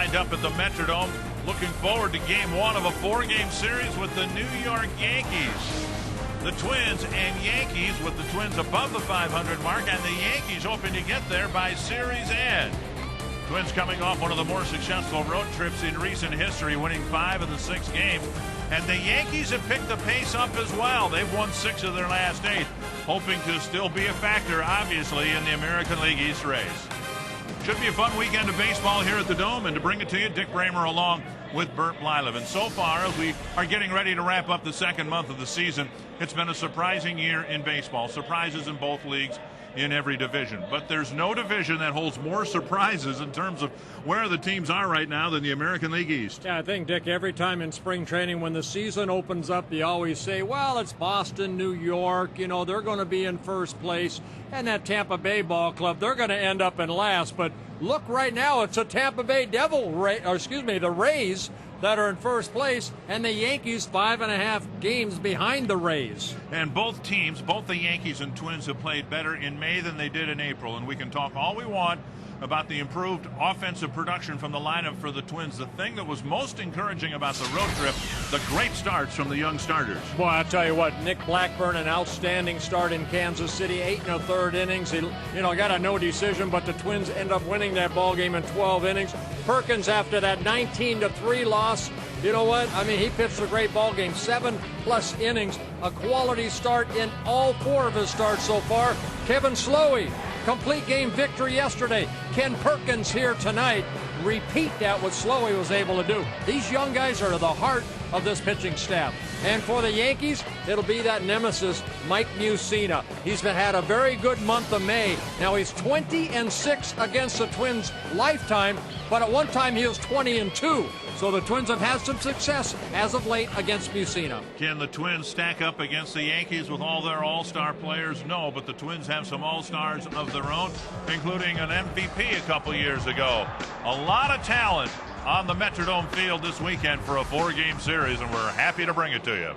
lined up at the Metrodome, looking forward to game one of a four-game series with the New York Yankees. The Twins and Yankees, with the Twins above the 500 mark and the Yankees hoping to get there by series end. Twins coming off one of the more successful road trips in recent history, winning 5 of the 6 games. And the Yankees have picked the pace up as well. They've won 6 of their last 8, hoping to still be a factor, obviously, in the American League East race. Should be a fun weekend of baseball here at the Dome, and to bring it to you, Dick Bramer along with Bert Blylev. And so far, as we are getting ready to wrap up the second month of the season, it's been a surprising year in baseball. Surprises in both leagues, in every division. But there's no division that holds more surprises in terms of where the teams are right now than the American League East. Yeah, I think, Dick, every time in spring training when the season opens up, you always say, well, it's Boston, New York, they're going to be in first place. And that Tampa Bay ball club, they're going to end up in last. But look, right now, it's a Tampa Bay the Rays that are in first place, and the Yankees 5.5 games behind the Rays. And both teams, both the Yankees and Twins, have played better in May than they did in April. And we can talk all we want about the improved offensive production from the lineup for the Twins. The thing that was most encouraging about the road trip, the great starts from the young starters. Boy, I'll tell you what, Nick Blackburn, an outstanding start in Kansas City, 8 1/3 innings. He, got a no decision, but the Twins end up winning that ball game in 12 innings. Perkins, after that 19-3 loss, you know what? I mean, he pitched a great ball game, 7+ innings, a quality start in all 4 of his starts so far. Kevin Slowey, complete game victory yesterday. Ken Perkins here tonight. Repeat that what Slowey was able to do. These young guys are the heart of this pitching staff. And for the Yankees, it'll be that nemesis, Mike Mussina. He's had a very good month of May. Now he's 20-6 against the Twins lifetime, but at one time he was 20-2. So the Twins have had some success as of late against Mussina. Can the Twins stack up against the Yankees with all their all-star players? No, but the Twins have some all-stars of their own, including an MVP a couple years ago. A lot of talent on the Metrodome field this weekend for a 4-game series, and we're happy to bring it to you.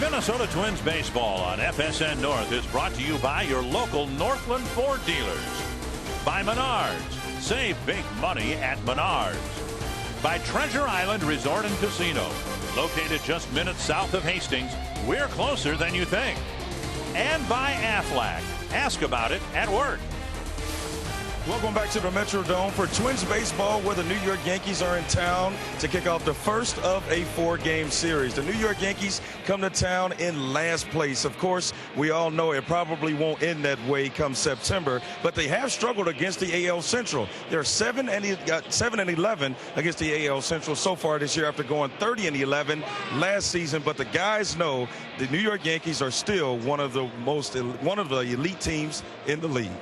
Minnesota Twins baseball on FSN North is brought to you by your local Northland Ford dealers. By Menards. Save big money at Menards. By Treasure Island Resort and Casino. Located just minutes south of Hastings, we're closer than you think. And by Aflac. Ask about it at work. Welcome back to the Metrodome for Twins baseball, where the New York Yankees are in town to kick off the first of a 4-game series. The New York Yankees come to town in last place. Of course, we all know it probably won't end that way come September, but they have struggled against the AL Central. They're 7-11 against the AL Central so far this year after going 30-11 last season. But the guys know the New York Yankees are still one of the elite teams in the league.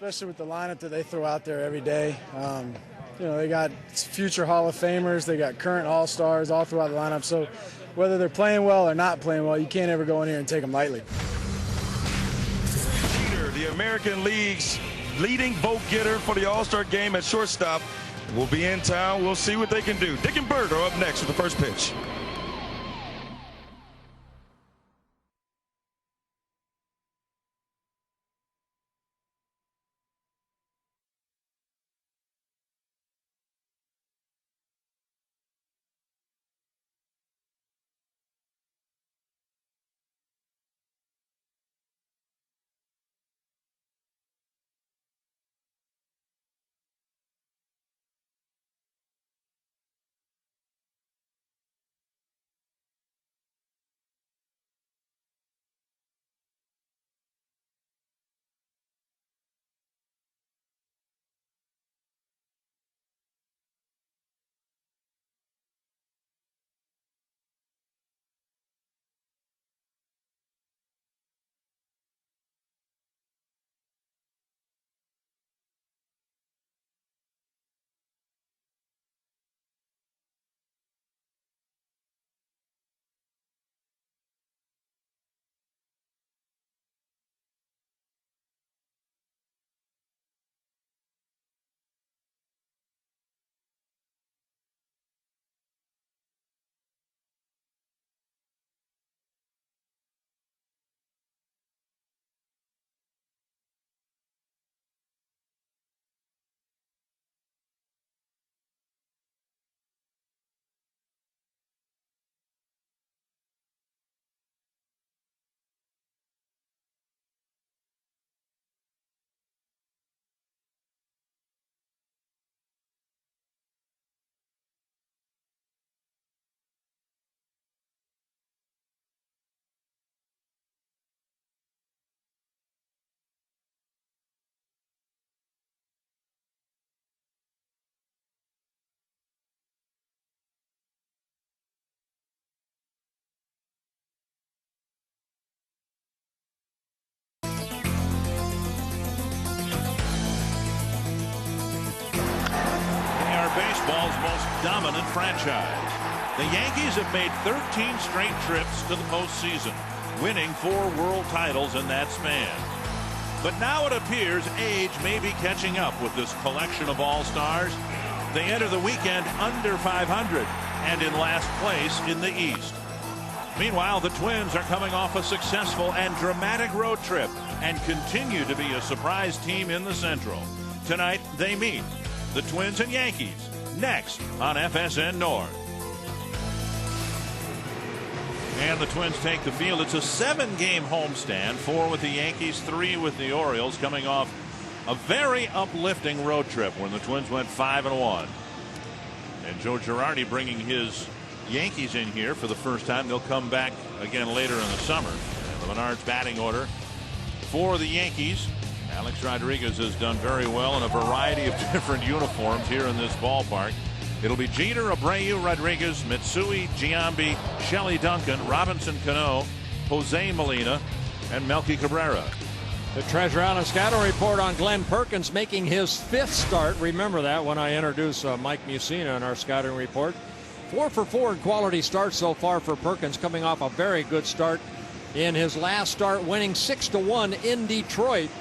Especially with the lineup that they throw out there every day. You know, they got future Hall of Famers, they got current All-Stars all throughout the lineup. So whether they're playing well or not playing well, you can't ever go in here and take them lightly. Peter, the American League's leading vote getter for the All-Star game at shortstop, will be in town. We'll see what they can do. Dick and Bert are up next with the first pitch. Baseball's most dominant franchise. The Yankees have made 13 straight trips to the postseason, winning 4 world titles in that span. But now it appears age may be catching up with this collection of all-stars. They enter the weekend under 500 and in last place in the East. Meanwhile, the Twins are coming off a successful and dramatic road trip and continue to be a surprise team in the Central. Tonight, they meet the Twins and Yankees next on FSN North. And the Twins take the field. It's a 7-game homestand, 4 with the Yankees, 3 with the Orioles, coming off a very uplifting road trip when the Twins went 5-1. And Joe Girardi bringing his Yankees in here for the first time. They'll come back again later in the summer. And the Menards batting order for the Yankees. Alex Rodriguez has done very well in a variety of different uniforms here in this ballpark. It'll be Jeter, Abreu, Rodriguez, Matsui, Giambi, Shelley Duncan, Robinson Cano, Jose Molina, and Melky Cabrera. The Treasure Island scouting report on Glenn Perkins making his 5th start. Remember that when I introduced Mike Mussina in our scouting report. 4 for 4 in quality starts so far for Perkins, coming off a very good start in his last start, winning 6-1 in Detroit.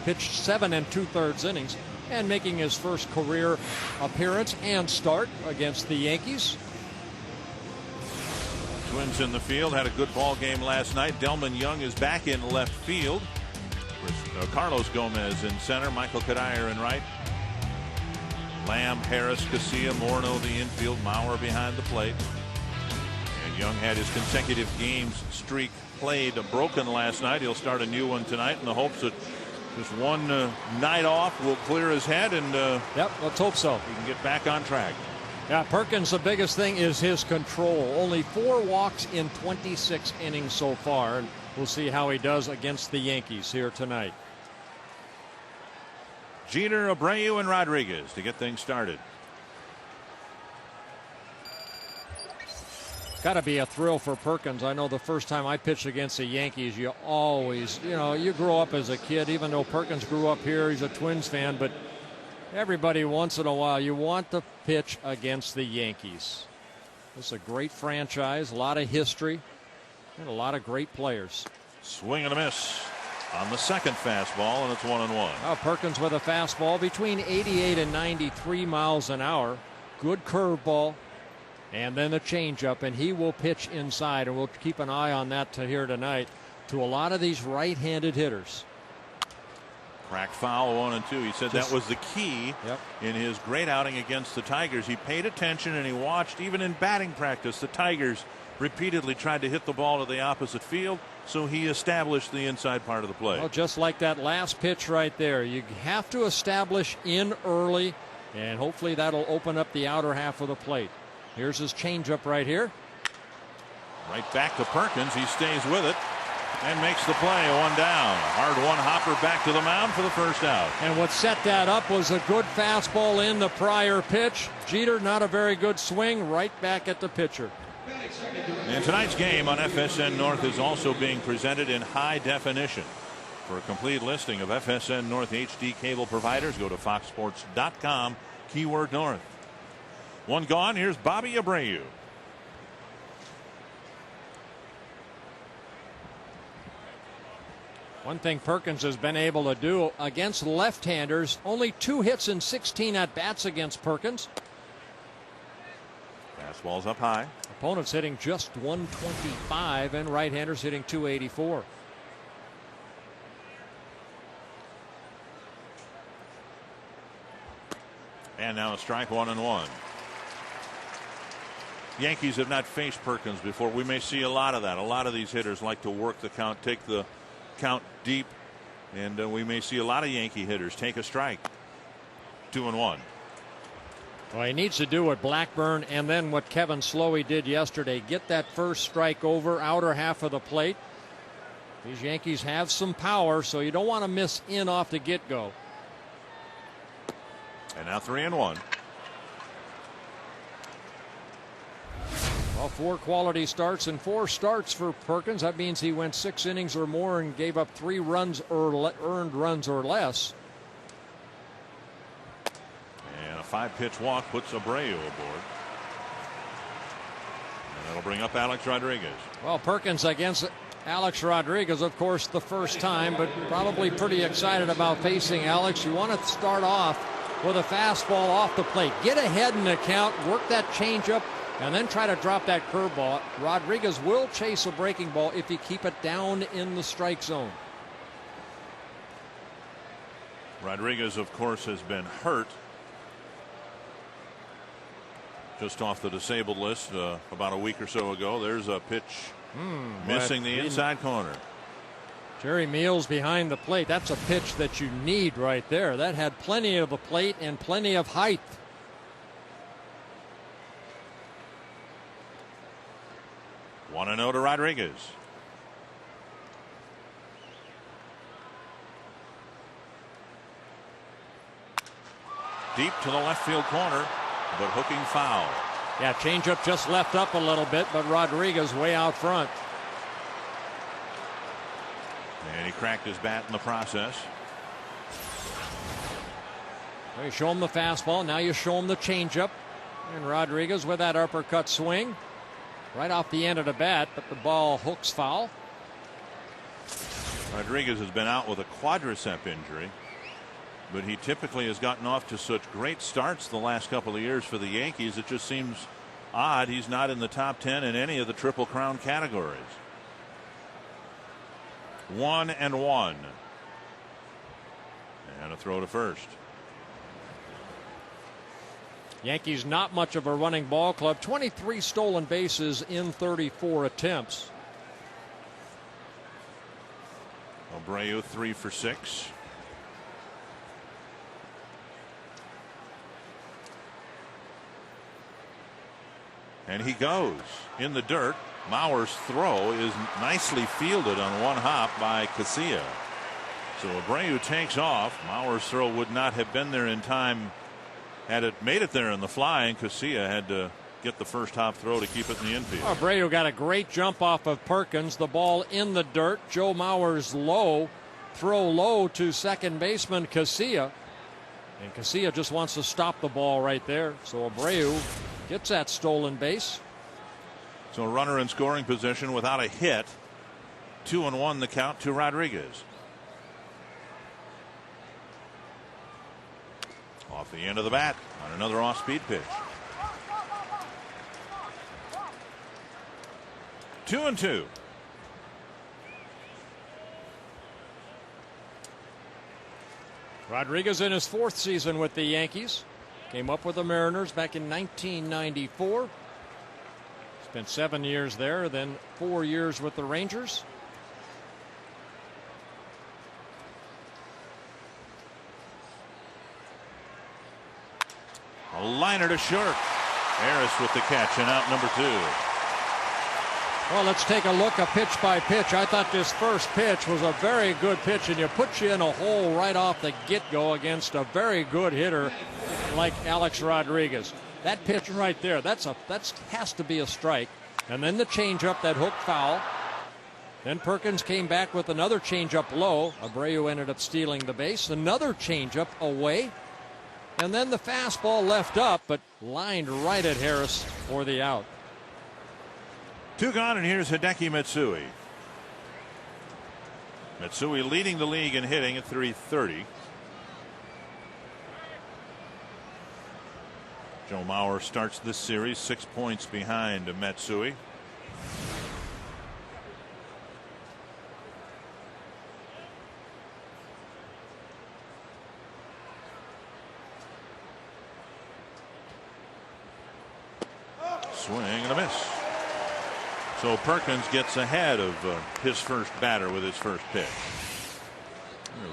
Pitched 7 2/3 innings and making his first career appearance and start against the Yankees. Twins in the field had a good ball game last night. Delman Young is back in left field. Carlos Gomez in center. Michael Kadire in right. Lamb, Harris, Casilla, Morneau the infield. Maurer behind the plate. And Young had his consecutive games streak played broken last night. He'll start a new one tonight in the hopes that just one night off will clear his head and yep, let's hope so. He can get back on track. Yeah, Perkins, the biggest thing is his control. Only 4 walks in 26 innings so far, and we'll see how he does against the Yankees here tonight. Jeter, Abreu, and Rodriguez to get things started. Got to be a thrill for Perkins. I know the first time I pitched against the Yankees, you always, you grow up as a kid, even though Perkins grew up here, he's a Twins fan, but everybody once in a while, you want to pitch against the Yankees. This is a great franchise, a lot of history, and a lot of great players. Swing and a miss on the second fastball, and it's 1-1. Now Perkins with a fastball between 88 and 93 miles an hour. Good curveball. And then the changeup, and he will pitch inside, and we'll keep an eye on that here tonight to a lot of these right-handed hitters. Crack foul, 1-2. He said that was the key in his great outing against the Tigers. He paid attention and he watched, even in batting practice, the Tigers repeatedly tried to hit the ball to the opposite field, so he established the inside part of the play. Well, just like that last pitch right there, you have to establish in early, and hopefully that'll open up the outer half of the plate. Here's his changeup right here. Right back to Perkins. He stays with it and makes the play. 1 down. Hard one hopper back to the mound for the first out. And what set that up was a good fastball in the prior pitch. Jeter, not a very good swing, right back at the pitcher. And tonight's game on FSN North is also being presented in high definition. For a complete listing of FSN North HD cable providers, go to foxsports.com, keyword North. 1 gone. Here's Bobby Abreu. One thing Perkins has been able to do against left-handers, only 2 hits in 16 at-bats against Perkins. Fastball's up high. Opponents hitting just 125 and right-handers hitting 284. And now a strike, 1-1. Yankees have not faced Perkins before. We may see a lot of that. A lot of these hitters like to work the count, take the count deep, and we may see a lot of Yankee hitters take a strike. 2-1. Well, he needs to do what Blackburn and then what Kevin Slowey did yesterday. Get that first strike over, outer half of the plate. These Yankees have some power, so you don't want to miss in off the get-go. And now 3-1. Well, 4 quality starts and 4 starts for Perkins. That means he went 6 innings or more and gave up 3 runs or earned runs or less. And a 5-pitch walk puts Abreu aboard. And that'll bring up Alex Rodriguez. Well, Perkins against Alex Rodriguez, of course, the first time, but probably pretty excited about facing Alex. You want to start off with a fastball off the plate. Get ahead in the count, work that changeup, and then try to drop that curveball. Rodriguez will chase a breaking ball if you keep it down in the strike zone. Rodriguez, of course, has been hurt. Just off the disabled list about a week or so ago. There's a pitch missing the inside corner. Jerry Meals behind the plate. That's a pitch that you need right there. That had plenty of a plate and plenty of height. 1-0 to Rodriguez. Deep to the left field corner, but hooking foul. Yeah, changeup just left up a little bit, but Rodriguez way out front. And he cracked his bat in the process. Well, you show him the fastball. Now you show him the changeup. And Rodriguez with that uppercut swing. Right off the end of the bat, but the ball hooks foul. Rodriguez has been out with a quadricep injury, but he typically has gotten off to such great starts the last couple of years for the Yankees. It just seems odd he's not in the top 10 in any of the Triple Crown categories. 1-1. And a throw to first. Yankees not much of a running ball club. 23 stolen bases in 34 attempts. Abreu 3 for 6. And he goes in the dirt. Mauer's throw is nicely fielded on one hop by Casilla. So Abreu takes off. Mauer's throw would not have been there in time had it made it there in the fly, and Casilla had to get the first hop throw to keep it in the infield. Abreu got a great jump off of Perkins. The ball in the dirt. Joe Mauer's throw low to second baseman Casilla. And Casilla just wants to stop the ball right there. So Abreu gets that stolen base. So runner in scoring position without a hit. 2-1 the count to Rodriguez. Off the end of the bat on another off-speed pitch. 2-2. Rodriguez in his 4th season with the Yankees. Came up with the Mariners back in 1994. Spent 7 years there, then 4 years with the Rangers. A liner to short. Harris with the catch, and out number 2. Well, let's take a look, a pitch by pitch. I thought this first pitch was a very good pitch, and you put you in a hole right off the get-go against a very good hitter like Alex Rodriguez. That pitch right there, that has to be a strike. And then the changeup that hooked foul. Then Perkins came back with another changeup low. Abreu ended up stealing the base. Another changeup away. And then the fastball left up, but lined right at Harris for the out. 2 gone, and here's Hideki Matsui. Matsui leading the league in hitting at .330. Joe Mauer starts this series 6 points behind Matsui. Swing and a miss. So Perkins gets ahead of his first batter with his first pitch.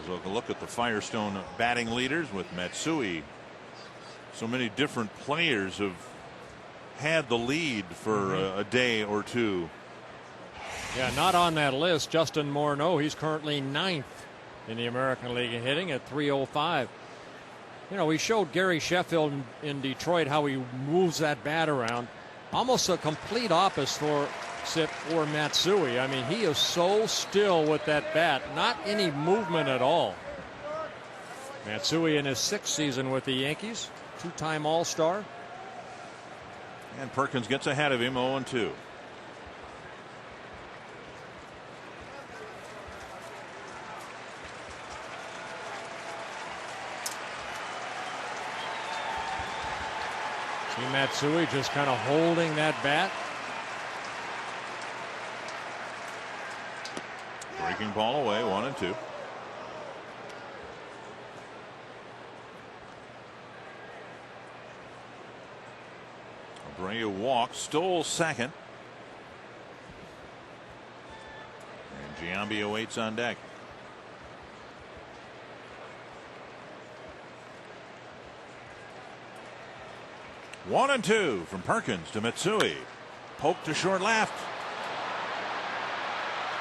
Here's a look at the Firestone batting leaders with Matsui. So many different players have had the lead for a day or two. Yeah, not on that list. Justin Morneau, he's currently 9th in the American League in hitting at .305. You know, we showed Gary Sheffield in Detroit how he moves that bat around. Almost a complete opposite for Matsui. I mean, he is so still with that bat. Not any movement at all. Matsui in his 6th season with the Yankees. 2-time All-Star. And Perkins gets ahead of him 0-2. See Matsui just kind of holding that bat. Breaking ball away, 1-2. Abreu walked, stole second. And Giambi awaits on deck. One and two from Perkins to Matsui. Poke to short left.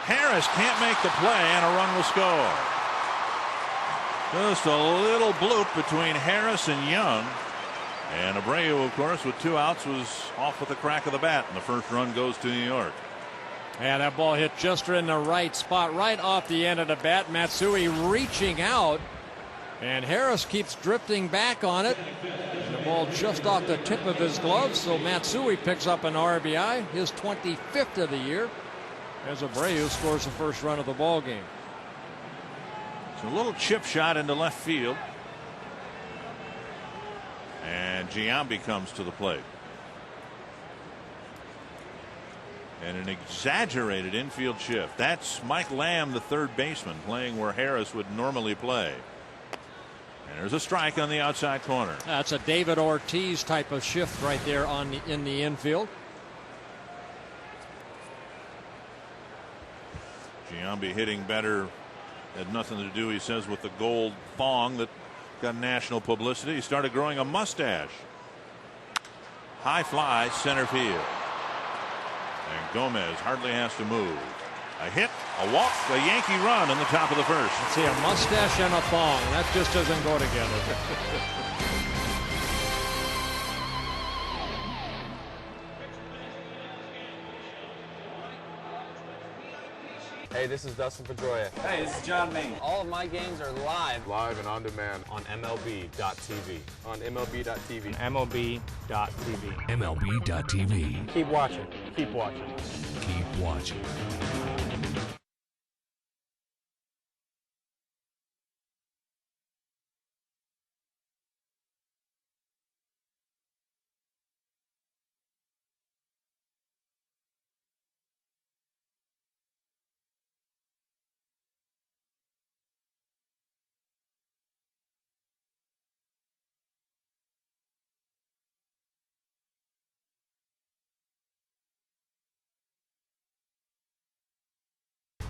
Harris can't make the play, and a run will score. Just a little bloop between Harris and Young. And Abreu, of course, with 2 outs, was off with the crack of the bat, and the first run goes to New York. Yeah, that ball hit just in the right spot, right off the end of the bat. Matsui reaching out, and Harris keeps drifting back on it. And the ball just off the tip of his glove, so Matsui picks up an RBI, his 25th of the year, as Abreu scores the first run of the ball game. So a little chip shot into left field. And Giambi comes to the plate. And an exaggerated infield shift. That's Mike Lamb, the third baseman, playing where Harris would normally play. And there's a strike on the outside corner. That's a David Ortiz type of shift right there in the infield. Giambi hitting better. Had nothing to do, he says, with the gold thong that got national publicity. He started growing a mustache. High fly, center field. And Gomez hardly has to move. A hit, a walk, a Yankee run in the top of the first. Let's see, a mustache and a thong. That just doesn't go together. Hey, this is Dustin Pedroia. Hey, this is John Maine. All of my games are live. Live and on demand. On MLB.tv. On MLB.tv. MLB.tv. MLB.tv. Keep watching. Keep watching. Keep watching.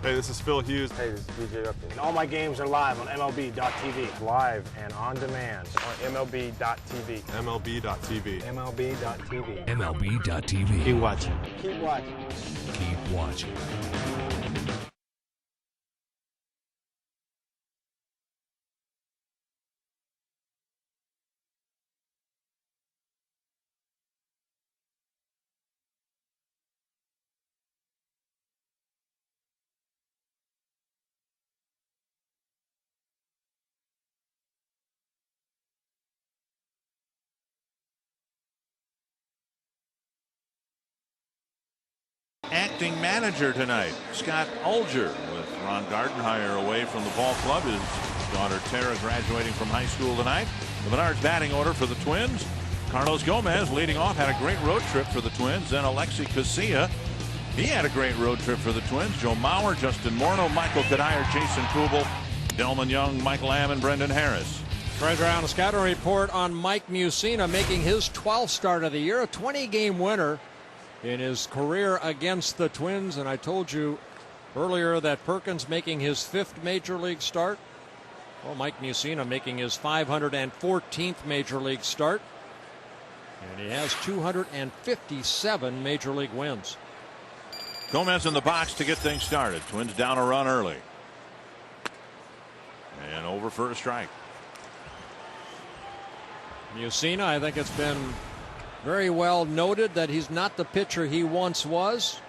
Hey, this is Phil Hughes. Hey, this is DJ Upton. And all my games are live on MLB.tv. Live and on demand. On MLB.tv. MLB.tv. MLB.tv. MLB.tv. Keep watching. Keep watching. Keep watching. Acting manager tonight, Scott Alger, with Ron Gardenhire away from the ball club. His daughter Tara graduating from high school tonight. The Menards batting order for the Twins. Carlos Gomez leading off, had a great road trip for the Twins. Then Alexi Casilla, he had a great road trip for the Twins. Joe Mauer, Justin Morneau, Michael Kadire, Jason Kubel, Delman Young, Mike Lamb, and Brendan Harris. Treasure Island scouting report on Mike Mussina making his 12th start of the year, a 20-game winner in his career against the Twins. And I told you earlier that Perkins making his 5th major league start. Well, Mike Mussina making his 514th major league start. And he has 257 major league wins. Gomez in the box to get things started. Twins down a run early. And over for a strike. Mussina, I think it's been very well noted that he's not the pitcher he once was,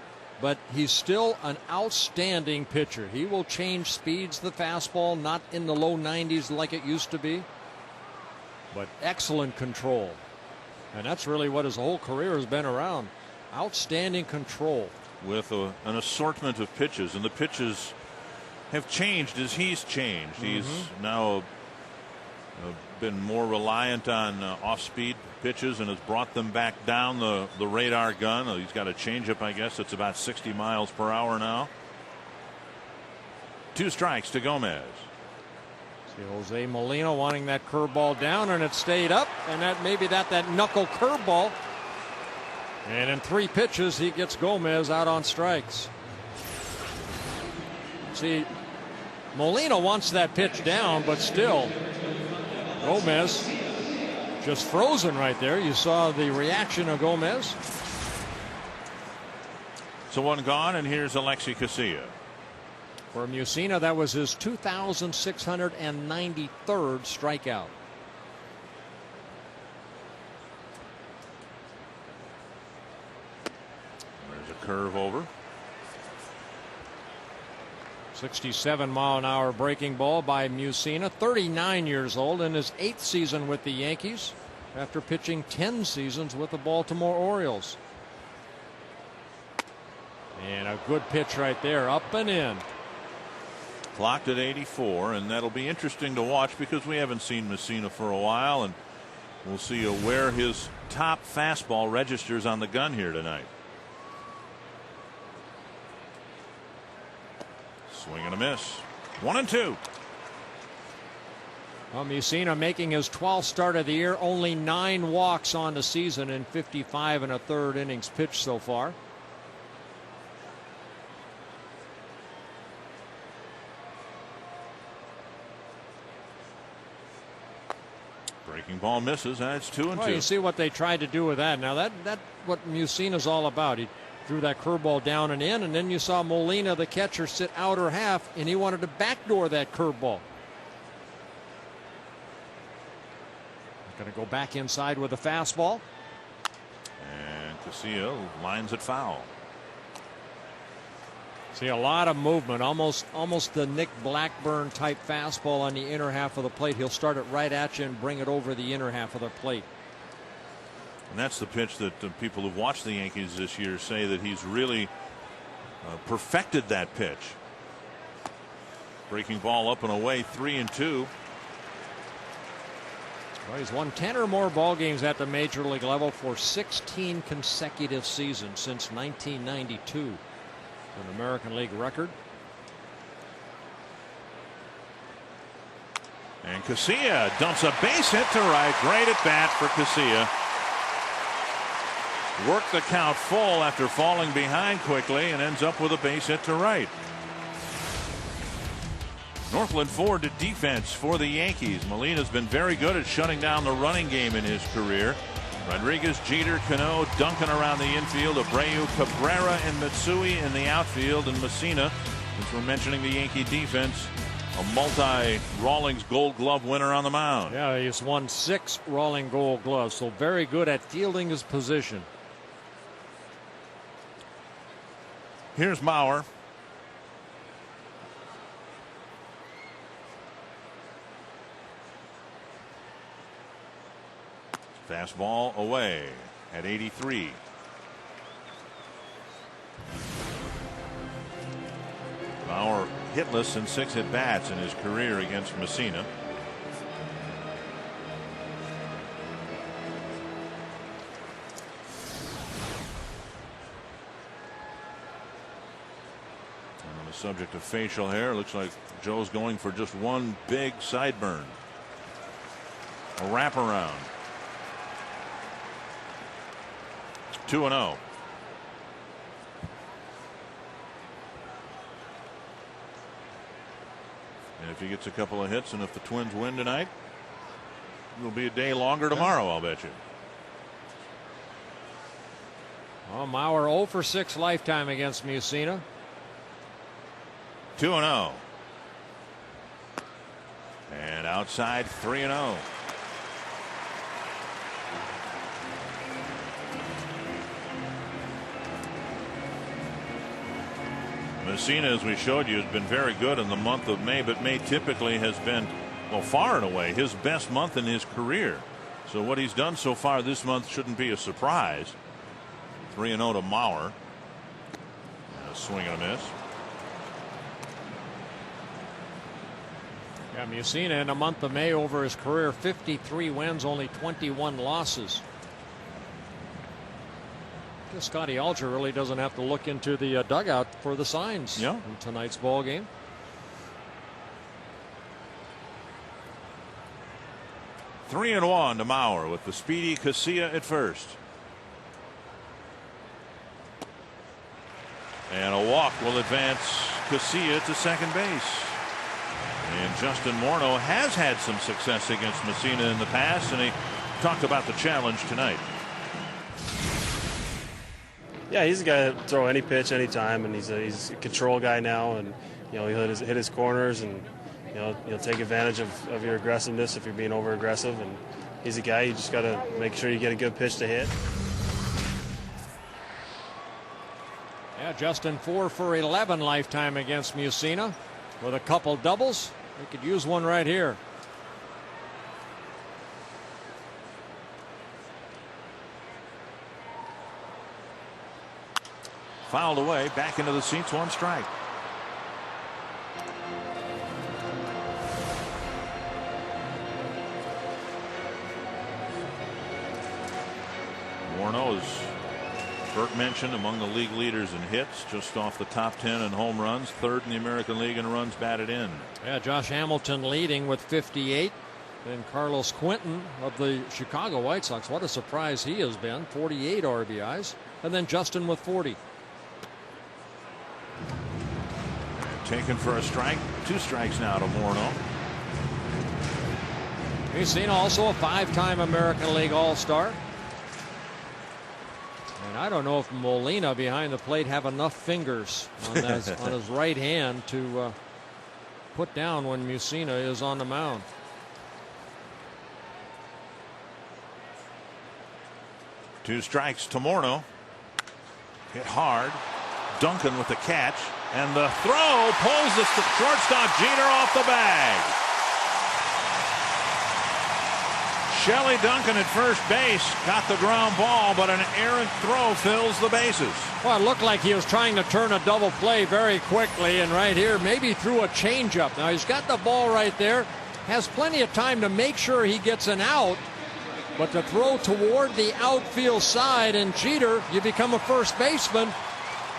but he's still an outstanding pitcher. He will change speeds, the fastball, not in the low 90s like it used to be, but excellent control. And that's really what his whole career has been around. Outstanding control. With an assortment of pitches, and the pitches have changed as he's changed. He's now been more reliant on off-speed pitches and has brought them back down the radar gun. He's got a changeup, I guess. It's about 60 miles per hour now. 2 strikes to Gomez. See Jose Molina wanting that curveball down, and it stayed up, and that maybe that knuckle curveball. And in 3 pitches, he gets Gomez out on strikes. See, Molina wants that pitch down, but still, Gomez just frozen right there. You saw the reaction of Gomez. So 1 gone, and here's Alexi Casilla. For Mussina, that was his 2,693rd strikeout. There's a curve over. 67-mile-an-hour breaking ball by Mussina, 39 years old, in his 8th season with the Yankees after pitching 10 seasons with the Baltimore Orioles. And a good pitch right there, up and in. Clocked at 84, and that'll be interesting to watch because we haven't seen Mussina for a while, and we'll see where his top fastball registers on the gun here tonight. Swing and a miss. 1-2. Well, Mussina making his 12th start of the year, only 9 walks on the season in 55 1/3 innings pitched so far. Breaking ball misses, and it's 2-2. Well, you see what they tried to do with that. Now that what Mussina's all about. He threw that curveball down and in, and then you saw Molina, the catcher, sit outer half, and he wanted to backdoor that curveball. Going to go back inside with a fastball. And Casilla lines it foul. See a lot of movement, almost the Nick Blackburn type fastball on the inner half of the plate. He'll start it right at you and bring it over the inner half of the plate. And that's the pitch that the people who've watched the Yankees this year say that he's really perfected that pitch. Breaking ball up and away, 3-2. Well, he's won 10 or more ball games at the major league level for 16 consecutive seasons since 1992. An American League record. And Casilla dumps a base hit to right. Great at bat for Casilla. Worked the count full after falling behind quickly and ends up with a base hit to right. Northland Ford to defense for the Yankees. Molina's been very good at shutting down the running game in his career. Rodriguez, Jeter, Cano, Duncan around the infield. Abreu, Cabrera, and Matsui in the outfield. And Mussina, since we're mentioning the Yankee defense, a multi-Rawlings Gold Glove winner on the mound. Yeah, he's won 6 Rawlings Gold Gloves, so very good at fielding his position. Here's Mauer. Fastball away at 83. Bauer hitless in 6 at-bats in his career against Mussina. And on the subject of facial hair, looks like Joe's going for just one big sideburn. A wraparound. 2-0. And if he gets a couple of hits and if the Twins win tonight, it'll be a day longer tomorrow, I'll bet you. Well, Mauer 0 for 6 lifetime against Mussina. 2-0. And outside 3-0. Mussina, as we showed you, has been very good in the month of May, but May typically has been, well, far and away his best month in his career. So what he's done so far this month shouldn't be a surprise. 3-0 to Mauer. A swing and a miss. Yeah, Mussina in the month of May over his career, 53 wins, only 21 losses. Scotty Alger really doesn't have to look into the dugout for the signs in tonight's ball game. Three and 1 to Mauer with the speedy Casilla at first. And a walk will advance Casilla to second base. And Justin Morneau has had some success against Mussina in the past, and he talked about the challenge tonight. Yeah, he's a guy that throw any pitch, anytime, and he's a control guy now, and he'll hit his corners, and he'll take advantage of your aggressiveness if you're being over aggressive. And he's a guy you just got to make sure you get a good pitch to hit. Yeah, Justin 4 for 11 lifetime against Mussina with a couple doubles. We could use one right here. Fouled away, back into the seats, 1 strike. Morneau's Burke mentioned among the league leaders in hits, just off the top 10 in home runs, third in the American League in runs batted in. Yeah, Josh Hamilton leading with 58. Then Carlos Quentin of the Chicago White Sox. What a surprise he has been. 48 RBIs. And then Justin with 40. Taken for a strike. 2 strikes now to Morneau. Mussina also a 5-time American League All-Star. And I don't know if Molina behind the plate have enough fingers on his right hand to put down when Mussina is on the mound. Two strikes to Morneau. Hit hard. Duncan with the catch. And the throw pulls the shortstop Jeter off the bag. Shelley Duncan at first base got the ground ball, but an errant throw fills the bases. Well, it looked like he was trying to turn a double play very quickly, and right here maybe threw a changeup. Now he's got the ball right there, has plenty of time to make sure he gets an out, but to throw toward the outfield side, and Jeter, you become a first baseman,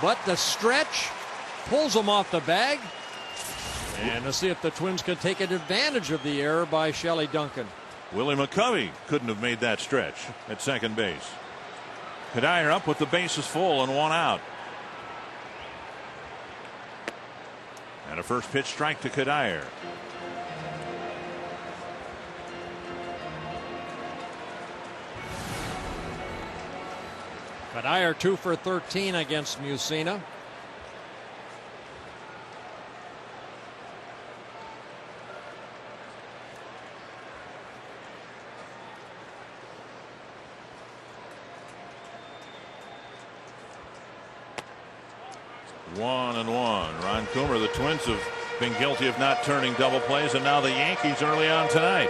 but the stretch pulls him off the bag. And to see if the Twins could take advantage of the error by Shelley Duncan. Willie McCovey couldn't have made that stretch at second base. Kadire up with the bases full and 1 out. And a first pitch strike to Kadire. Kadire 2 for 13 against Mussina. One and one. Ron Coomer, the Twins have been guilty of not turning double plays, and now the Yankees early on tonight.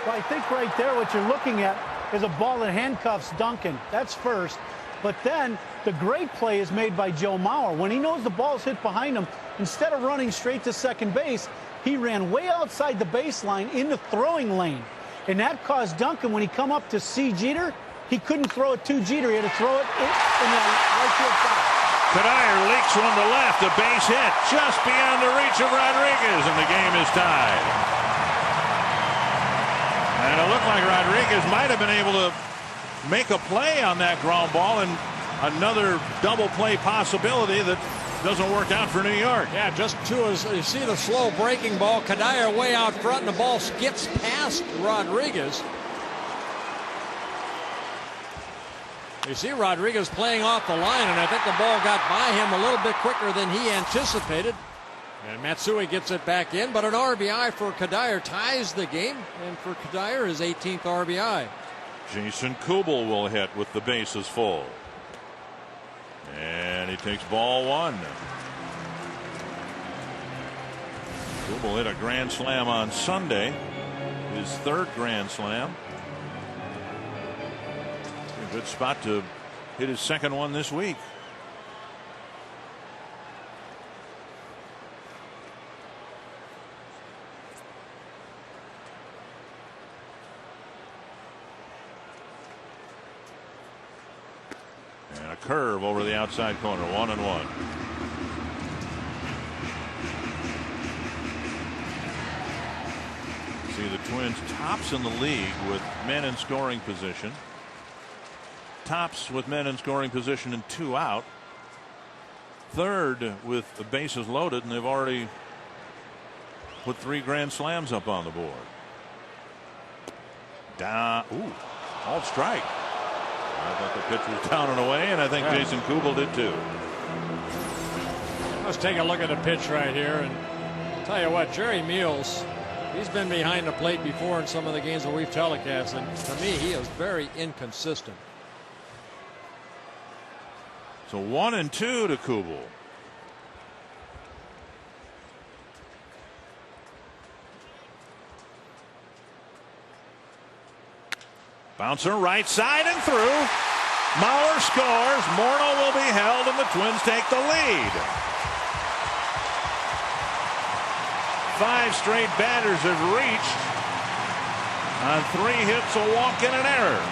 Well, I think right there what you're looking at is a ball that handcuffs Duncan. That's first. But then the great play is made by Joe Mauer. When he knows the ball's hit behind him, instead of running straight to second base, he ran way outside the baseline in the throwing lane. And that caused Duncan, when he come up to see Jeter, he couldn't throw it to Jeter. He had to throw it in the right field side. Kadire leaks one to left, a base hit just beyond the reach of Rodriguez, and the game is tied. And it looked like Rodriguez might have been able to make a play on that ground ball, and another double play possibility that doesn't work out for New York. Yeah, just as you see the slow breaking ball, Kadire way out front, and the ball skips past Rodriguez. You see Rodriguez playing off the line, and I think the ball got by him a little bit quicker than he anticipated. And Matsui gets it back in, but an RBI for Kadire ties the game, and for Kadire his 18th RBI. Jason Kubel will hit with the bases full. And he takes ball 1. Kubel hit a grand slam on Sunday, his 3rd grand slam. A good spot to hit his 2nd one this week. And a curve over the outside corner. 1-1. See the Twins tops in the league with men in scoring position. Tops with men in scoring position and 2 out. 3rd with the bases loaded, and they've already put 3 grand slams up on the board. Down. Ooh, called strike. I thought the pitch was down and away, and I think Jason Kubel did too. Let's take a look at the pitch right here, and I'll tell you what, Jerry Meals, he's been behind the plate before in some of the games that we've telecast, and to me he is very inconsistent. So 1-2 to Kubel. Bouncer right side and through. Mauer scores. Morneau will be held, and the Twins take the lead. 5 straight batters have reached on 3 hits, a walk, and an error.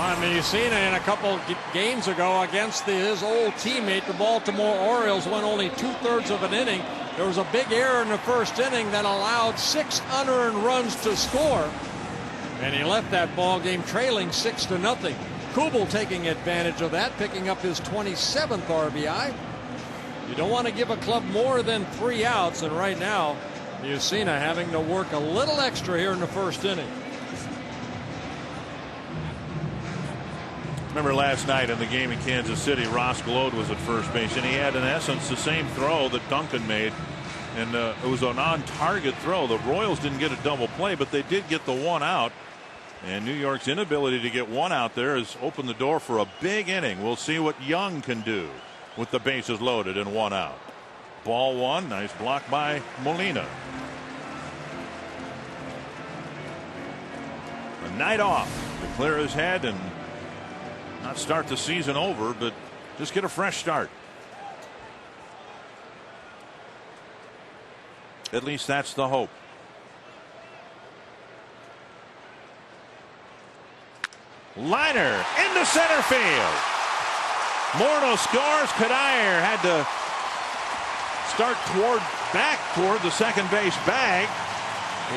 I mean, you've seen it in a couple games ago against his old teammate, the Baltimore Orioles, went only 2/3 of an inning. There was a big error in the first inning that allowed 6 unearned runs to score, and he left that ball game trailing 6-0. Kubel taking advantage of that, picking up his 27th RBI. You don't want to give a club more than 3 outs, and right now, Mussina having to work a little extra here in the first inning. Remember last night in the game in Kansas City, Ross Gload was at first base, and he had, in essence, the same throw that Duncan made, and it was an on-target throw. The Royals didn't get a double play, but they did get the 1 out, and New York's inability to get 1 out there has opened the door for a big inning. We'll see what Young can do with the bases loaded and 1 out. Ball 1, nice block by Molina. A night off to clear his head and not start the season over, but just get a fresh start. At least that's the hope. Liner into center field. Morneau scores. Cuddyer had to start back toward the second base bag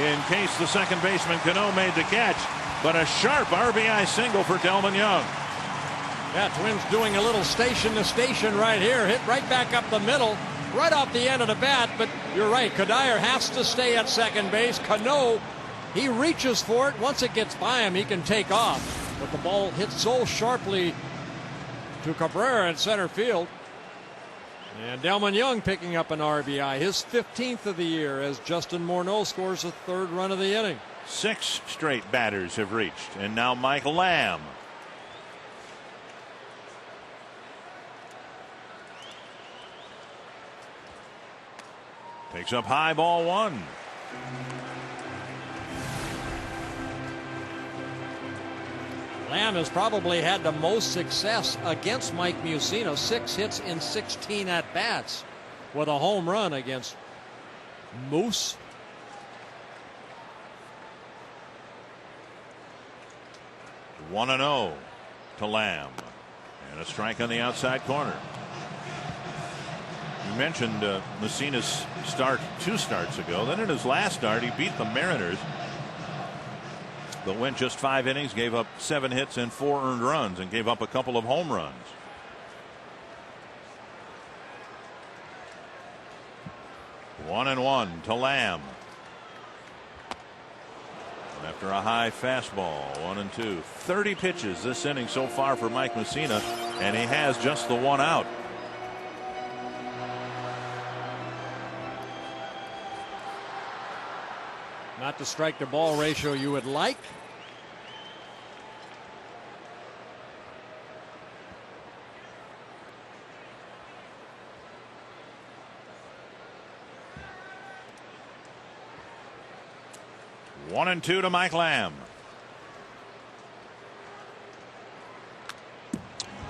in case the second baseman Cano made the catch, but a sharp RBI single for Delmon Young. Yeah, Twins doing a little station to station right here. Hit right back up the middle, right off the end of the bat. But you're right, Cuddyer has to stay at second base. Cano, he reaches for it. Once it gets by him, he can take off. But the ball hit so sharply to Cabrera in center field. And Delmon Young picking up an RBI, his 15th of the year, as Justin Morneau scores the 3rd run of the inning. 6 straight batters have reached, and now Mike Lamb. Takes up high, ball 1. Lamb has probably had the most success against Mike Mussina. 6 hits in 16 at bats, with a home run against Moose. One 1-0 to Lamb, and a strike on the outside corner. You mentioned Mussina's start 2 starts ago. Then in his last start, he beat the Mariners, but went just 5 innings, gave up 7 hits and 4 earned runs, and gave up a couple of home runs. One and 1 to Lamb. After a high fastball, 1-2. 30 pitches this inning so far for Mike Mussina, and he has just the 1 out. Not the strike to ball ratio you would like. One and 2 to Mike Lamb.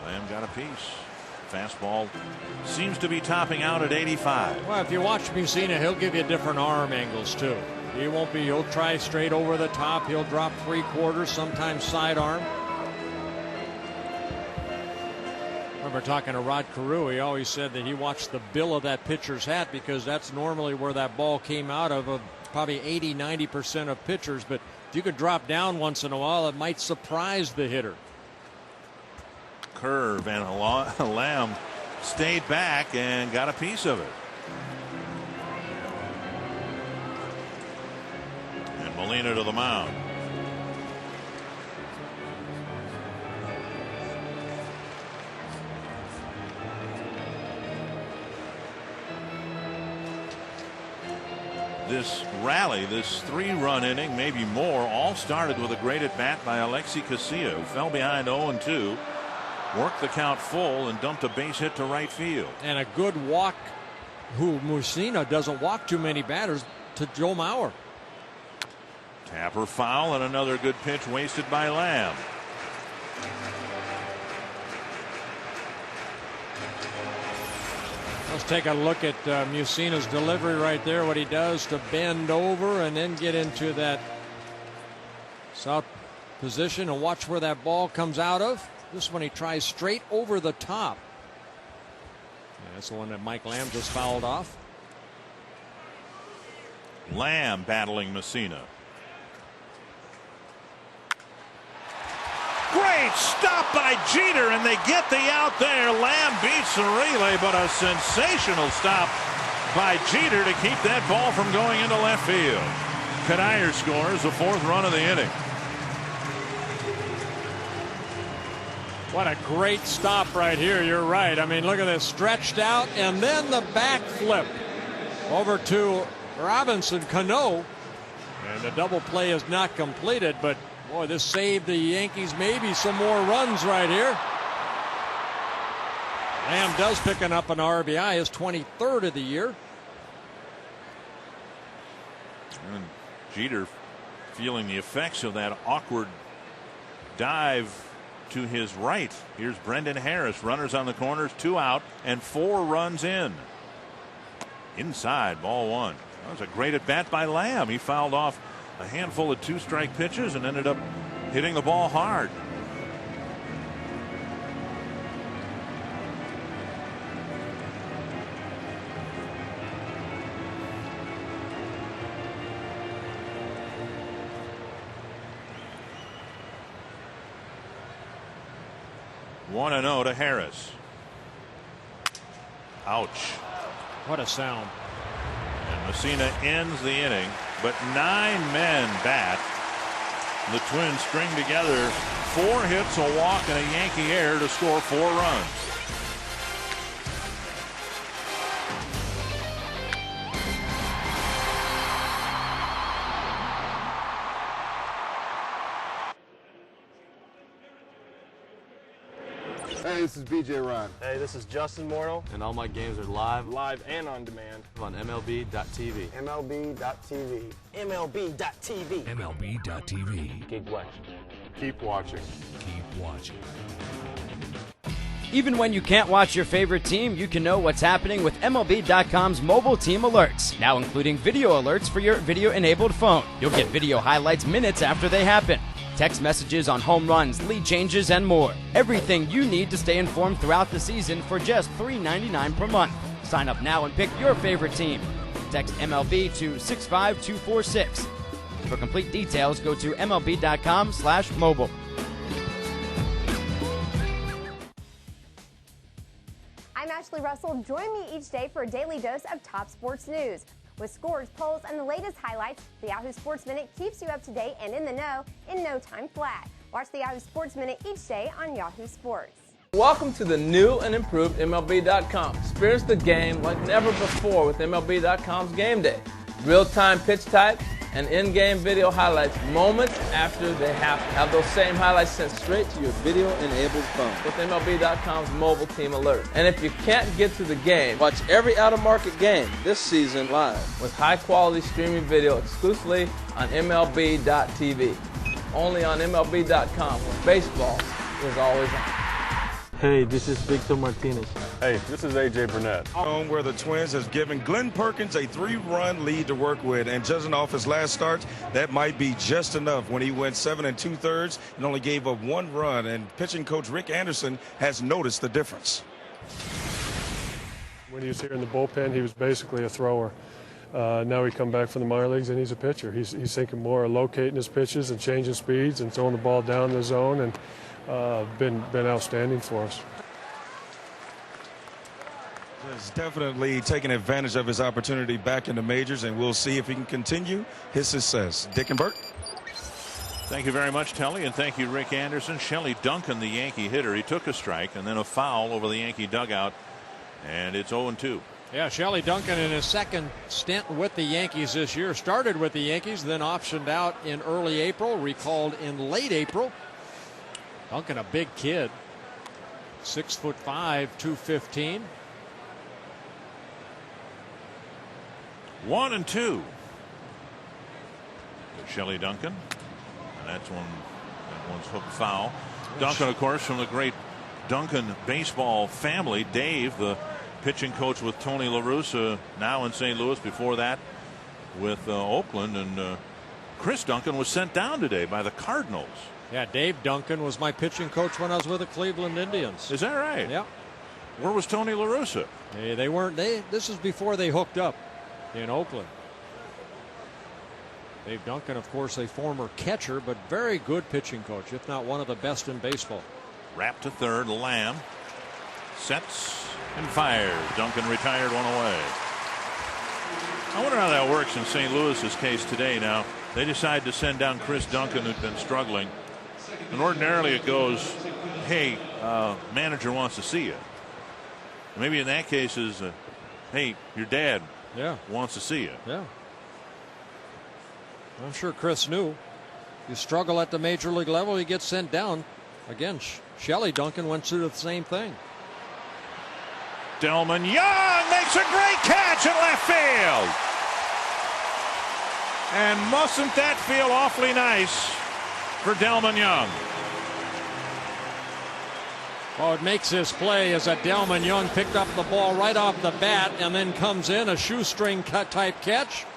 Lamb got a piece. Fastball seems to be topping out at 85. Well, if you watch Mussina, he'll give you different arm angles too. He won't be, he'll try straight over the top. He'll drop 3/4, sometimes sidearm. I remember talking to Rod Carew. He always said that he watched the bill of that pitcher's hat because that's normally where that ball came out of probably 80-90% of pitchers. But if you could drop down once in a while, it might surprise the hitter. Curve, and Lamb stayed back and got a piece of it. And Molina to the mound. This rally, this 3-run inning, maybe more, all started with a great at bat by Alexi Casilla, who fell behind 0-2. Worked the count full and dumped a base hit to right field. And a good walk, who Mussina doesn't walk too many batters, to Joe Mauer. Tapper foul, and another good pitch wasted by Lamb. Let's take a look at Mussina's delivery right there, what he does to bend over and then get into that position and watch where that ball comes out of. This one he tries straight over the top. And that's the one that Mike Lamb just fouled off. Lamb battling Messina. Great stop by Jeter, and they get the out there. Lamb beats the relay, but a sensational stop by Jeter to keep that ball from going into left field. Kanayer scores the 4th run of the inning. What a great stop right here. You're right. I mean, look at this, stretched out, and then the back flip over to Robinson Cano. And the double play is not completed, but boy, this saved the Yankees maybe some more runs right here. Lamb does picking up an RBI, his 23rd of the year. And Jeter feeling the effects of that awkward dive to his right. Here's Brendan Harris. Runners on the corners, 2 out, and 4 runs in. Inside, ball 1. That was a great at bat by Lamb. He fouled off a handful of 2-strike pitches and ended up hitting the ball hard. One and 0 to Harris. Ouch. What a sound. And Messina ends the inning, but 9 men bat. The Twins string together 4 hits, a walk, and a Yankee error to score 4 runs. Hey, this is BJ Ryan. Hey, this is Justin Morneau. And all my games are live Live and on demand. on MLB.tv. MLB.tv. MLB.tv. MLB.tv. Keep watching. Keep watching. Keep watching. Even when you can't watch your favorite team, you can know what's happening with MLB.com's mobile team alerts, now including video alerts for your video-enabled phone. You'll get video highlights minutes after they happen, text messages on home runs, lead changes, and more. Everything you need to stay informed throughout the season for just $3.99 per month. Sign up now and pick your favorite team. Text MLB to 65246. For complete details, go to MLB.com/mobile. I'm Ashley Russell. Join me each day for a daily dose of top sports news. With scores, polls, and the latest highlights, the Yahoo Sports Minute keeps you up to date and in the know in no time flat. Watch the Yahoo Sports Minute each day on Yahoo Sports. Welcome to the new and improved MLB.com. Experience the game like never before with MLB.com's Game Day. Real-time pitch type and in-game video highlights moments after they happen. Have those same highlights sent straight to your video-enabled phone with MLB.com's mobile team alert. And if you can't get to the game, watch every out-of-market game this season live with high-quality streaming video exclusively on MLB.tv. Only on MLB.com, where baseball is always on. Hey, this is Victor Martinez. Hey, this is AJ Burnett. Home where the Twins has given Glenn Perkins a 3-run lead to work with, and judging off his last start, that might be just enough when he went 7 2/3 and only gave up 1 run. And pitching coach Rick Anderson has noticed the difference. When he was here in the bullpen, he was basically a thrower. Now he come back from the minor leagues and he's a pitcher. He's thinking more of locating his pitches and changing speeds and throwing the ball down the zone, and been outstanding for us. He's definitely taking advantage of his opportunity back in the majors, and we'll see if he can continue his success. Dick and Burt. Thank you very much, Telly, and thank you, Rick Anderson. Shelley Duncan, the Yankee hitter, he took a strike and then a foul over the Yankee dugout, and it's 0-2. Yeah, Shelley Duncan in his second stint with the Yankees this year. Started with the Yankees, then optioned out in early April, recalled in late April. Duncan, a big kid, 6'5", 215. 1-2. Shelley Duncan, and that one's hooked foul. Duncan, of course, from the great Duncan baseball family. Dave, the pitching coach with Tony La Russa, now in St. Louis. Before that, with Oakland, and Chris Duncan was sent down today by the Cardinals. Yeah, Dave Duncan was my pitching coach when I was with the Cleveland Indians. Is that right? Yeah. Where was Tony La Russa? Hey, they weren't. This is before they hooked up in Oakland. Dave Duncan, of course, a former catcher, but very good pitching coach, if not one of the best in baseball. Wrapped to third. Lamb sets and fires. Duncan retired, one away. I wonder how that works in St. Louis's case today. Now they decide to send down Chris Duncan, who'd been struggling, and ordinarily it goes, hey, manager wants to see you. Maybe in that case is, hey, your dad wants to see you. Yeah. I'm sure Chris knew. You struggle at the major league level, you get sent down. Again, Shelley Duncan went through the same thing. Delman Young makes a great catch in left field. And mustn't that feel awfully nice for Delman Young? Oh, it makes this play as a Delman Young picked up the ball right off the bat and then comes in a shoestring cut type catch.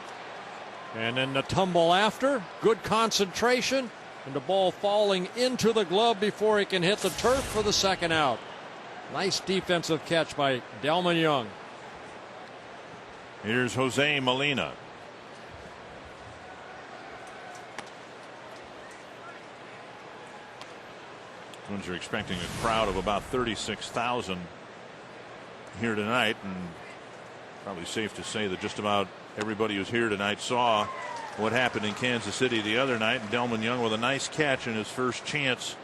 And then the tumble after. Good concentration. And the ball falling into the glove before he can hit the turf for the second out. Nice defensive catch by Delman Young. Here's Jose Molina. Twins are expecting a crowd of about 36,000 here tonight, and probably safe to say that just about everybody who's here tonight saw what happened in Kansas City the other night. And Delman Young with a nice catch in his first chance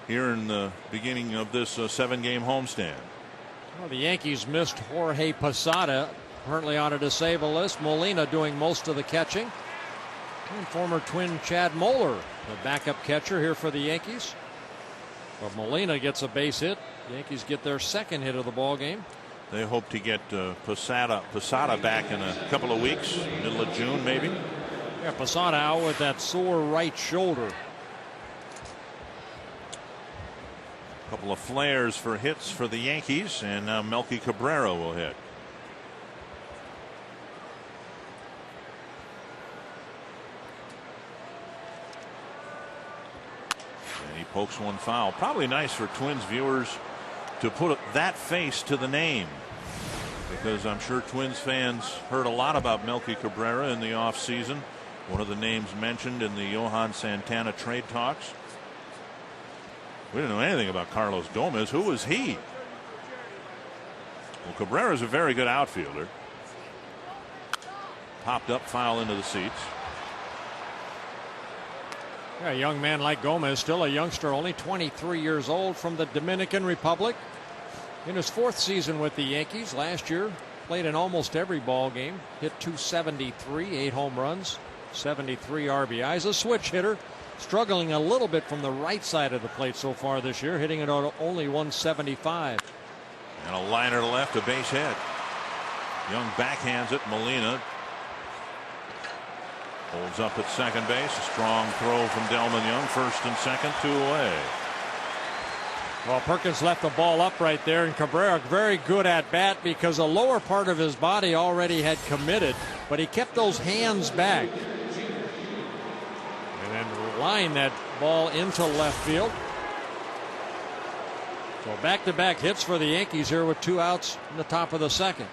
here in the beginning of this 7-game homestand. Well, the Yankees missed Jorge Posada, currently on a disabled list. Molina doing most of the catching. And former Twin Chad Moeller, the backup catcher here for the Yankees. But Molina gets a base hit. The Yankees get their second hit of the ball game. They hope to get Posada back in a couple of weeks, middle of June maybe. Yeah, Posada out with that sore right shoulder. A couple of flares for hits for the Yankees, and now Melky Cabrera will hit. And he pokes one foul. Probably nice for Twins viewers to put that face to the name, because I'm sure Twins fans heard a lot about Melky Cabrera in the offseason. One of the names mentioned in the Johan Santana trade talks. We didn't know anything about Carlos Gomez. Who was he? Well, Cabrera's a very good outfielder. Popped up, foul into the seats. Yeah, a young man like Gomez, still a youngster, only 23 years old, from the Dominican Republic. In his fourth season with the Yankees, last year played in almost every ball game. Hit .273, 8 home runs, 73 RBIs. A switch hitter, struggling a little bit from the right side of the plate so far this year, hitting it on only .175. And a liner to left, a base hit. Young backhands it. Molina holds up at second base. A strong throw from Delman Young. First and second, 2 away. Well, Perkins left the ball up right there, and Cabrera very good at bat because the lower part of his body already had committed, but he kept those hands back. And then lined that ball into left field. So back-to-back hits for the Yankees here with 2 outs in the top of the second.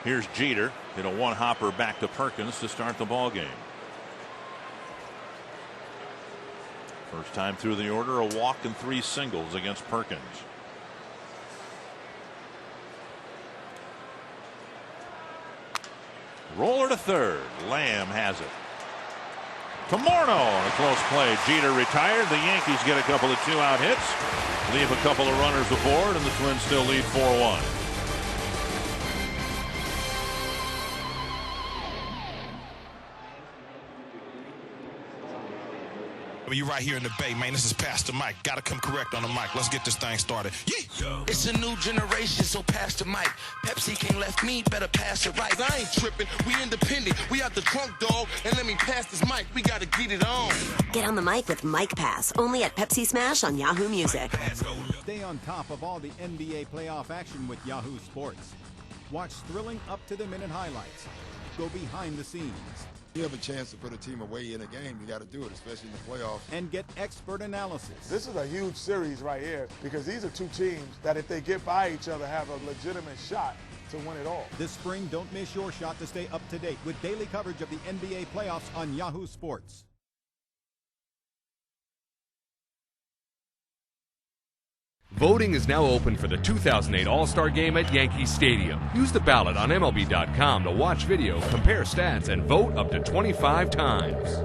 Here's Jeter. Hit a one-hopper back to Perkins to start the ball game. First time through the order, a walk and 3 singles against Perkins. Roller to third. Lamb has it. To Morneau on a close play. Jeter retired. The Yankees get a couple of 2-out hits. Leave a couple of runners aboard, and the Twins still lead 4-1. You right here in the Bay, man. This is Pastor Mike. Gotta come correct on the mic. Let's get this thing started. Yeah. It's a new generation, so pass the mic. Pepsi can't left me, better pass it right. I ain't tripping. We independent. We out the trunk, dog. And let me pass this mic. We gotta get it on. Get on the mic with Mike Pass, only at Pepsi Smash on Yahoo Music. Stay on top of all the NBA playoff action with Yahoo Sports. Watch thrilling up-to-the-minute highlights, go behind the scenes. You have a chance to put a team away in a game, you got to do it, especially in the playoffs. And get expert analysis. This is a huge series right here because these are two teams that if they get by each other have a legitimate shot to win it all. This spring, don't miss your shot to stay up to date with daily coverage of the NBA playoffs on Yahoo Sports. Voting is now open for the 2008 All-Star Game at Yankee Stadium. Use the ballot on MLB.com to watch video, compare stats, and vote up to 25 times.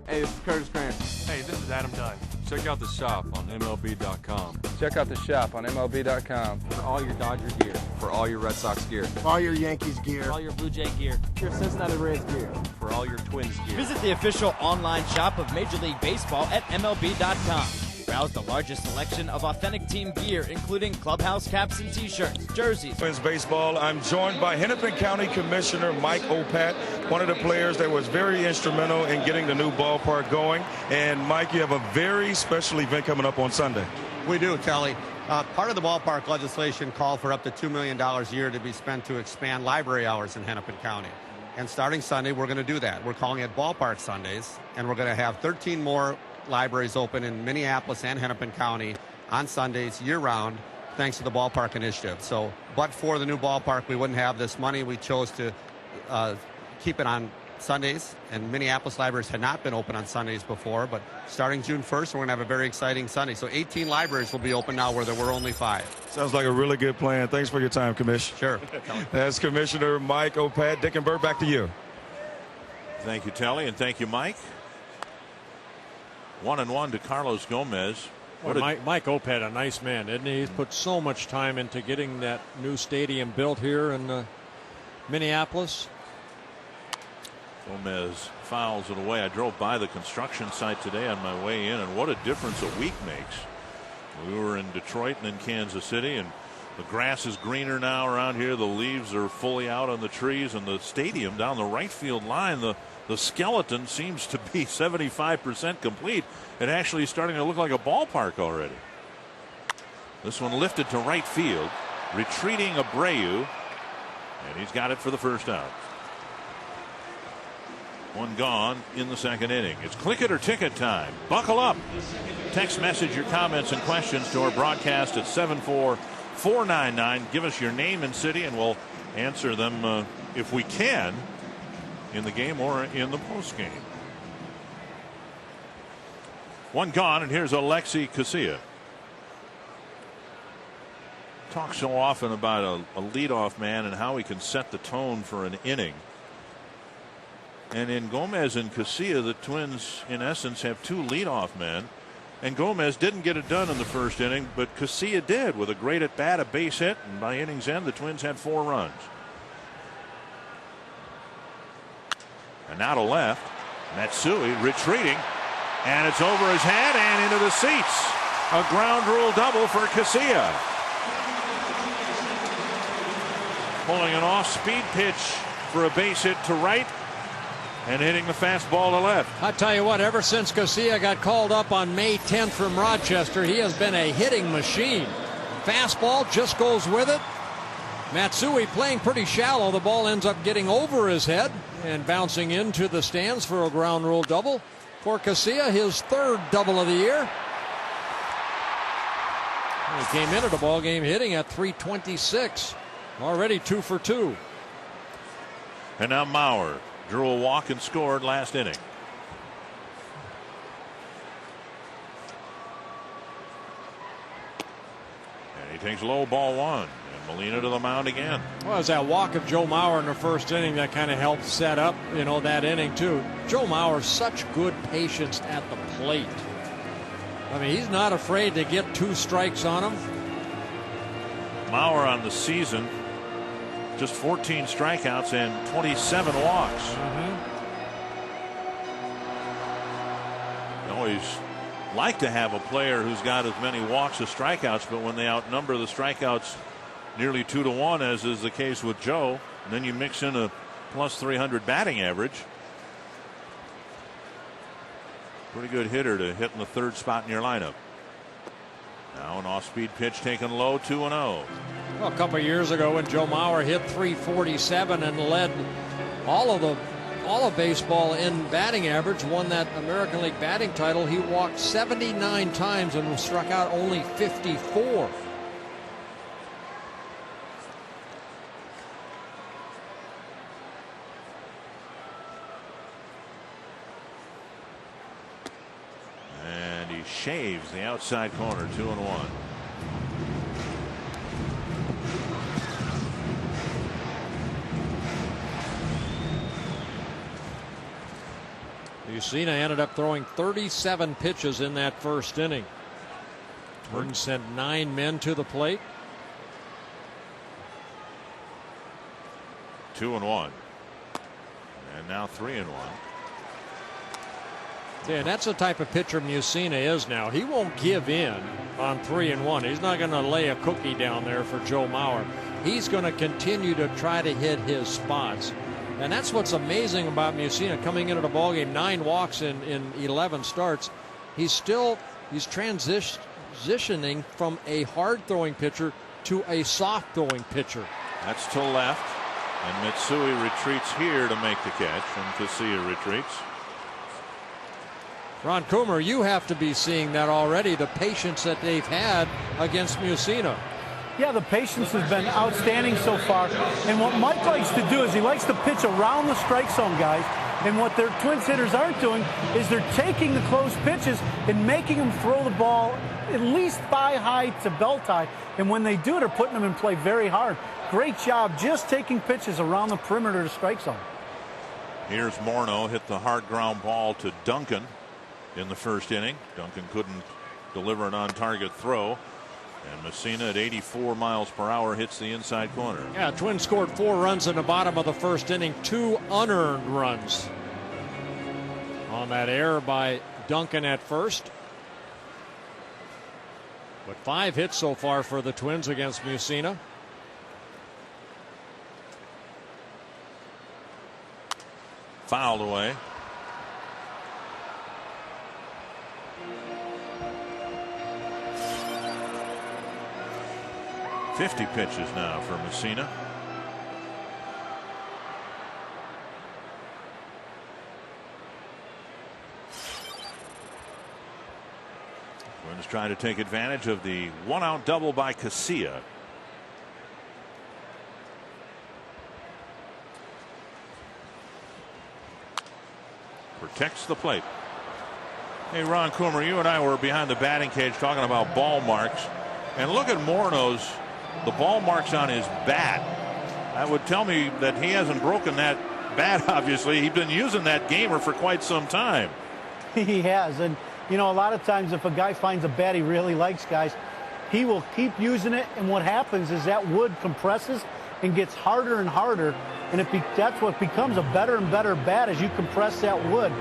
Hey, this is Curtis Cranston. Hey, this is Adam Dunn. Check out the shop on MLB.com. Check out the shop on MLB.com For all your Dodger gear. For all your Red Sox gear. For all your Yankees gear. For all your Blue Jay gear. Your Cincinnati Reds gear. For all your Twins gear. Visit the official online shop of Major League Baseball at MLB.com. Browse the largest selection of authentic team gear, including clubhouse caps and t-shirts, jerseys. Twins baseball. I'm joined by Hennepin County Commissioner Mike Opat, one of the players that was very instrumental in getting the new ballpark going. And Mike, you have a very special event coming up on Sunday. We do, Kelly. Part of the ballpark legislation called for up to $2 million a year to be spent to expand library hours in Hennepin County. And starting Sunday, we're going to do that. We're calling it Ballpark Sundays, and we're going to have 13 more libraries open in Minneapolis and Hennepin County on Sundays year-round, thanks to the ballpark initiative. So, but for the new ballpark, we wouldn't have this money. We chose to keep it on Sundays, and Minneapolis libraries had not been open on Sundays before, but starting June 1st, we're going to have a very exciting Sunday. So 18 libraries will be open now where there were only 5. Sounds like a really good plan. Thanks for your time, Commissioner. Sure. That's Commissioner Mike Opat. Dick and Bert, back to you. Thank you, Telly, and thank you, Mike. 1-1 to Carlos Gomez. Mike Opat, a nice man, isn't he? He's put so much time into getting that new stadium built here in Minneapolis. Gomez fouls it away. I drove by the construction site today on my way in, and what a difference a week makes. We were in Detroit and in Kansas City, and the grass is greener now around here. The leaves are fully out on the trees, and the stadium down the right field line, the skeleton seems to be 75% complete. It actually is starting to look like a ballpark already. This one lifted to right field. Retreating Abreu, and he's got it for the first out. One gone in the second inning. It's click it or ticket time. Buckle up. Text message your comments and questions to our broadcast at 74499. Give us your name and city, and we'll answer them if we can in the game or in the post game. One gone, and here's Alexi Casilla. Talk so often about a leadoff man and how he can set the tone for an inning. And in Gomez and Casilla, the Twins, in essence, have two leadoff men. And Gomez didn't get it done in the first inning, but Casilla did with a great at bat, a base hit, and by inning's end, the Twins had 4 runs. And now to left, Matsui retreating, and it's over his head and into the seats. A ground rule double for Casilla. Pulling an off-speed pitch for a base hit to right, and hitting the fastball to left. I tell you what, ever since Casilla got called up on May 10th from Rochester, he has been a hitting machine. Fastball just goes with it. Matsui playing pretty shallow. The ball ends up getting over his head and bouncing into the stands for a ground rule double. For Casilla, his 3rd double of the year. He came into the ball game hitting at .326. Already 2 for 2. And now Mauer drew a walk and scored last inning. And he takes low, ball 1. And Molina to the mound again. Well, it was that walk of Joe Mauer in the first inning that kind of helped set up, that inning too. Joe Mauer, such good patience at the plate. I mean, he's not afraid to get 2 strikes on him. Mauer on the season, just 14 strikeouts and 27 walks. You always like to have a player who's got as many walks as strikeouts, but when they outnumber the strikeouts nearly 2-1, as is the case with Joe, and then you mix in a plus 300 batting average. Pretty good hitter to hit in the 3rd spot in your lineup. Now an off-speed pitch taken low, 2-0. Well, a couple of years ago when Joe Mauer hit .347 and led all of baseball in batting average, won that American League batting title, he walked 79 times and struck out only 54. And he shaves the outside corner, 2-1. Mussina ended up throwing 37 pitches in that first inning. Twins sent 9 men to the plate. 2-1. And now 3-1. Yeah, and that's the type of pitcher Mussina is now. He won't give in on 3-1. He's not going to lay a cookie down there for Joe Mauer. He's going to continue to try to hit his spots. And that's what's amazing about Mussina coming into the ballgame. 9 walks in 11 starts. He's transitioning from a hard throwing pitcher to a soft throwing pitcher. That's to left. And Matsui retreats here to make the catch. And Casilla retreats. Ron Coomer, you have to be seeing that already, the patience that they've had against Mussina. Yeah, the patience has been outstanding so far. And what Mike likes to do is he likes to pitch around the strike zone, guys. And what their Twins hitters aren't doing is they're taking the close pitches and making them throw the ball at least thigh high to belt high. And when they do, they're putting them in play very hard. Great job just taking pitches around the perimeter of the strike zone. Here's Morneau, hit the hard ground ball to Duncan in the first inning. Duncan couldn't deliver an on-target throw. And Mussina at 84 miles per hour hits the inside corner. Yeah, Twins scored 4 runs in the bottom of the first inning, 2 unearned runs on that error by Duncan at first. But 5 hits so far for the Twins against Mussina. Fouled away. .50 pitches now for Mussina. Twins trying to take advantage of the 1-out double by Casilla. Protects the plate. Hey, Ron Coomer, you and I were behind the batting cage talking about ball marks. And look at Morneau's, the ball marks on his bat. That would tell me that he hasn't broken that bat, obviously. He's been using that gamer for quite some time. He has. And, you know, a lot of times if a guy finds a bat he really likes, guys, he will keep using it. And what happens is that wood compresses and gets harder and harder. And that's what becomes a better and better bat as you compress that wood.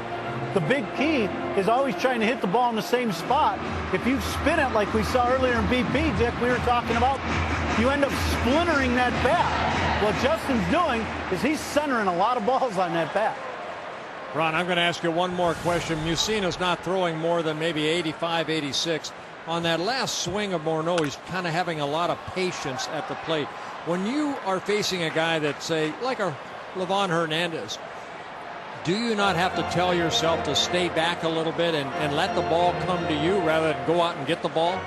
The big key is always trying to hit the ball in the same spot. If you spin it like we saw earlier in BP, Dick, we were talking about, you end up splintering that bat. What Justin's doing is he's centering a lot of balls on that bat. Ron, I'm going to ask you one more question. Mussina's not throwing more than maybe 85, 86. On that last swing of Morneau, he's kind of having a lot of patience at the plate. When you are facing a guy that, say, like a Livan Hernandez, do you not have to tell yourself to stay back a little bit and let the ball come to you rather than go out and get the ball?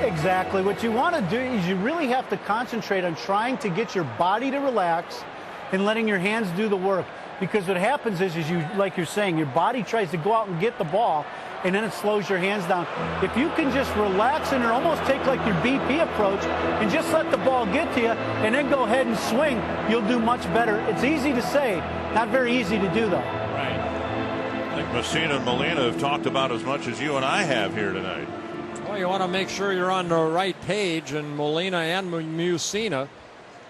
Exactly. What you want to do is you really have to concentrate on trying to get your body to relax and letting your hands do the work. Because what happens is you, like you're saying, your body tries to go out and get the ball, and then it slows your hands down. If you can just relax and almost take like your BP approach and just let the ball get to you and then go ahead and swing, you'll do much better. It's easy to say, not very easy to do, though. Right. I think Mussina and Molina have talked about as much as you and I have here tonight. Well, you want to make sure you're on the right page, and Molina and Mussina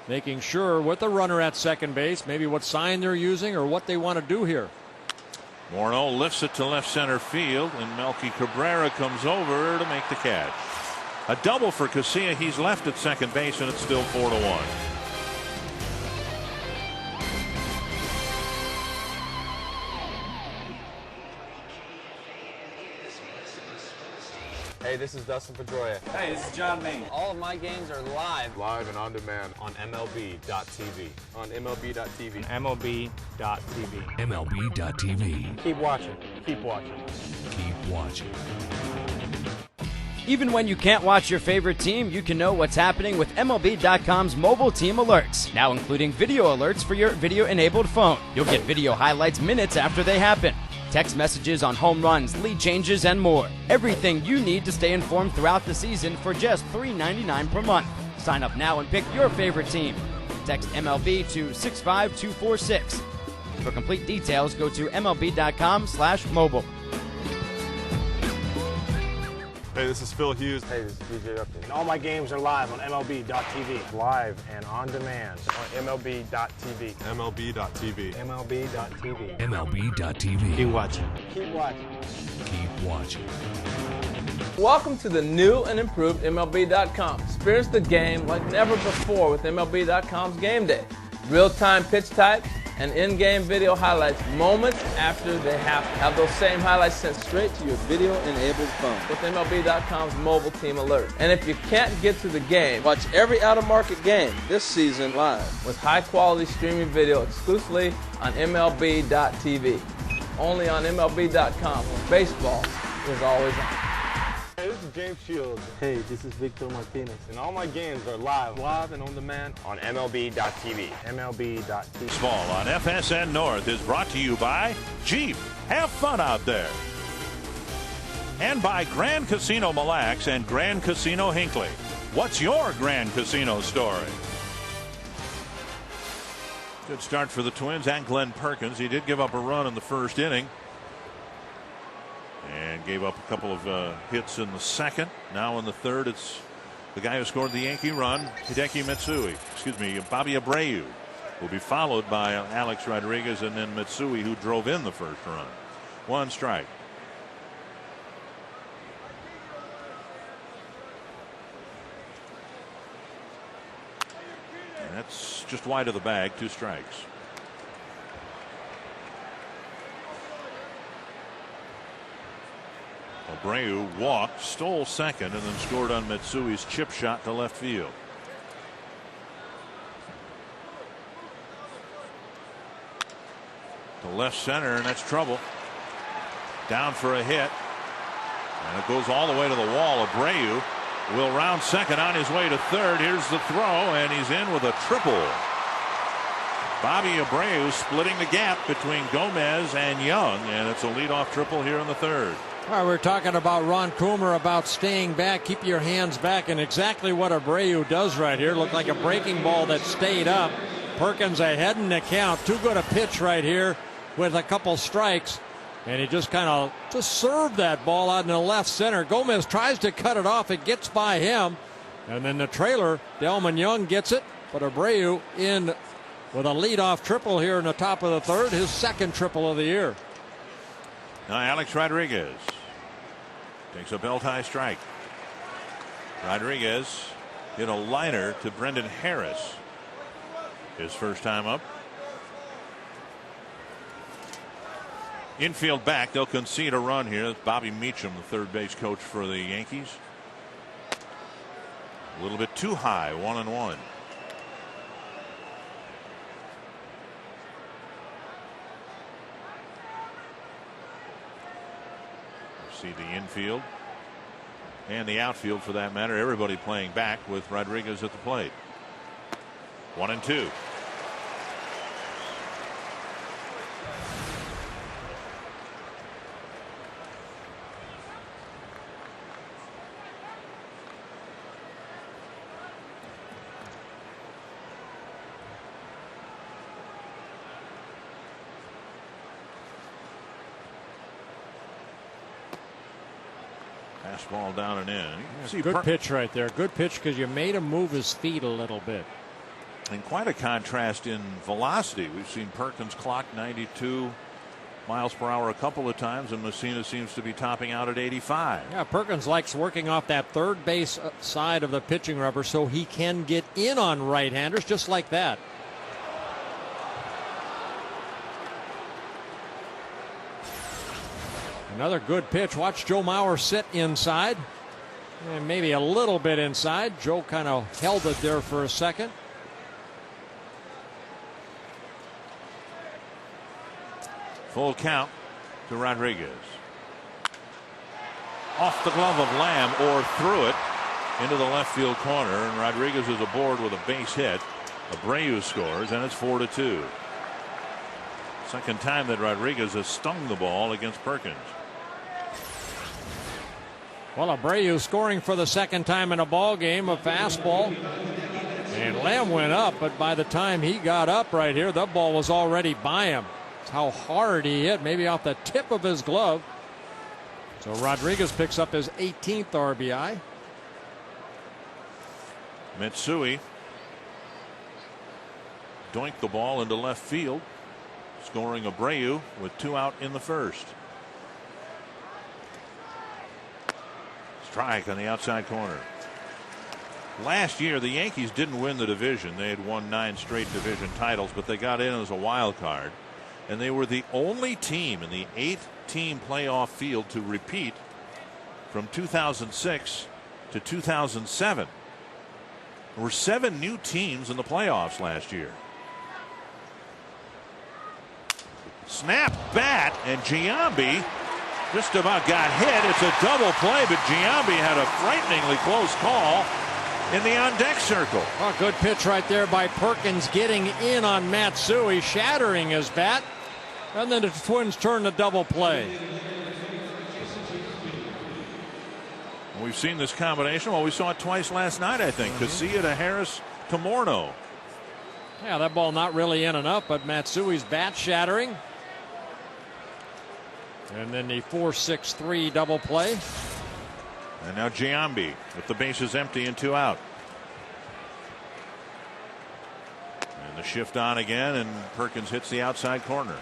making sure with the runner at second base, maybe what sign they're using or what they want to do here. Morneau lifts it to left center field, and Melky Cabrera comes over to make the catch. A double for Casilla. He's left at second base, and it's still 4-1. Hey, this is Dustin Pedroia. Hey, this is John Maine. All of my games are live. Live and on demand on MLB.tv. On MLB.tv. MLB.tv. MLB.tv. Keep watching. Keep watching. Keep watching. Even when you can't watch your favorite team, you can know what's happening with MLB.com's mobile team alerts, now including video alerts for your video-enabled phone. You'll get video highlights minutes after they happen, text messages on home runs, lead changes, and more. Everything you need to stay informed throughout the season for just $3.99 per month. Sign up now and pick your favorite team. Text MLB to 65246. For complete details, go to MLB.com/mobile. Hey, this is Phil Hughes. Hey, this is DJ Upton. And all my games are live on MLB.tv. Live and on demand on MLB.tv. MLB.tv. MLB.tv. MLB.tv. Keep watching. Keep watching. Welcome to the new and improved MLB.com. Experience the game like never before with MLB.com's Game Day. Real-time pitch type and in-game video highlights moments after they happen. Have those same highlights sent straight to your video-enabled phone with MLB.com's mobile team alert. And if you can't get to the game, watch every out-of-market game this season live with high-quality streaming video exclusively on MLB.tv. Only on MLB.com, where baseball is always on. Hey, this is James Shields. Hey, this is Victor Martinez. And all my games are live and on demand on MLB.tv. MLB.tv. Baseball on FSN North is brought to you by Jeep. Have fun out there. And by Grand Casino Mille Lacs and Grand Casino Hinckley. What's your Grand Casino story? Good start for the Twins and Glenn Perkins. He did give up a run in the first inning. And gave up a couple of hits in the second. Now in the third, it's the guy who scored the Yankee run, Hideki Matsui. Bobby Abreu will be followed by Alex Rodriguez and then Matsui, who drove in the first run. One strike. And that's just wide of the bag, 2 strikes. Abreu walked, stole second, and then scored on Matsui's chip shot to left field. To left center, and that's trouble. Down for a hit. And it goes all the way to the wall. Abreu will round second on his way to third. Here's the throw, and he's in with a triple. Bobby Abreu splitting the gap between Gomez and Young, and it's a leadoff triple here in the third. All right, we're talking about Ron Coomer about staying back, keep your hands back, and exactly what Abreu does right here. Looked like a breaking ball that stayed up. Perkins ahead in the count. Too good a pitch right here with a couple strikes, and he just kind of served that ball out in the left center. Gomez tries to cut it off. It gets by him, and then the trailer, Delman Young gets it, but Abreu in with a leadoff triple here in the top of the third, his second triple of the year. Now Alex Rodriguez takes a belt-high strike. Rodriguez hit a liner to Brendan Harris. His first time up. Infield back. They'll concede a run here. That's Bobby Meacham, the third base coach for the Yankees. A little bit too high, 1-1. See the infield and the outfield for that matter. Everybody playing back with Rodriguez at the plate. 1-2. Fastball down and in. See, good pitch right there. Good pitch because you made him move his feet a little bit. And quite a contrast in velocity. We've seen Perkins clock 92 miles per hour a couple of times, and Messina seems to be topping out at 85. Yeah, Perkins likes working off that third base side of the pitching rubber so he can get in on right-handers just like that. Another good pitch. Watch Joe Mauer sit inside. And maybe a little bit inside. Joe kind of held it there for a second. Full count to Rodriguez. Off the glove of Lamb or through it into the left field corner, and Rodriguez is aboard with a base hit. Abreu scores, and it's 4-2. Second time that Rodriguez has stung the ball against Perkins. Well, Abreu scoring for the second time in a ball game, a fastball. And Lamb went up, but by the time he got up right here, the ball was already by him. That's how hard he hit, maybe off the tip of his glove. So Rodriguez picks up his 18th RBI. Matsui doinked the ball into left field, scoring Abreu with 2 out in the first. Strike on the outside corner. Last year, the Yankees didn't win the division. They had won 9 straight division titles, but they got in as a wild card. And they were the only team in the 8-team playoff field to repeat from 2006 to 2007. There were 7 new teams in the playoffs last year. Snap bat, and Giambi just about got hit. It's a double play, but Giambi had a frighteningly close call in the on-deck circle. Oh, good pitch right there by Perkins, getting in on Matsui, shattering his bat. And then the Twins turn to double play. We've seen this combination. Well, we saw it twice last night, I think. Casilla to Harris to Morneau. Yeah, that ball not really in enough, but Matsui's bat shattering. And then the 4-6-3 double play. And now Giambi with the bases empty and 2 out. And the shift on again, and Perkins hits the outside corner.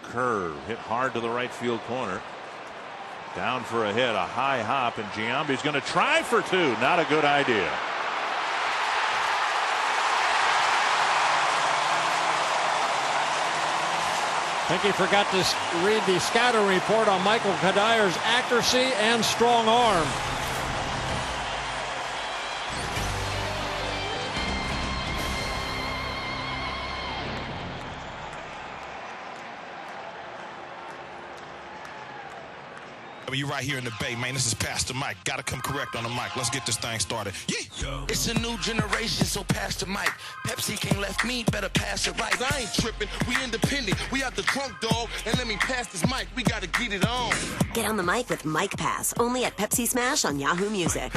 Curve hit hard to the right field corner. Down for a hit, a high hop, and Giambi's going to try for 2. Not a good idea. I think he forgot to read the scouting report on Michael Kadyr's accuracy and strong arm. You right here in the Bay, man. This is Pastor Mike. Gotta come correct on the mic. Let's get this thing started. Yeah. It's a new generation, so pass the mic. Pepsi can't left me, better pass it right. I ain't tripping, we independent. We out the trunk, dog, and let me pass this mic. We gotta get it on. Get on the mic with Mike Pass, only at Pepsi Smash on Yahoo Music.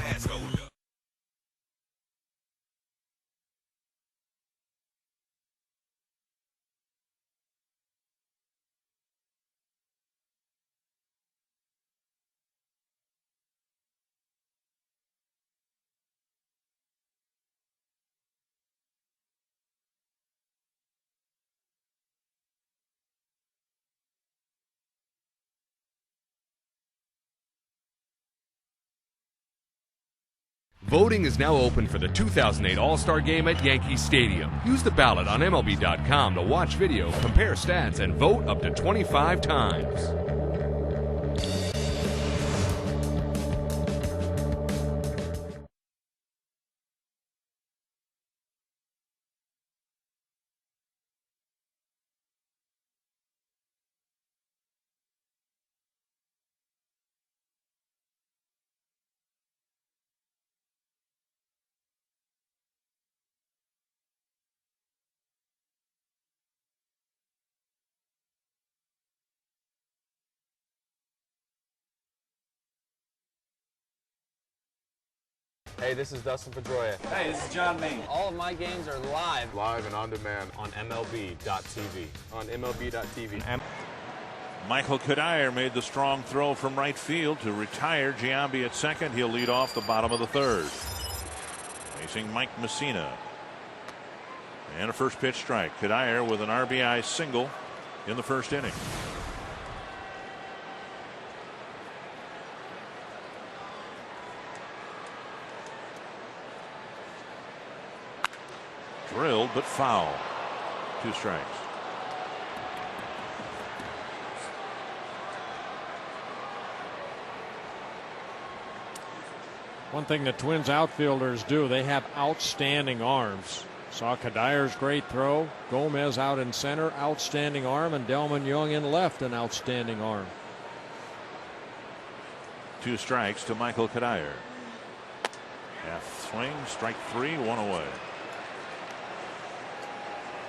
Voting is now open for the 2008 All-Star Game at Yankee Stadium. Use the ballot on MLB.com to watch video, compare stats, and vote up to 25 times. Hey, this is Dustin Pedroia. Hey, this is John Maine. All of my games are live. Live and on demand. On MLB.tv. On MLB.tv. Michael Kadir made the strong throw from right field to retire Giambi at second. He'll lead off the bottom of the third. Facing Mike Messina. And a first pitch strike. Kadir with an RBI single in the first inning. Drilled but foul. 2 strikes. One thing the Twins outfielders do, they have outstanding arms. Saw Kadyr's great throw. Gomez out in center, outstanding arm, and Delman Young in left, an outstanding arm. 2 strikes to Michael Kadir. Half swing, strike 3, 1 away.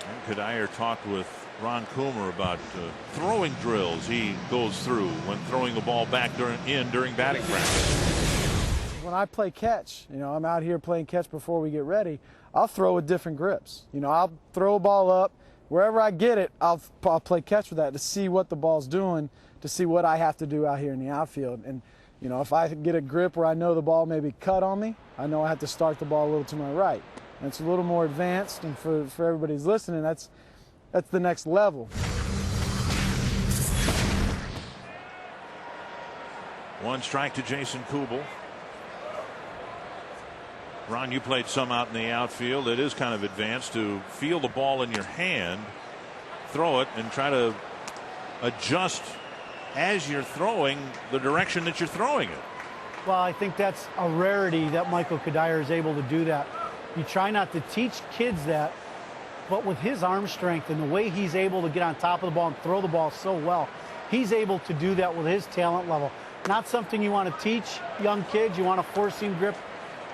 And Kadir talked with Ron Coomer about throwing drills he goes through when throwing the ball back during batting practice. When I play catch, I'm out here playing catch before we get ready, I'll throw with different grips. I'll throw a ball up. Wherever I get it, I'll play catch with that to see what the ball's doing, to see what I have to do out here in the outfield. And, if I get a grip where I know the ball may be cut on me, I know I have to start the ball a little to my right. And it's a little more advanced, and for everybody who's listening, that's the next level. 1 strike to Jason Kubel. Ron, you played some out in the outfield. It is kind of advanced to feel the ball in your hand, throw it, and try to adjust as you're throwing the direction that you're throwing it. Well, I think that's a rarity that Michael Kadir is able to do that. You try not to teach kids that, but with his arm strength and the way he's able to get on top of the ball and throw the ball so well, he's able to do that with his talent level. Not something you want to teach young kids. You want to force seam grip.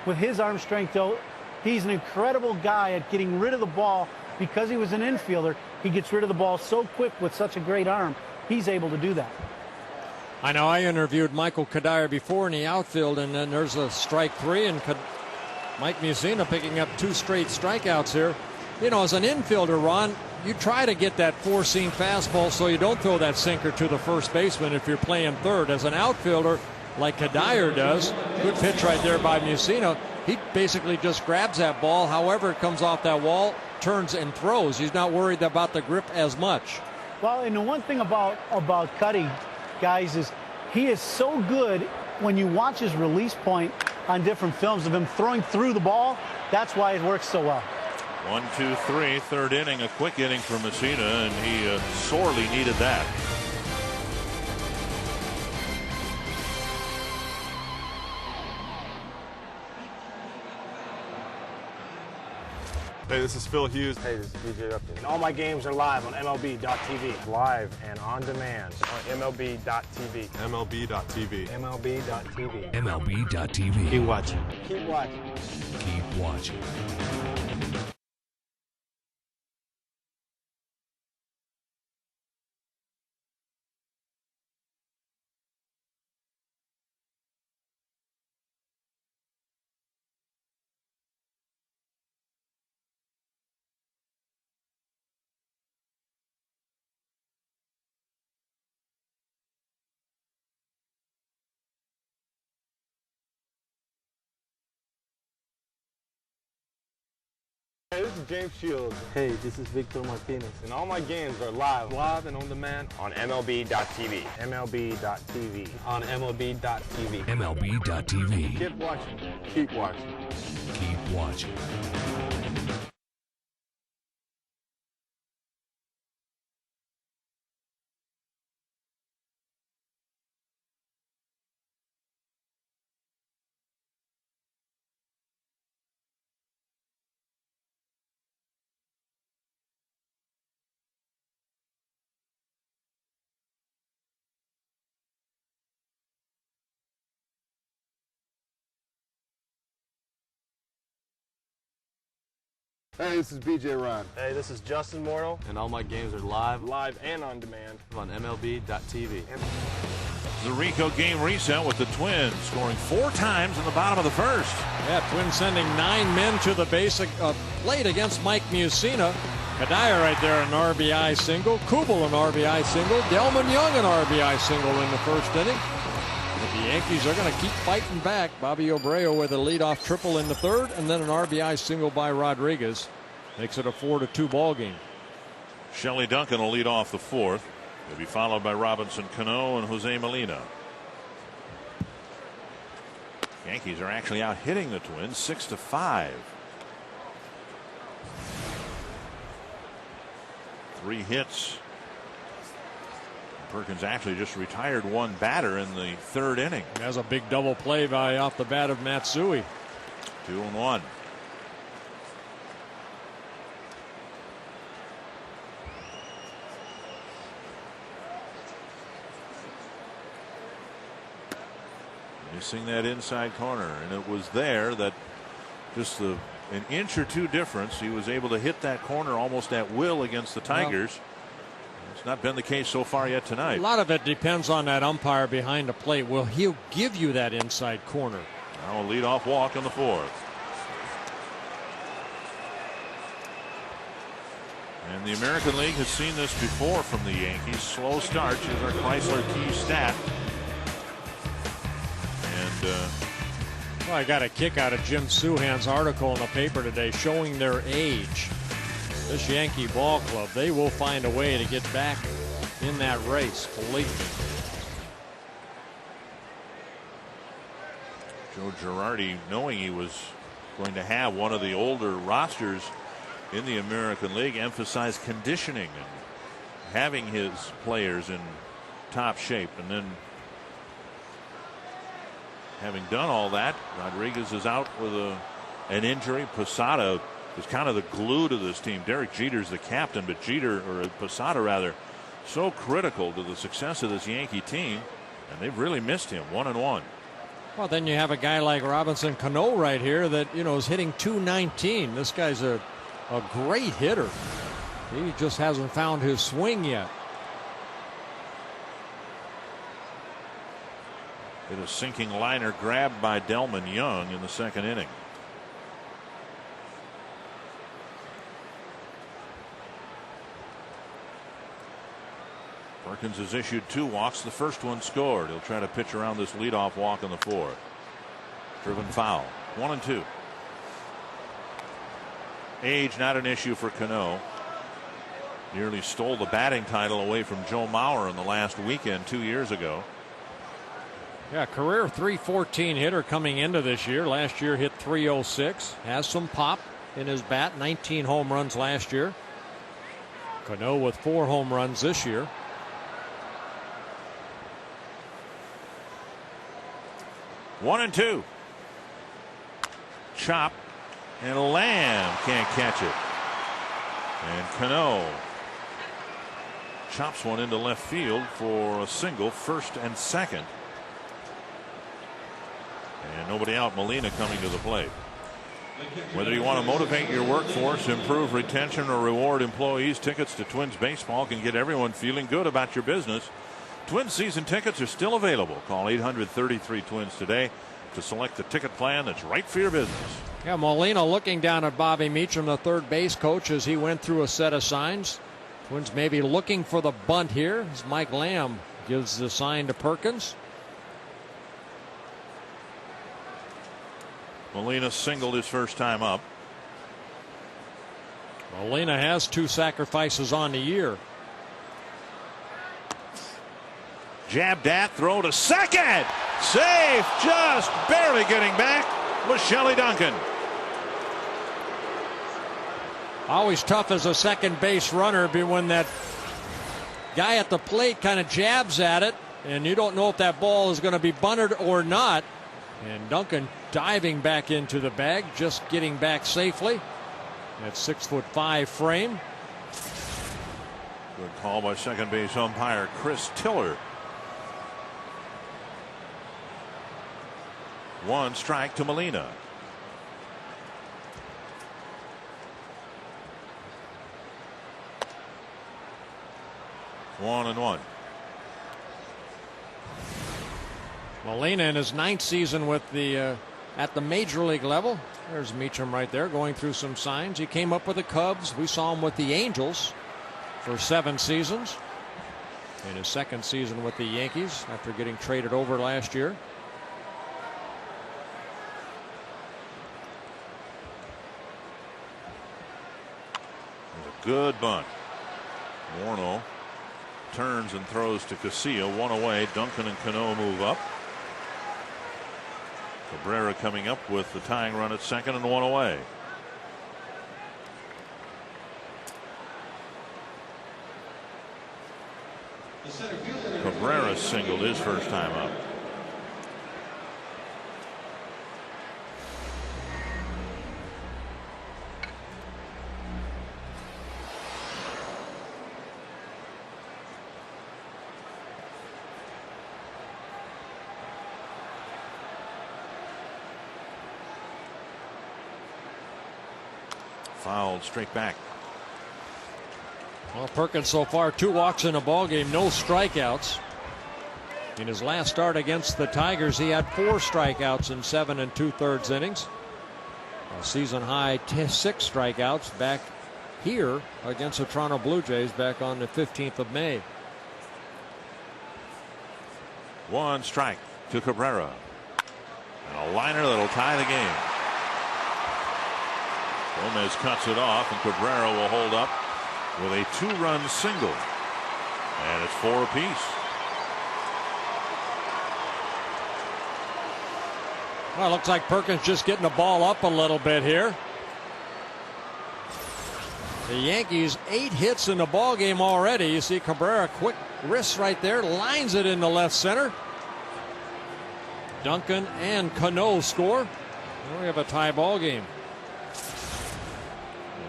With his arm strength, though, he's an incredible guy at getting rid of the ball. Because he was an infielder, he gets rid of the ball so quick with such a great arm. He's able to do that. I know I interviewed Michael Kadir before in the outfield, and then there's a strike 3, and Mike Mussina picking up 2 straight strikeouts here. As an infielder, Ron, you try to get that 4-seam fastball so you don't throw that sinker to the first baseman if you're playing third. As an outfielder, like Kadir does, good pitch right there by Mussina, he basically just grabs that ball, however it comes off that wall, turns and throws. He's not worried about the grip as much. Well, and the one thing about Cuddy, guys, is he is so good when you watch his release point on different films of him throwing through the ball. That's why it works so well. 1, 2, 3, 3rd inning, a quick inning for Mussina, and he sorely needed that. Hey, this is Phil Hughes. Hey, this is BJ Upton. And all my games are live on MLB.tv. Live and on demand on MLB.tv. MLB.tv. MLB.tv. MLB.tv. Keep watching. Keep watching. Keep watching. Hey, this is James Shields. Hey, this is Victor Martinez. And all my games are live and on demand on MLB.tv. MLB.tv. On MLB.tv. MLB.tv. Keep watching. Keep watching. Keep watching. Hey, this is BJ Ron. Hey, this is Justin Morrow. And all my games are live And on demand on MLB.tv. The Rico game reset with the Twins scoring 4 times in the bottom of the first. Yeah, Twins sending 9 men to the base plate against Mike Mussina. Kadir right there, an RBI single. Kubel, an RBI single. Delman Young, an RBI single in the first inning. But the Yankees are going to keep fighting back. Bobby Abreu with a leadoff triple in the third, and then an RBI single by Rodriguez. Makes it a 4-2 ball game. Shelley Duncan will lead off the 4th. He'll be followed by Robinson Cano and Jose Molina. Yankees are actually out hitting the Twins 6-5. 3 hits. Perkins actually just retired 1 batter in the 3rd inning. That's a big double play by off the bat of Matsui. 2-1. Missing that inside corner, and it was there that just an inch or 2 difference. He was able to hit that corner almost at will against the Tigers. Well, it's not been the case so far yet tonight. A lot of it depends on that umpire behind the plate. Will he give you that inside corner? Now a leadoff walk in the 4th. And the American League has seen this before from the Yankees. Slow starts is our Chrysler key stat. And well, I got a kick out of Jim Souhan's article in the paper today showing their age. This Yankee ball club, they will find a way to get back in that race. Believe me. Joe Girardi, knowing he was going to have one of the older rosters in the American League, emphasized conditioning and having his players in top shape. And then having done all that, Rodriguez is out with an injury. Posada is kind of the glue to this team. Derek Jeter's the captain, but Posada rather, so critical to the success of this Yankee team, and they've really missed him. 1-1. Well, then you have a guy like Robinson Cano right here that is hitting .219. This guy's a great hitter. He just hasn't found his swing yet. Hit a sinking liner grabbed by Delman Young in the 2nd inning. Perkins has issued 2 walks. The first one scored. He'll try to pitch around this leadoff walk in the 4th. Driven foul. 1-2. Age not an issue for Cano. Nearly stole the batting title away from Joe Mauer in the last weekend 2 years ago. Yeah, career .314 hitter coming into this year. Last year hit .306. Has some pop in his bat. 19 home runs last year. Cano with 4 home runs this year. 1-2. Chop, and Lamb can't catch it. And Cano chops one into left field for a single, 1st and 2nd. And nobody out. Molina coming to the plate. Whether you want to motivate your workforce, improve retention, or reward employees, tickets to Twins baseball can get everyone feeling good about your business. Twins season tickets are still available. Call 800-33-TWINS today to select the ticket plan that's right for your business. Yeah, Molina looking down at Bobby Meacham, the third base coach, as he went through a set of signs. Twins may be looking for the bunt here as Mike Lamb gives the sign to Perkins. Molina singled his first time up. Molina has 2 sacrifices on the year. Jabbed at, throw to second. Safe, just barely getting back was Shelley Duncan. Always tough as a second base runner when that guy at the plate kind of jabs at it and you don't know if that ball is going to be bunted or not. And Duncan diving back into the bag, just getting back safely. That 6'5" frame. Good call by second base umpire Chris Tiller. 1 strike to Molina. One and one. Molina in his 9th season with the at the major league level. There's Meacham right there going through some signs. He came up with the Cubs. We saw him with the Angels for 7 seasons. In his 2nd season with the Yankees after getting traded over last year. Good bunt. Morneau turns and throws to Casilla. 1 away. Duncan and Cano move up. Cabrera coming up with the tying run at 2nd and 1 away. Cabrera singled his first time up. Fouled straight back. Well, Perkins so far 2 walks in a ball game, no strikeouts. In his last start against the Tigers, he had 4 strikeouts in 7 2/3 innings. A season high 6 strikeouts back here against the Toronto Blue Jays back on the 15th of May. 1 strike to Cabrera. And a liner that'll tie the game. Gomez cuts it off, and Cabrera will hold up with a 2-run single. And it's 4 apiece. Well, it looks like Perkins just getting the ball up a little bit here. The Yankees 8 hits in the ball game already. You see Cabrera, quick wrist right there, lines it in the left center. Duncan and Cano score. We have a tie ball game.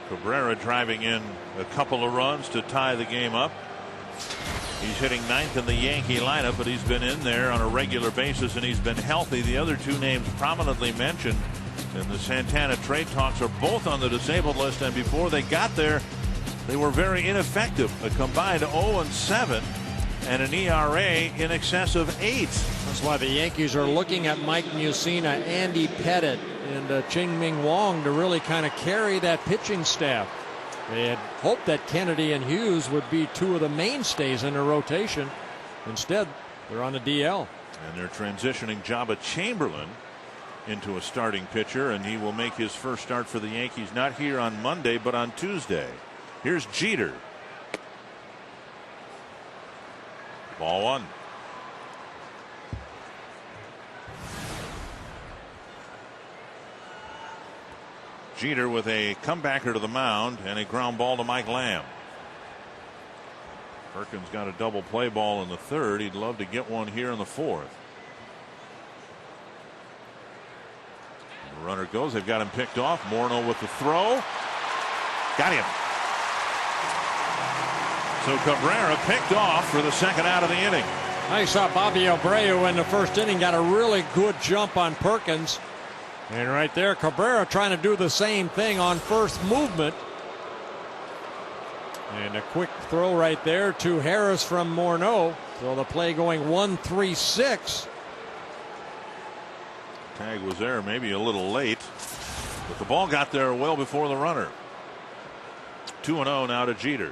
Cabrera driving in a couple of runs to tie the game up. He's hitting 9th in the Yankee lineup, but he's been in there on a regular basis and he's been healthy. The other 2 names prominently mentioned in the Santana trade talks are both on the disabled list, and before they got there, they were very ineffective. A combined 0-7 and an ERA in excess of 8. That's why the Yankees are looking at Mike Mussina, Andy Pettit, and Ching-Ming Wong to really kind of carry that pitching staff. They had hoped that Kennedy and Hughes would be 2 of the mainstays in their rotation. Instead, they're on the DL. And they're transitioning Jabba Chamberlain into a starting pitcher, and he will make his first start for the Yankees not here on Monday, but on Tuesday. Here's Jeter. Ball 1. Jeter with a comebacker to the mound and a ground ball to Mike Lamb. Perkins got a double play ball in the 3rd. He'd love to get one here in the 4th. The runner goes. They've got him picked off. Morneau with the throw. Got him. So Cabrera picked off for the 2nd out of the inning. I saw Bobby Abreu in the 1st inning got a really good jump on Perkins. And right there, Cabrera trying to do the same thing on first movement. And a quick throw right there to Harris from Morneau. So the play going 1-3-6. Tag was there, maybe a little late, but the ball got there well before the runner. 2-0 now to Jeter.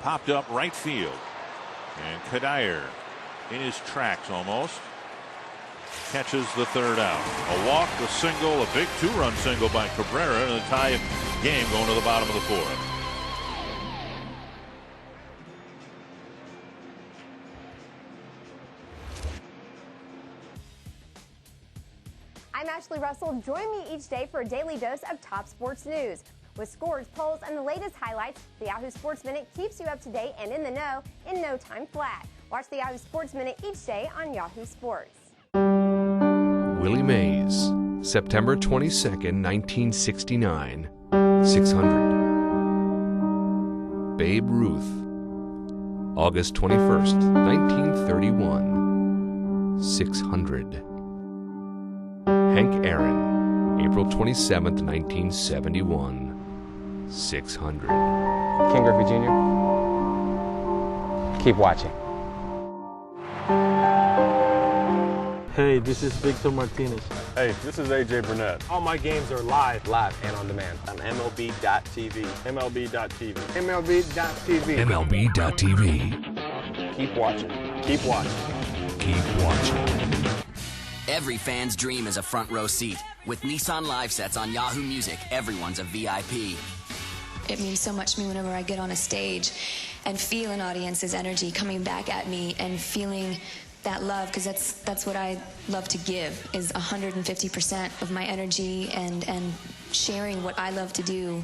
Popped up right field, and Kadire in his tracks almost catches the 3rd out. A walk, a single, a big 2-run single by Cabrera, and a tie game going to the bottom of the 4th. I'm Ashley Russell. Join me each day for a daily dose of top sports news. With scores, polls, and the latest highlights, the Yahoo Sports Minute keeps you up to date and in the know in no time flat. Watch the Yahoo Sports Minute each day on Yahoo Sports. Willie Mays, September 22nd, 1969, 600. Babe Ruth, August 21st, 1931, 600. Hank Aaron, April 27th, 1971, 600. Ken Griffey Jr., keep watching. Hey, this is Victor Martinez. Hey, this is AJ Burnett. All my games are live and on demand on MLB.tv. MLB.tv. MLB.tv. MLB.tv. Keep watching. Keep watching. Keep watching. Every fan's dream is a front row seat. With Nissan Live Sets on Yahoo Music, everyone's a VIP. It means so much to me whenever I get on a stage and feel an audience's energy coming back at me and feeling that love, because that's what I love to give, is 150% of my energy and sharing what I love to do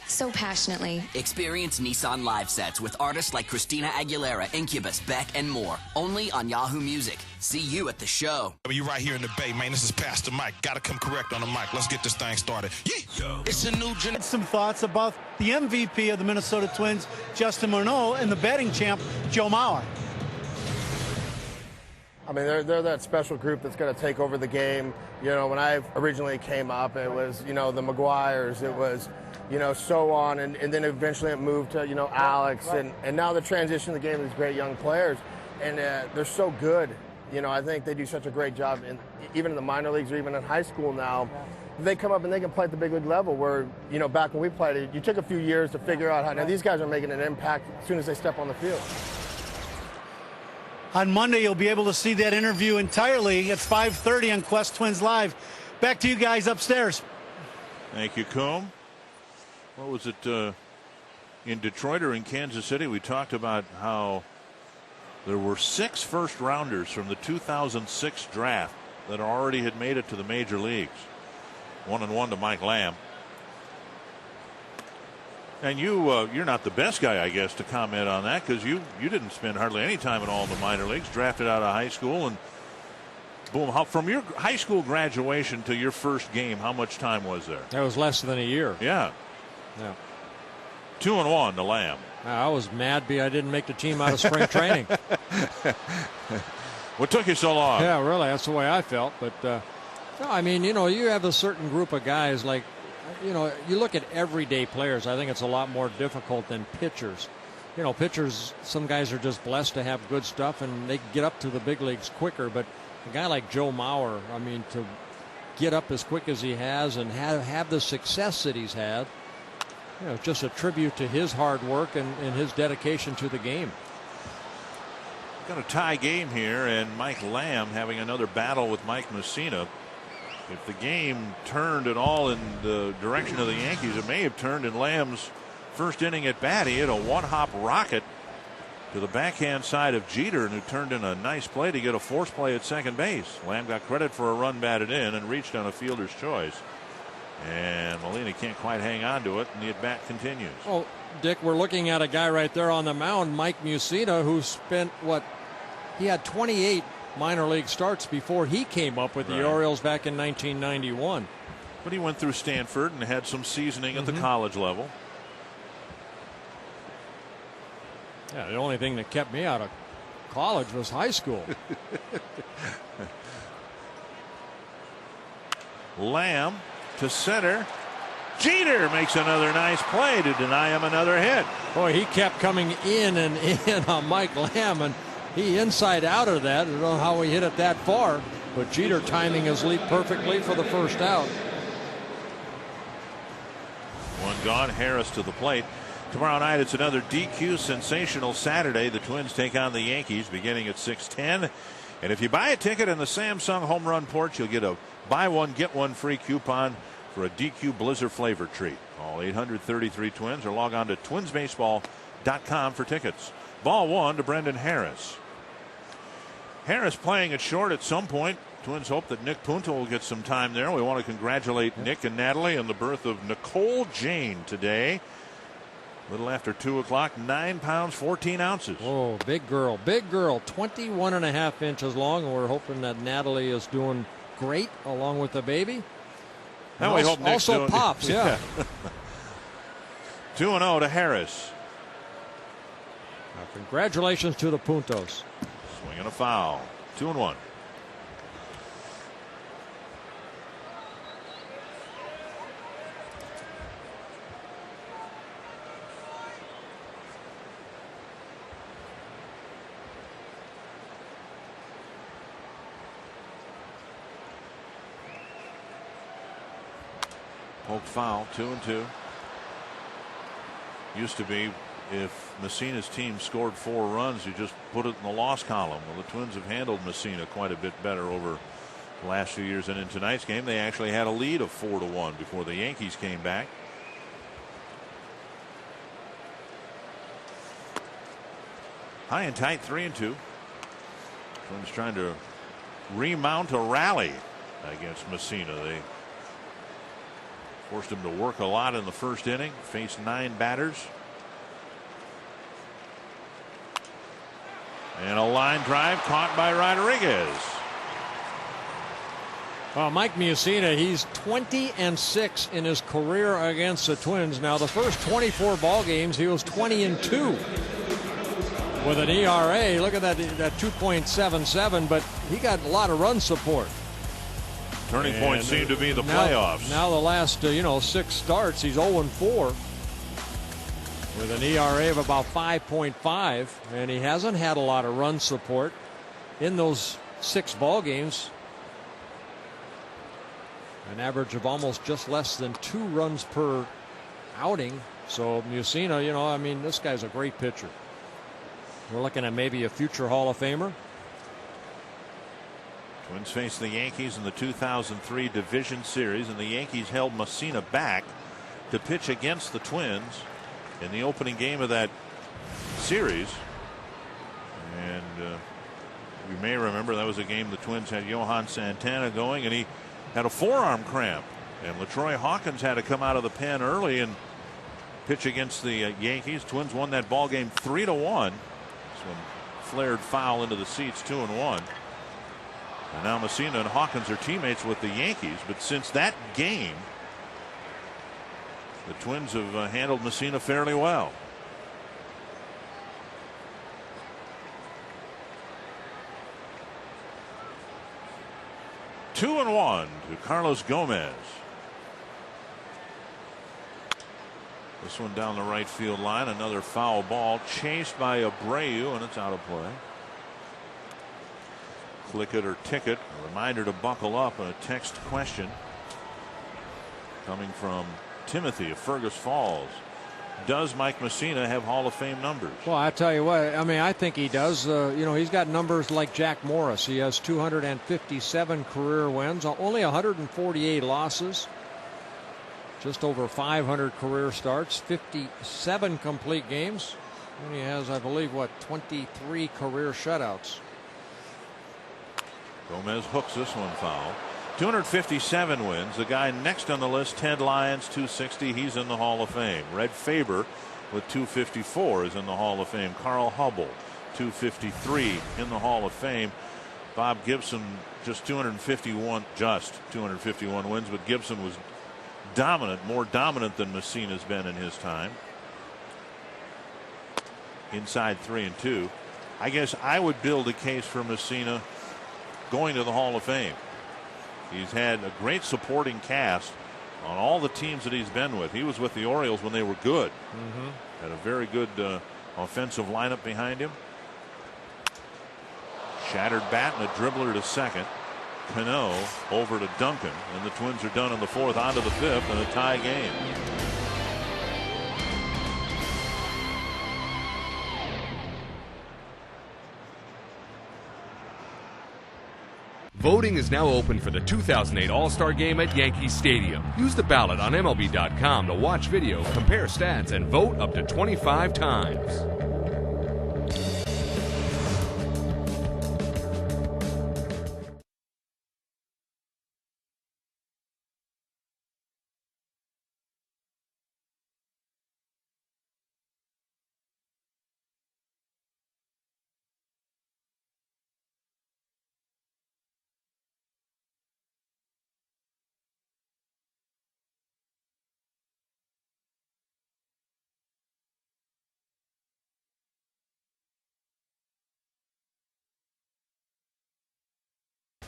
so passionately. Experience Nissan live sets with artists like Christina Aguilera, Incubus, Beck, and more. Only on Yahoo Music. See you at the show. You right here in the Bay, man. This is Pastor Mike. Gotta come correct on the mic. Let's get this thing started. Yeah. It's a new generation. Some thoughts about the MVP of the Minnesota Twins, Justin Morneau, and the batting champ, Joe Mauer. I mean, they're that special group that's going to take over the game. You know, when I originally came up, it was, you know, the McGuires, it was, you know, so on, and then eventually it moved to, you know, Alex, and now the transition of the game of these great young players, and they're so good. You know, I think they do such a great job, even in the minor leagues or even in high school now. They come up and they can play at the big league level where, you know, back when we played it, you took a few years to figure out how. Now these guys are making an impact as soon as they step on the field. On Monday, you'll be able to see that interview entirely at 5:30 on Quest Twins Live. Back to you guys upstairs. Thank you, Coombe. What was it in Detroit or in Kansas City? We talked about how there were 6 first-rounders from the 2006 draft that already had made it to the major leagues. 1-1 to Mike Lamb. And you're not the best guy, I guess, to comment on that, because you didn't spend hardly any time at all in the minor leagues. Drafted out of high school, and boom, from your high school graduation to your first game, how much time was there? That was less than a year. Yeah. 2-1 to Lamb. I was mad because I didn't make the team out of spring training. What took you so long? Yeah, really, that's the way I felt. But no, I mean, you know, you have a certain group of guys like, you know, you look at everyday players. I think it's a lot more difficult than pitchers. You know, pitchers, some guys are just blessed to have good stuff and they get up to the big leagues quicker. But a guy like Joe Mauer, I mean, to get up as quick as he has and have the success that he's had, you know, just a tribute to his hard work and his dedication to the game. Got a tie game here, and Mike Lamb having another battle with Mike Messina. If the game turned at all in the direction of the Yankees, it may have turned in Lamb's first inning at bat. He hit a one-hop rocket to the backhand side of Jeter, and who turned in a nice play to get a force play at second base. Lamb got credit for a run batted in and reached on a fielder's choice. And Molina can't quite hang on to it, and the at-bat continues. Oh, Dick, we're looking at a guy right there on the mound, Mike Mussina, who spent, he had 28 minor league starts before he came up with the Orioles back in 1991. But he went through Stanford and had some seasoning at the college level. Yeah, the only thing that kept me out of college was high school. Lamb to center. Jeter makes another nice play to deny him another hit. Boy, he kept coming in and in on Mike Lamb, and he inside out of that. I don't know how he hit it that far, but Jeter timing his leap perfectly for the first out. One gone. Harris to the plate. Tomorrow night it's another DQ sensational Saturday. The Twins take on the Yankees beginning at 6:10. And if you buy a ticket in the Samsung Home Run Porch, you'll get a buy one get one free coupon for a DQ Blizzard flavor treat. All 833 Twins, or log on to twinsbaseball.com for tickets. Ball 1 to Brendan Harris. Harris playing at short at some point. Twins hope that Nick Punto will get some time there. We want to congratulate Nick and Natalie on the birth of Nicole Jane today. A little after 2 o'clock, 9 pounds, 14 ounces. Oh, big girl, 21.5 inches long. And we're hoping that Natalie is doing great along with the baby. And we hope Nick's also doing, pops, yeah. 2-0 to Harris. Congratulations to the Puntos. Swing and a foul. 2-1. Poke foul. 2-2. Used to be, if Messina's team scored 4 runs, you just put it in the loss column. Well, the Twins have handled Messina quite a bit better over the last few years. And in tonight's game, they actually had a lead of 4-1 before the Yankees came back. High and tight, 3-2. Twins trying to remount a rally against Messina. They forced him to work a lot in the first inning, faced 9 batters. And a line drive caught by Rodriguez. Mike Mussina, he's 20-6 in his career against the Twins. Now, the first 24 ball games, he was 20-2 with an ERA. Look at that 2.77, but he got a lot of run support. Turning point seemed to be the playoffs. Now the last 6 starts, he's 0-4 with an ERA of about 5.5, and he hasn't had a lot of run support in those 6 ball games. An average of almost just less than 2 runs per outing. So Mussina, I mean, this guy's a great pitcher. We're looking at maybe a future Hall of Famer. Twins faced the Yankees in the 2003 Division Series, and the Yankees held Mussina back to pitch against the Twins in the opening game of that series. And you may remember that was a game the Twins had Johan Santana going, and he had a forearm cramp, and LaTroy Hawkins had to come out of the pen early and pitch against the Yankees. Twins won that ball game 3-1. This one flared foul into the seats, 2-1. And now Mussina and Hawkins are teammates with the Yankees, but since that game, the Twins have handled Mussina fairly well. Two and 1 to Carlos Gomez. This one down the right field line, another foul ball chased by Abreu, and it's out of play. Click it or ticket. A reminder to buckle up. A text question coming from Timothy of Fergus Falls. Does Mike Mussina have Hall of Fame numbers? Well, I tell you what, I mean, I think he does. He's got numbers like Jack Morris. He has 257 career wins, only 148 losses, just over 500 career starts, 57 complete games, and he has, I believe, 23 career shutouts. Gomez hooks this one foul. 257 wins. The guy next on the list, Ted Lyons, 260. He's in the Hall of Fame. Red Faber with 254 is in the Hall of Fame. Carl Hubble, 253 in the Hall of Fame. Bob Gibson, just 251 wins, but Gibson was dominant, more dominant than Mussina's been in his time. Inside 3-2. I guess I would build a case for Mussina going to the Hall of Fame. He's had a great supporting cast on all the teams that he's been with. He was with the Orioles when they were good. Had a very good offensive lineup behind him. Shattered bat and a dribbler to second. Cano over to Duncan, and the Twins are done in the 4th, on to the 5th, and a tie game. Voting is now open for the 2008 All-Star Game at Yankee Stadium. Use the ballot on MLB.com to watch video, compare stats, and vote up to 25 times.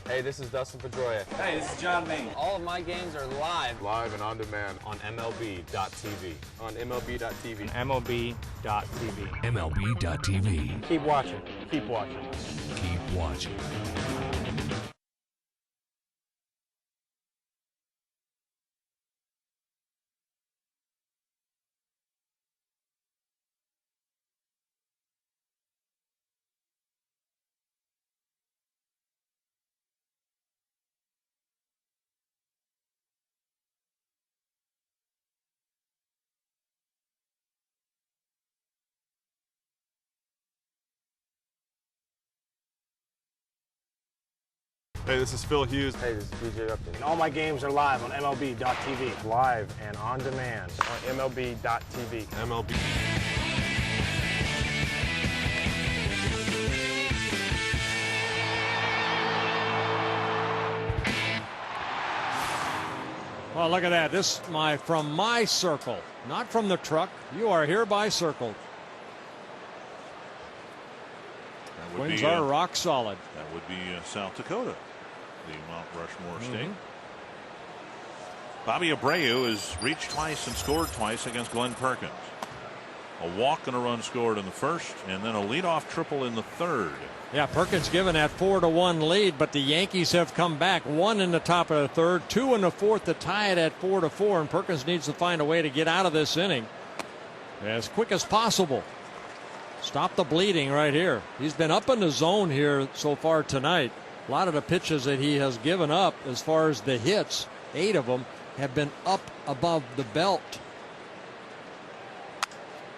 Hey, this is Dustin Pedroia. Hey, this is John Main. All of my games are live. Live and on demand on MLB.tv. On MLB.tv. MLB.tv. MLB.tv. Keep watching. Keep watching. Keep watching. Hey, this is Phil Hughes. Hey, this is BJ Upton. And all my games are live on MLB.tv. Live and on demand on MLB.tv. MLB. Well, look at that. This from my circle, not from the truck. You are hereby circled. Twins are rock solid. That would be South Dakota, the Mount Rushmore state. Bobby Abreu has reached twice and scored twice against Glenn Perkins. A walk and a run scored in the first, and then a leadoff triple in the third. Yeah, Perkins given that 4-1 lead, but the Yankees have come back. 1 in the top of the third, 2 in the fourth to tie it at 4-4, and Perkins needs to find a way to get out of this inning as quick as possible. Stop the bleeding right here. He's been up in the zone here so far tonight. A lot of the pitches that he has given up, as far as the hits, 8 of them, have been up above the belt.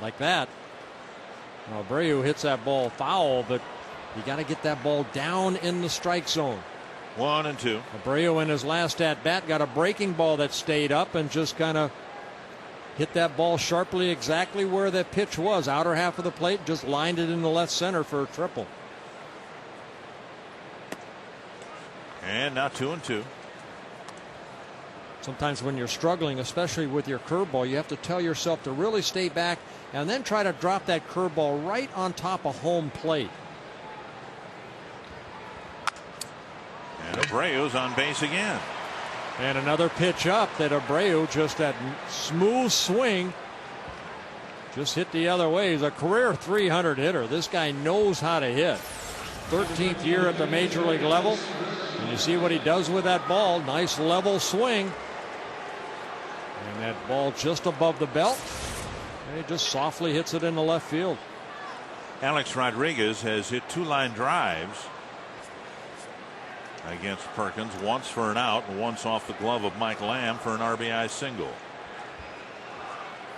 Like that. Now, Abreu hits that ball foul, but you got to get that ball down in the strike zone. 1-2. Abreu in his last at bat got a breaking ball that stayed up and just kind of hit that ball sharply exactly where that pitch was. Outer half of the plate, just lined it in the left center for a triple. And now 2-2. Sometimes when you're struggling, especially with your curveball, you have to tell yourself to really stay back and then try to drop that curveball right on top of home plate. And Abreu's on base again. And another pitch up that Abreu, just that smooth swing, just hit the other way. He's a career 300 hitter. This guy knows how to hit. 13th year at the major league level. And you see what he does with that ball. Nice level swing. And that ball just above the belt. And he just softly hits it in the left field. Alex Rodriguez has hit 2 line drives against Perkins, once for an out and once off the glove of Mike Lamb for an RBI single.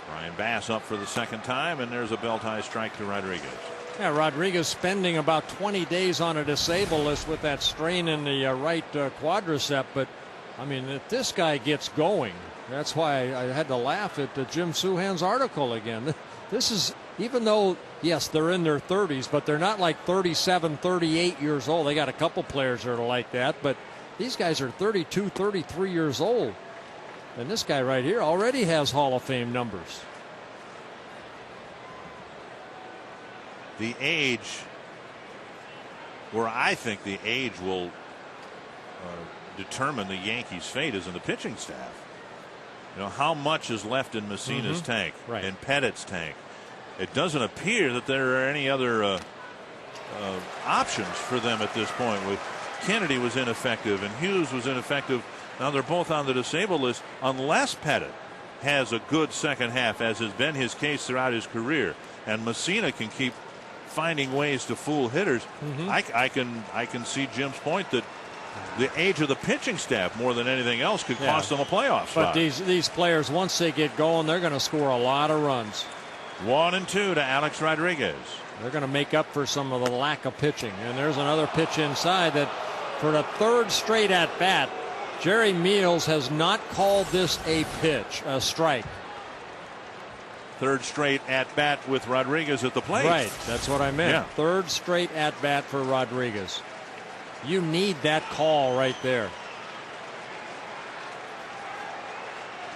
Brian Bass up for the second time, and there's a belt high strike to Rodriguez. Yeah, Rodriguez spending about 20 days on a disabled list with that strain in the right quadricep, but I mean, if this guy gets going, that's why I had to laugh at Jim Souhan's article again. This is, even though, yes, they're in their 30s, but they're not like 37, 38 years old. They got a couple players that are like that, but these guys are 32, 33 years old. And this guy right here already has Hall of Fame numbers. The age, where I think the age will determine the Yankees' fate is in the pitching staff. You know, how much is left in Messina's tank, right, and Pettit's tank? It doesn't appear that there are any other options for them at this point. With Kennedy was ineffective and Hughes was ineffective. Now they're both on the disabled list unless Pettit has a good second half, as has been his case throughout his career, and Messina can keep finding ways to fool hitters. I can see Jim's point that the age of the pitching staff more than anything else could cost them a playoff spot. But these players, once they get going, they're going to score a lot of runs. 1-2 to Alex Rodriguez. They're going to make up for some of the lack of pitching. And there's another pitch inside that, for the third straight at bat, Jerry Meals has not called this a pitch, a strike. Third straight at bat with Rodriguez at the plate. Right, that's what I meant. Yeah. Third straight at bat for Rodriguez. You need that call right there.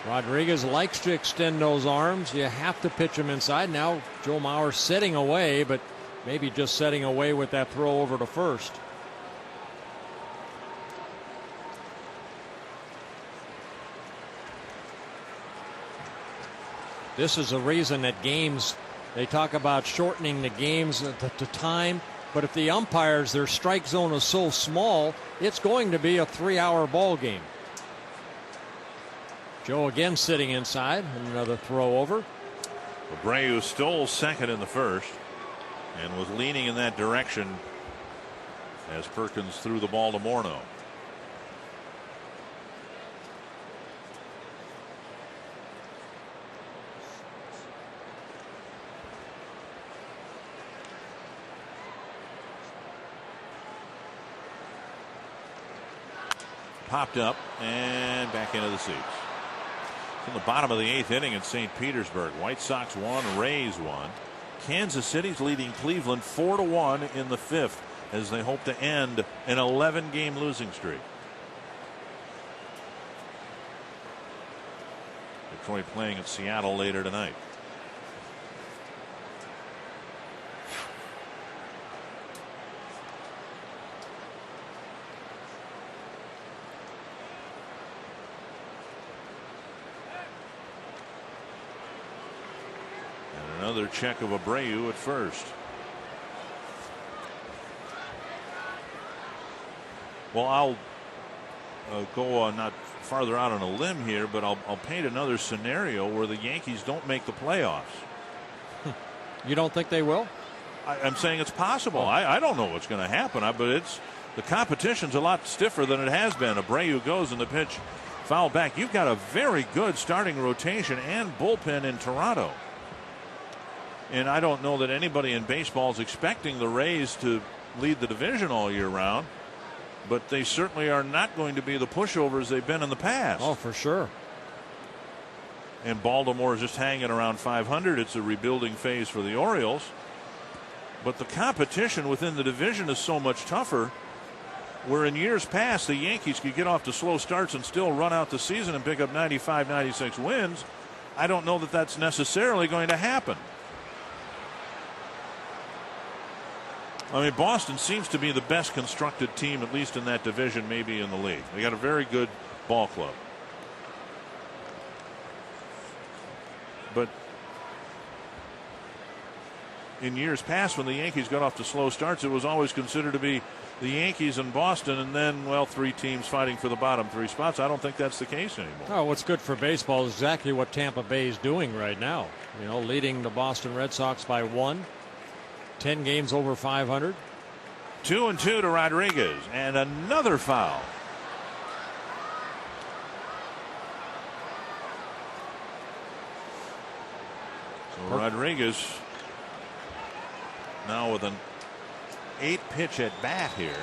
Rodriguez likes to extend those arms. You have to pitch him inside. Now Joe Mauer setting away, but maybe just setting away with that throw over to first. This is a reason that games, they talk about shortening the games to time, but if the umpires, their strike zone is so small, it's going to be a 3-hour ball game. Joe again sitting inside, and another throw over. Abreu stole second in the first and was leaning in that direction as Perkins threw the ball to Morneau. popped up and back into the seats. In the bottom of the 8th inning in St. Petersburg, White Sox won, Rays won. Kansas City's leading Cleveland 4-1 in the 5th as they hope to end an 11-game losing streak. Detroit playing at Seattle later tonight. Another check of Abreu at first. Well, I'll go not farther out on a limb here, but I'll paint another scenario where the Yankees don't make the playoffs. You don't think they will? I'm saying it's possible. I don't know what's going to happen, but the competition's a lot stiffer than it has been. Abreu goes and the pitch fouled back. You've got a very good starting rotation and bullpen in Toronto. And I don't know that anybody in baseball is expecting the Rays to lead the division all year round, but they certainly are not going to be the pushovers they've been in the past. Oh, for sure. And Baltimore is just hanging around 500. It's a rebuilding phase for the Orioles. But the competition within the division is so much tougher, where in years past the Yankees could get off to slow starts and still run out the season and pick up 95, 96 wins. I don't know that that's necessarily going to happen. I mean, Boston seems to be the best constructed team, at least in that division, maybe in the league. They got a very good ball club. But in years past, when the Yankees got off to slow starts, it was always considered to be the Yankees and Boston, and then, well, 3 teams fighting for the bottom 3 spots. I don't think that's the case anymore. Oh, what's good for baseball is exactly what Tampa Bay is doing right now. You know, leading the Boston Red Sox by 1. 10 games over 500. 2-2 to Rodriguez, and another foul. So Rodriguez now with an 8-pitch at bat here.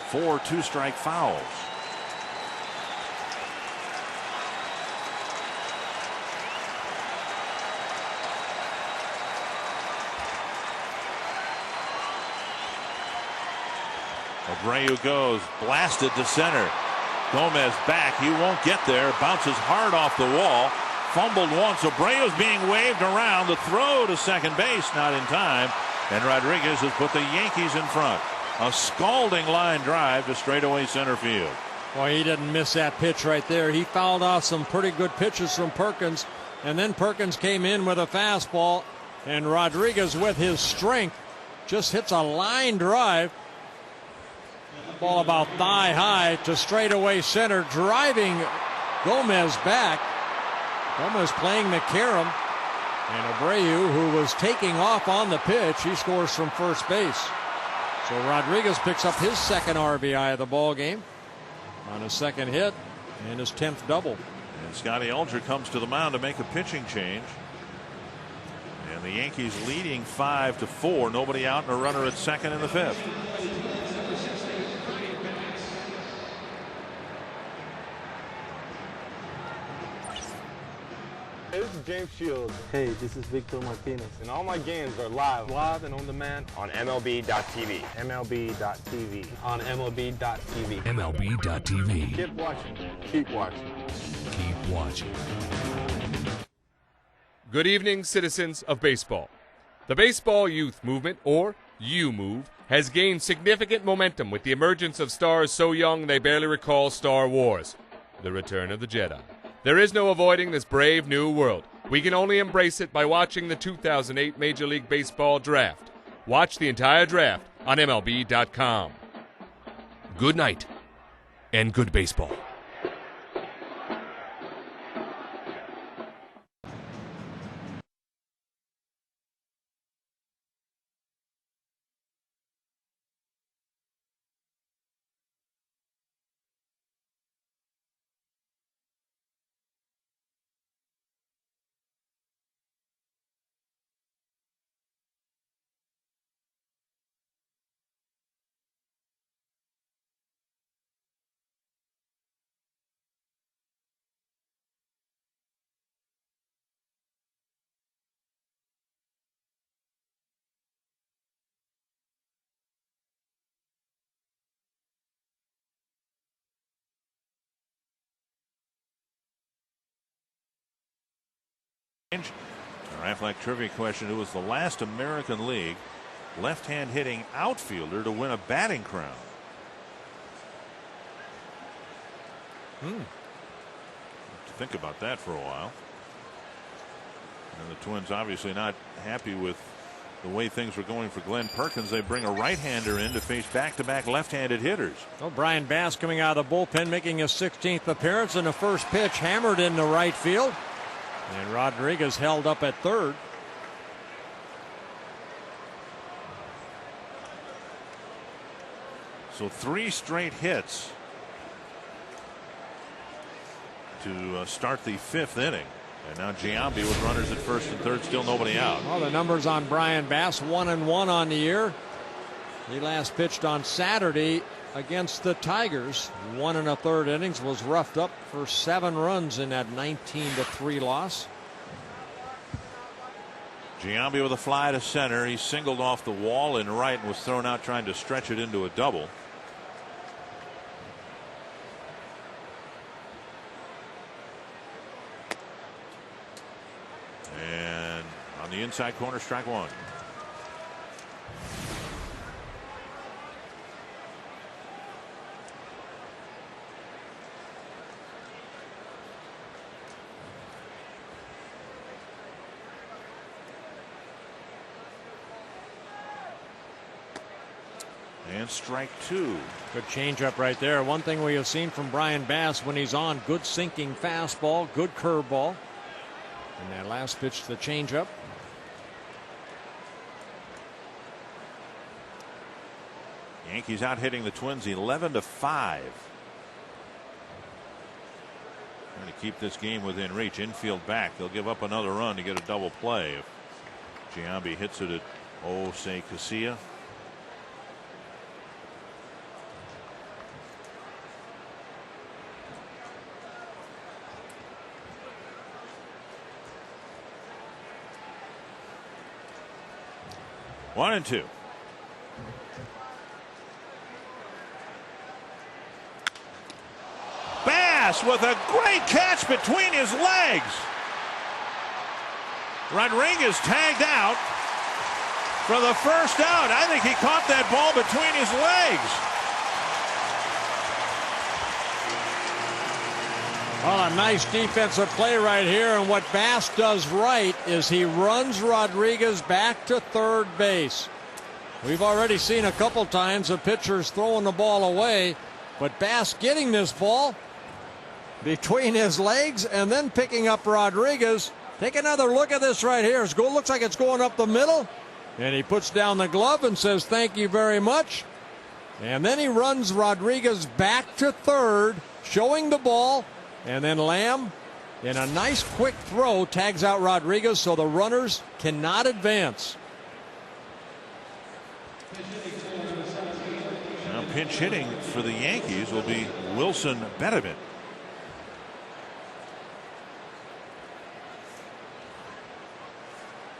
4 2-strike fouls. Abreu goes, blasted to center. Gomez back. He won't get there. Bounces hard off the wall. Fumbled once. Abreu's being waved around. The throw to second base, not in time. And Rodriguez has put the Yankees in front. A scalding line drive to straightaway center field. Well, he didn't miss that pitch right there. He fouled off some pretty good pitches from Perkins. And then Perkins came in with a fastball. And Rodriguez, with his strength, just hits a line drive. Ball about thigh high to straightaway center, driving Gomez back. Gomez playing the carom. And Abreu, who was taking off on the pitch, he scores from first base. So Rodriguez picks up his second RBI of the ball game on his second hit and his 10th double. And Scotty Alger comes to the mound to make a pitching change. And the Yankees leading 5-4. Nobody out and a runner at second in the 5th. Hey, this is James Shields. Hey, this is Victor Martinez. And all my games are live and on demand on MLB.tv. MLB.tv. On MLB.tv. MLB.tv. Keep watching. Keep watching. Keep watching. Good evening, citizens of baseball. The baseball youth movement, or U-Move, has gained significant momentum with the emergence of stars so young they barely recall Star Wars, The Return of the Jedi. There is no avoiding this brave new world. We can only embrace it by watching the 2008 Major League Baseball Draft. Watch the entire draft on MLB.com. Good night, and good baseball. Our Aflac trivia question: who was the last American League left-hand hitting outfielder to win a batting crown? Think about that for a while. And the Twins obviously not happy with the way things were going for Glenn Perkins. They bring a right-hander in to face back-to-back left-handed hitters. Well, Brian Bass coming out of the bullpen, making his 16th appearance, and the first pitch hammered into right field. And Rodriguez held up at third. So 3 straight hits to start the 5th inning. And now Giambi with runners at first and third, still nobody out. Well, the numbers on Brian Bass, 1-1 on the year. He last pitched on Saturday against the Tigers. 1 1/3 innings, was roughed up for 7 runs in that 19-3 loss. Giambi with a fly to center. He singled off the wall in right and was thrown out trying to stretch it into a double. And on the inside corner, strike one. And strike 2. Good changeup right there. One thing we have seen from Brian Bass when he's on: good sinking fastball, good curveball. And that last pitch, the changeup. Yankees out hitting the Twins 11-5. Trying to keep this game within reach. Infield back. They'll give up another run to get a double play if Giambi hits it at say Casilla. One and two. Bass with a great catch between his legs. Rodriguez tagged out for the first out. I think he caught that ball between his legs. Well, a nice defensive play right here, and what Bass does right is he runs Rodriguez back to third base. We've already seen a couple times of pitchers throwing the ball away, but Bass getting this ball between his legs and then picking up Rodriguez. Take another look at this right here. It looks like it's going up the middle, and he puts down the glove and says thank you very much. And then he runs Rodriguez back to third, showing the ball. And then Lamb, in a nice quick throw, tags out Rodriguez so the runners cannot advance. Now pinch hitting for the Yankees will be Wilson Betterman.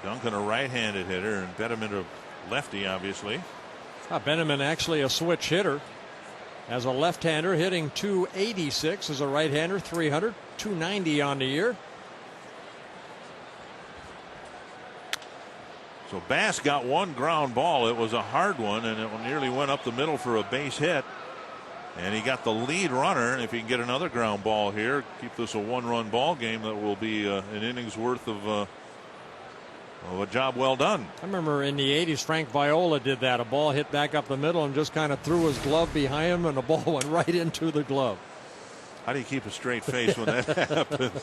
Duncan a right-handed hitter and Betterman a lefty, obviously. Benjamin actually a switch hitter. As a left-hander, hitting .286. As a right-hander, 300, .290 on the year. So Bass got one ground ball. It was a hard one, and it nearly went up the middle for a base hit. And he got the lead runner. And if he can get another ground ball here, keep this a one-run ball game, that will be an inning's worth of a job well done. I remember in the 80s, Frank Viola did that. A ball hit back up the middle and just kind of threw his glove behind him, and the ball went right into the glove. How do you keep a straight face when that happens?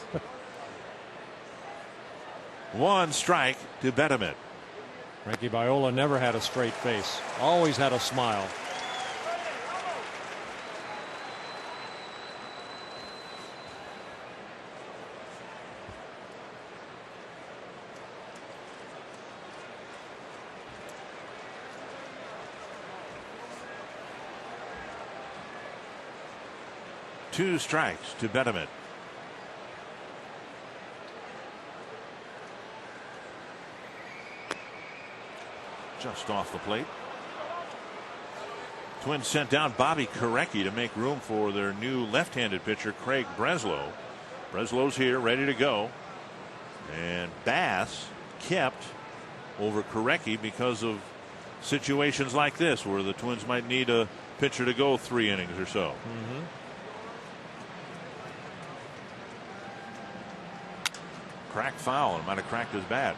One strike to Betterman. Frankie Viola never had a straight face. Always had a smile. Two strikes to Betterman. Just off the plate. Twins sent down Bobby Korecki to make room for their new left-handed pitcher Craig Breslow. Breslow's here, ready to go. And Bass kept over Korecki because of situations like this where the Twins might need a pitcher to go 3 innings or so. Cracked foul and might have cracked his bat.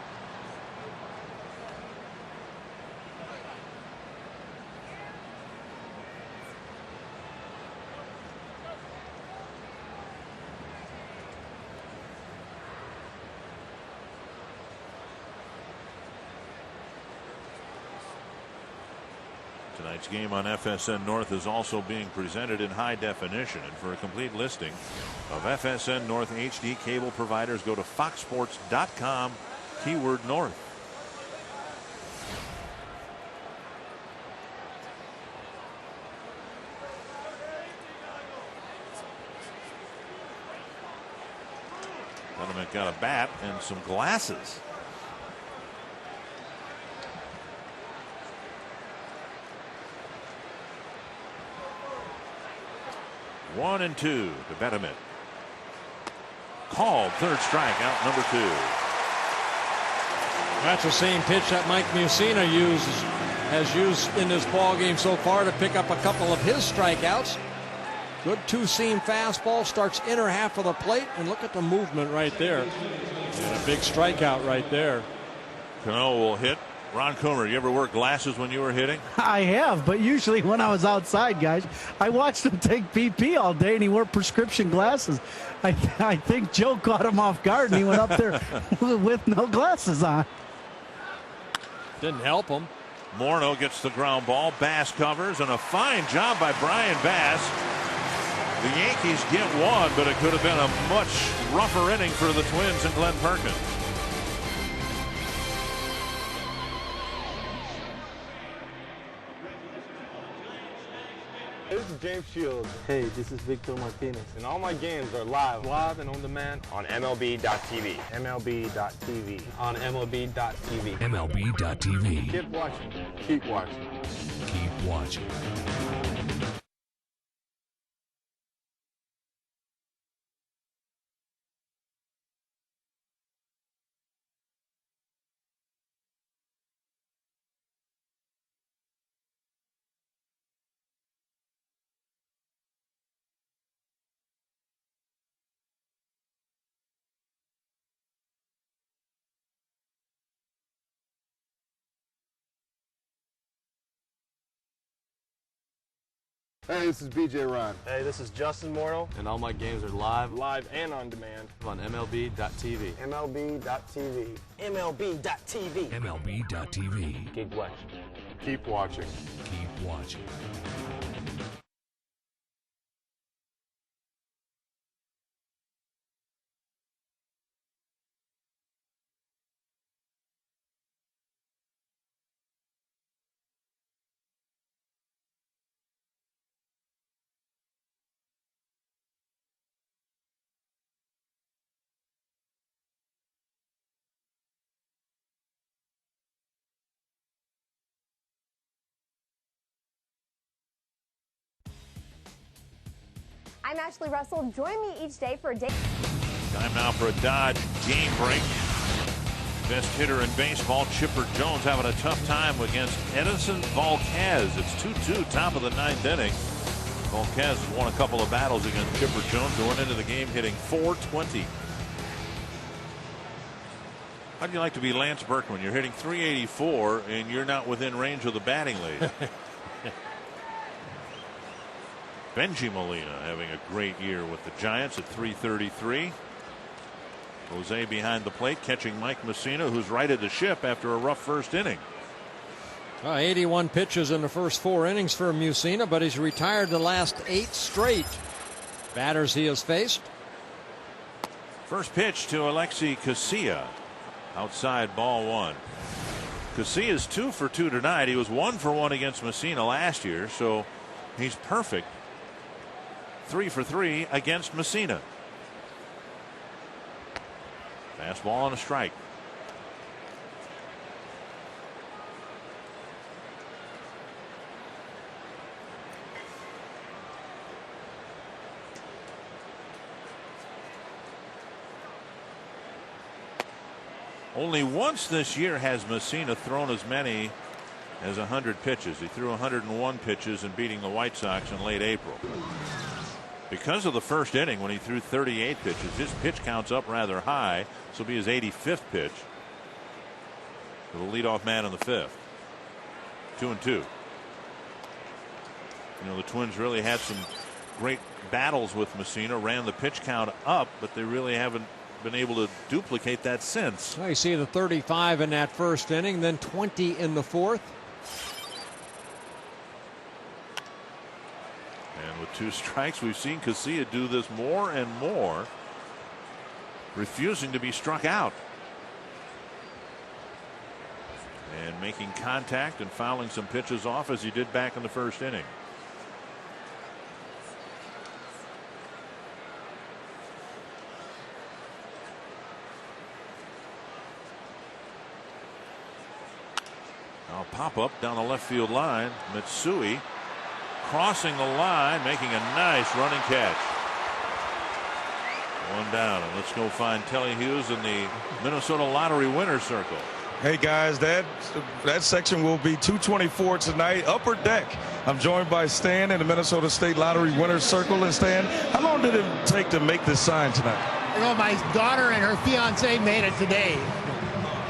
Tonight's game on FSN North is also being presented in high definition. And for a complete listing of FSN North HD cable providers, go to foxsports.com, keyword North. Gentleman got a bat and some glasses. 1-2 to Betterman. Called, third strike, out number 2. That's the same pitch that Mike Mussina has used in this ball game so far to pick up a couple of his strikeouts. Good two-seam fastball, starts inner half of the plate, and look at the movement right there. And a big strikeout right there. Cano will hit. Ron Coomer, you ever wear glasses when you were hitting? I have, but usually when I was outside, guys, I watched him take PP all day, and he wore prescription glasses. I think Joe caught him off guard, and he went up there with no glasses on. Didn't help him. Morneau gets the ground ball. Bass covers, and a fine job by Brian Bass. The Yankees get one, but it could have been a much rougher inning for the Twins and Glenn Perkins. This is James Shields. Hey, this is Victor Martinez. And all my games are live and on demand on MLB.tv. MLB.tv. On MLB.tv. MLB.tv. Keep watching. Keep watching. Keep watching. Hey, this is BJ Ryan. Hey, this is Justin Morneau. And all my games are live and on demand on MLB.tv. MLB.tv. MLB.tv. MLB.tv. Keep watching. Keep watching. Keep watching. I'm Ashley Russell. Join me each day for a day. Time now for a Dodge game break. Best hitter in baseball, Chipper Jones, having a tough time against Edinson Volquez. It's 2-2, top of the 9th inning. Volquez has won a couple of battles against Chipper Jones, going into the game hitting .420. How'd you like to be Lance Berkman? You're hitting .384 and you're not within range of the batting lead. Benji Molina having a great year with the Giants at .333. Jose behind the plate catching Mike Mussina, who's righted the ship after a rough first inning. 81 pitches in the first 4 innings for Mussina, but he's retired the last 8 straight batters he has faced. First pitch to Alexi Casilla. Outside, ball 1. Casilla's 2 for 2 tonight. He was 1 for 1 against Mussina last year, so he's perfect. 3 for 3 against Mussina. Fastball on a strike. Only once this year has Messina thrown as many as 100 pitches. He threw 101 pitches in beating the White Sox in late April. Because of the first inning when he threw 38 pitches, his pitch count's up rather high. This will be his 85th pitch for the leadoff man in the 5th. 2-2. You know, the Twins really had some great battles with Messina, ran the pitch count up, but they really haven't been able to duplicate that since. Well, you see the 35 in that first inning, then 20 in the 4th. And with 2 strikes, we've seen Casilla do this more and more, refusing to be struck out. And making contact and fouling some pitches off as he did back in the first inning. Now pop up down the left field line. Matsui crossing the line, making a nice running catch. 1 down, and let's go find Telly Hughes in the Minnesota Lottery winner's circle. Hey guys, that section will be 224 tonight, upper deck. I'm joined by Stan in the Minnesota State Lottery winner's circle. And Stan, how long did it take to make this sign tonight? You know, my daughter and her fiance made it today.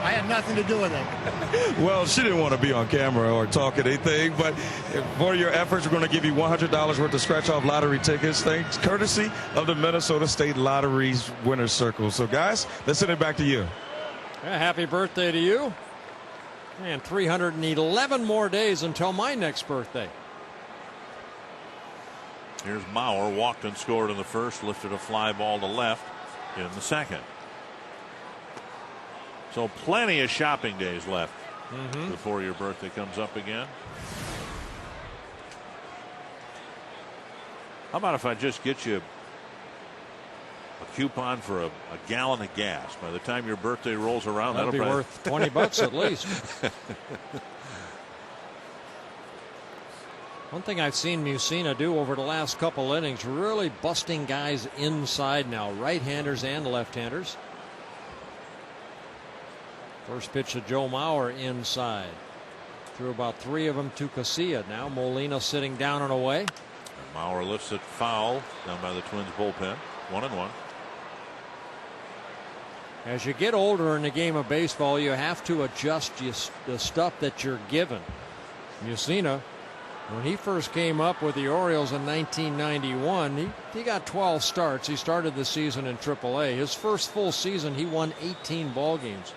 I had nothing to do with it. Well, she didn't want to be on camera or talk anything, but for your efforts, we're going to give you $100 worth of scratch-off lottery tickets, thanks courtesy of the Minnesota State Lottery's winner's circle. So, guys, let's send it back to you. Yeah, happy birthday to you. And 311 more days until my next birthday. Here's Mauer, walked and scored in the first, lifted a fly ball to left in the second. So plenty of shopping days left before your birthday comes up again. How about if I just get you a coupon for a gallon of gas? By the time your birthday rolls around, that'll be worth $20 at least. One thing I've seen Messina do over the last couple innings, really busting guys inside now, right-handers and left-handers. First pitch to Joe Mauer inside. Threw about 3 of them to Casilla. Now Molina sitting down and away. And Mauer lifts it foul down by the Twins bullpen. 1-1. As you get older in the game of baseball, you have to adjust the stuff that you're given. Messina, when he first came up with the Orioles in 1991, he got 12 starts. He started the season in AAA. His first full season, he won 18 ball games.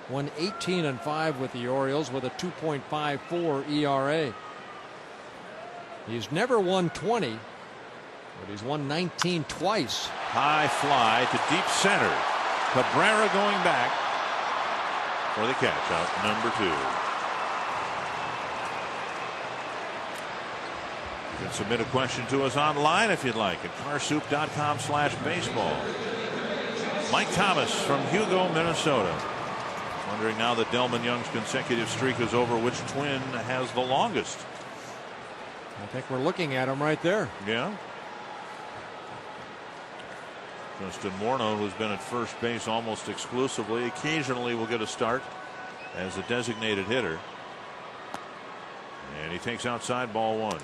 Won 18-5 with the Orioles with a 2.54 ERA. He's never won 20, but he's won 19 twice. High fly to deep center. Cabrera going back for the catch out number 2. You can submit a question to us online if you'd like at carsoup.com/baseball. Mike Thomas from Hugo, Minnesota. Wondering now that Delman Young's consecutive streak is over, which Twin has the longest? I think we're looking at him right there. Yeah. Justin Morneau, who's been at first base almost exclusively, occasionally will get a start as a designated hitter. And he takes outside, ball 1.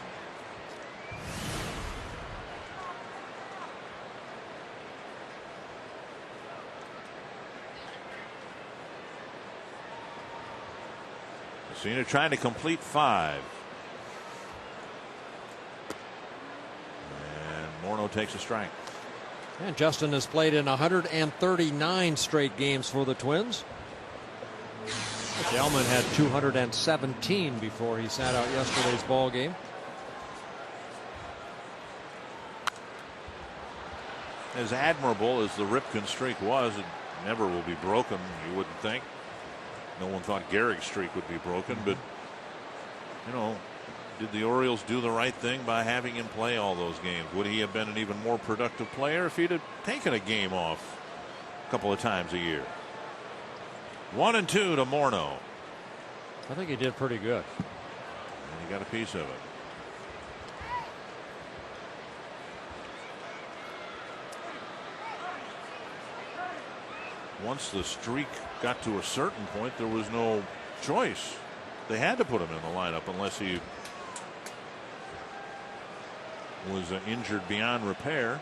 Messina trying to complete 5. And Morneau takes a strike. And Justin has played in 139 straight games for the Twins. Delman had 217 before he sat out yesterday's ball game. As admirable as the Ripken streak was, it never will be broken, you wouldn't think. No one thought Gehrig's streak would be broken, but, you know, did the Orioles do the right thing by having him play all those games? Would he have been an even more productive player if he'd have taken a game off a couple of times a year? 1-2 to Morneau. I think he did pretty good. And he got a piece of it. once the streak got to a certain point, there was no choice. They had to put him in the lineup unless he was injured beyond repair.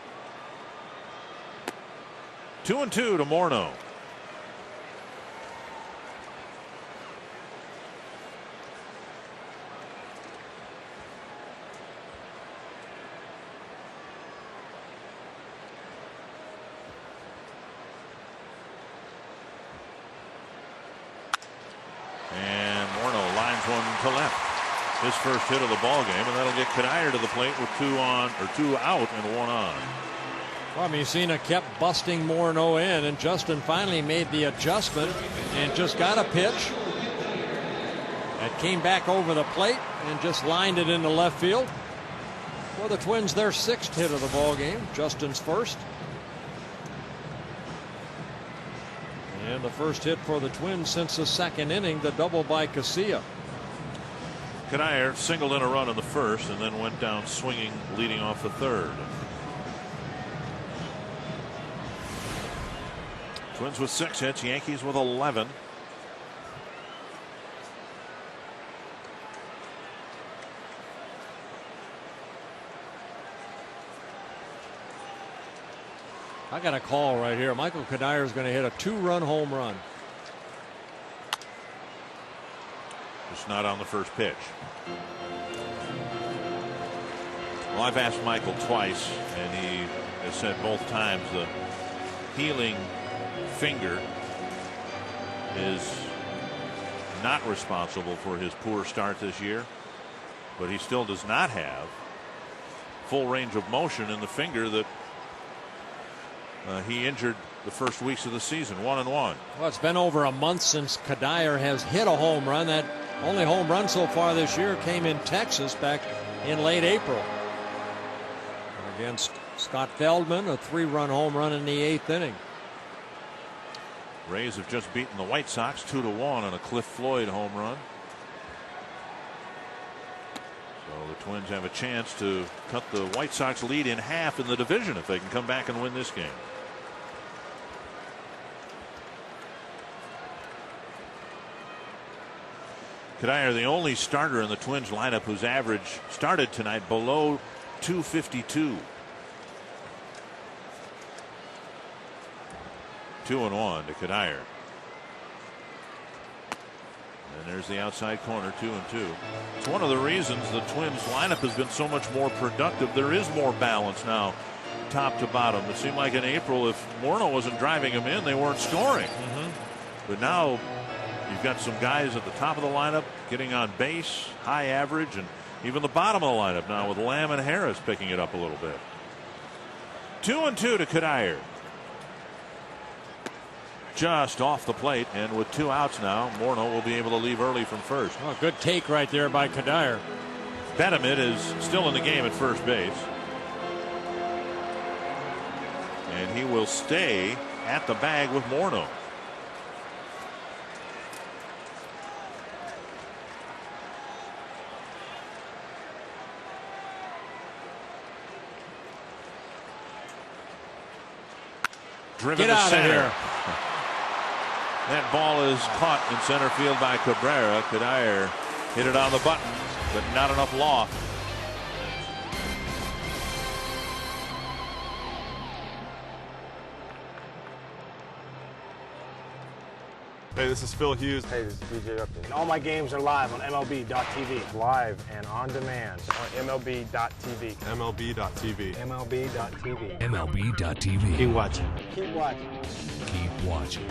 2-2 to Morneau. And Morneau lines one to left. His first hit of the ball game, and that'll get Kadire to the plate with 2 out and 1 on. Well, Mussina kept busting Morneau in, and Justin finally made the adjustment and just got a pitch that came back over the plate and just lined it into left field. For the Twins, their 6th hit of the ball game. Justin's first. And the first hit for the Twins since the 2nd inning, the double by Casilla. Kadire singled in a run in the first and then went down swinging, leading off the 3rd. Twins with 6 hits, Yankees with 11. I got a call right here. Michael Kadire is going to hit a 2-run home run. Just not on the first pitch. Well, I've asked Michael twice, and he has said both times the healing finger is not responsible for his poor start this year, but he still does not have full range of motion in the finger that he injured the first weeks of the season. 1-1. Well, it's been over a month since Kadire has hit a home run. That only home run so far this year came in Texas back in late April against Scott Feldman, a 3-run home run in the 8th inning. Rays have just beaten the White Sox 2-1 on a Cliff Floyd home run. So the Twins have a chance to cut the White Sox lead in half in the division if they can come back and win this game. Kadire, the only starter in the Twins lineup whose average started tonight below 252. 2-1 to Kadire. And there's the outside corner, 2-2. It's one of the reasons the Twins lineup has been so much more productive. There is more balance now, top to bottom. It seemed like in April, if Morneau wasn't driving them in, they weren't scoring. But now you've got some guys at the top of the lineup getting on base, high average, and even the bottom of the lineup now with Lamb and Harris picking it up a little bit. 2-2 to Kadire. Just off the plate, and with 2 outs now, Morneau will be able to leave early from first. Oh, good take right there by Kadire. Betterman is still in the game at first base. And he will stay at the bag with Morneau. Driven Get to out center. of here. That ball is caught in center field by Cabrera. Kadire hit it on the button, but not enough loft. Hey, this is Phil Hughes. Hey, this is DJ Upton. And all my games are live on MLB.tv. Live and on demand on MLB.tv. MLB.tv. MLB.tv. MLB.tv. Keep watching. Keep watching. Keep watching.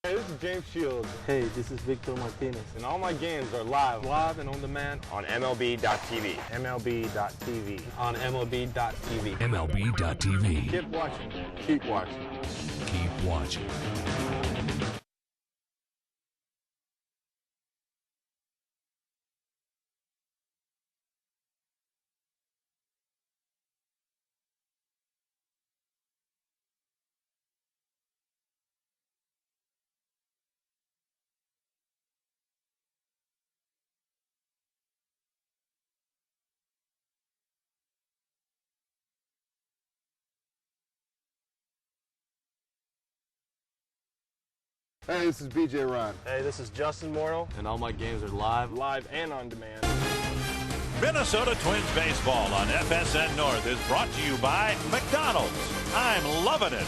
Hey, this is James Shields. Hey, this is Victor Martinez. And all my games are live and on demand On MLB.tv. MLB.tv. On MLB.tv. MLB.tv. Keep watching. Keep watching. Keep watching. Hey, this is BJ Ron. Hey, this is Justin Morneau, and all my games are live and on demand. Minnesota Twins baseball on FSN North is brought to you by McDonald's. I'm loving it.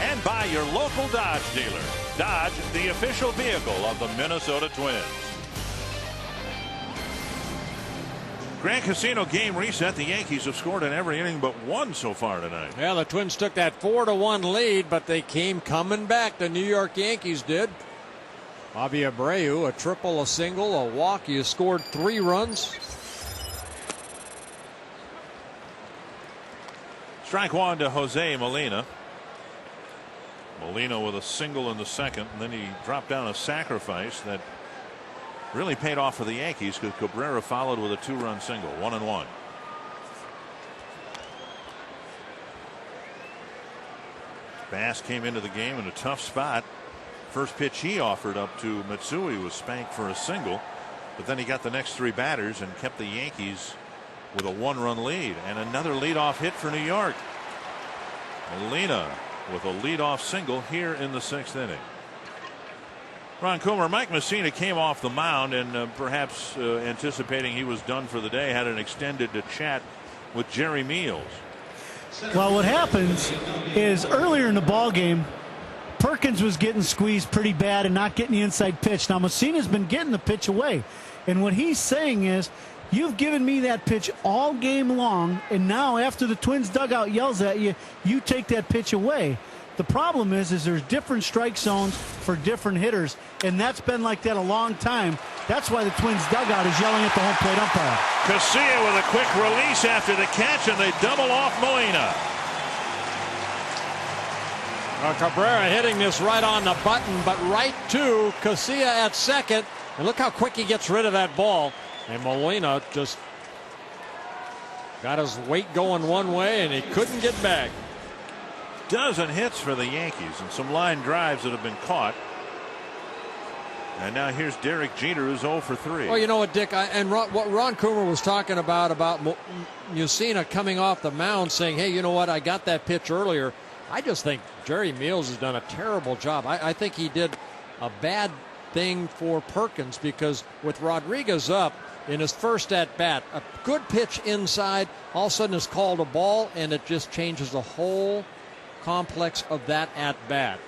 And by your local Dodge dealer. Dodge, the official vehicle of the Minnesota Twins. Grand Casino game reset. The Yankees have scored in every inning but one so far tonight. Yeah, the Twins took that 4-1 lead, but they came coming back. The New York Yankees did. Bobby Abreu, a triple, a single, a walk. He has scored 3 runs. Strike one to Jose Molina. Molina with a single in the second, and then he dropped down a sacrifice that really paid off for the Yankees because Cabrera followed with a 2-run single. 1-1. Bass came into the game in a tough spot. First pitch he offered up to Matsui was spanked for a single, but then he got the next 3 batters and kept the Yankees with a 1-run lead. And another leadoff hit for New York. Molina with a leadoff single here in the 6th inning. Ron Coomer, Mike Messina came off the mound and perhaps anticipating he was done for the day, had an extended chat with Jerry Meals. Well, what happens is earlier in the ball game, Perkins was getting squeezed pretty bad and not getting the inside pitch. Now Messina's been getting the pitch away, and what he's saying is, you've given me that pitch all game long, and now after the Twins dugout yells at you, you take that pitch away. The problem is there's different strike zones for different hitters, and that's been like that a long time. That's why the Twins dugout is yelling at the home plate umpire. Casilla with a quick release after the catch, and they double off Molina. Cabrera hitting this right on the button, but right to Casilla at second. And look how quick he gets rid of that ball. And Molina just got his weight going one way, and he couldn't get back. Dozen hits for the Yankees and some line drives that have been caught. And now here's Derek Jeter, who's 0 for 3. Well, you know what, Dick, what Ron Coomer was talking about Mussina coming off the mound saying, hey, you know what, I got that pitch earlier. I just think Jerry Meals has done a terrible job. I think he did a bad thing for Perkins because with Rodriguez up in his first at bat, a good pitch inside, all of a sudden is called a ball, and it just changes the whole complex of that at bat.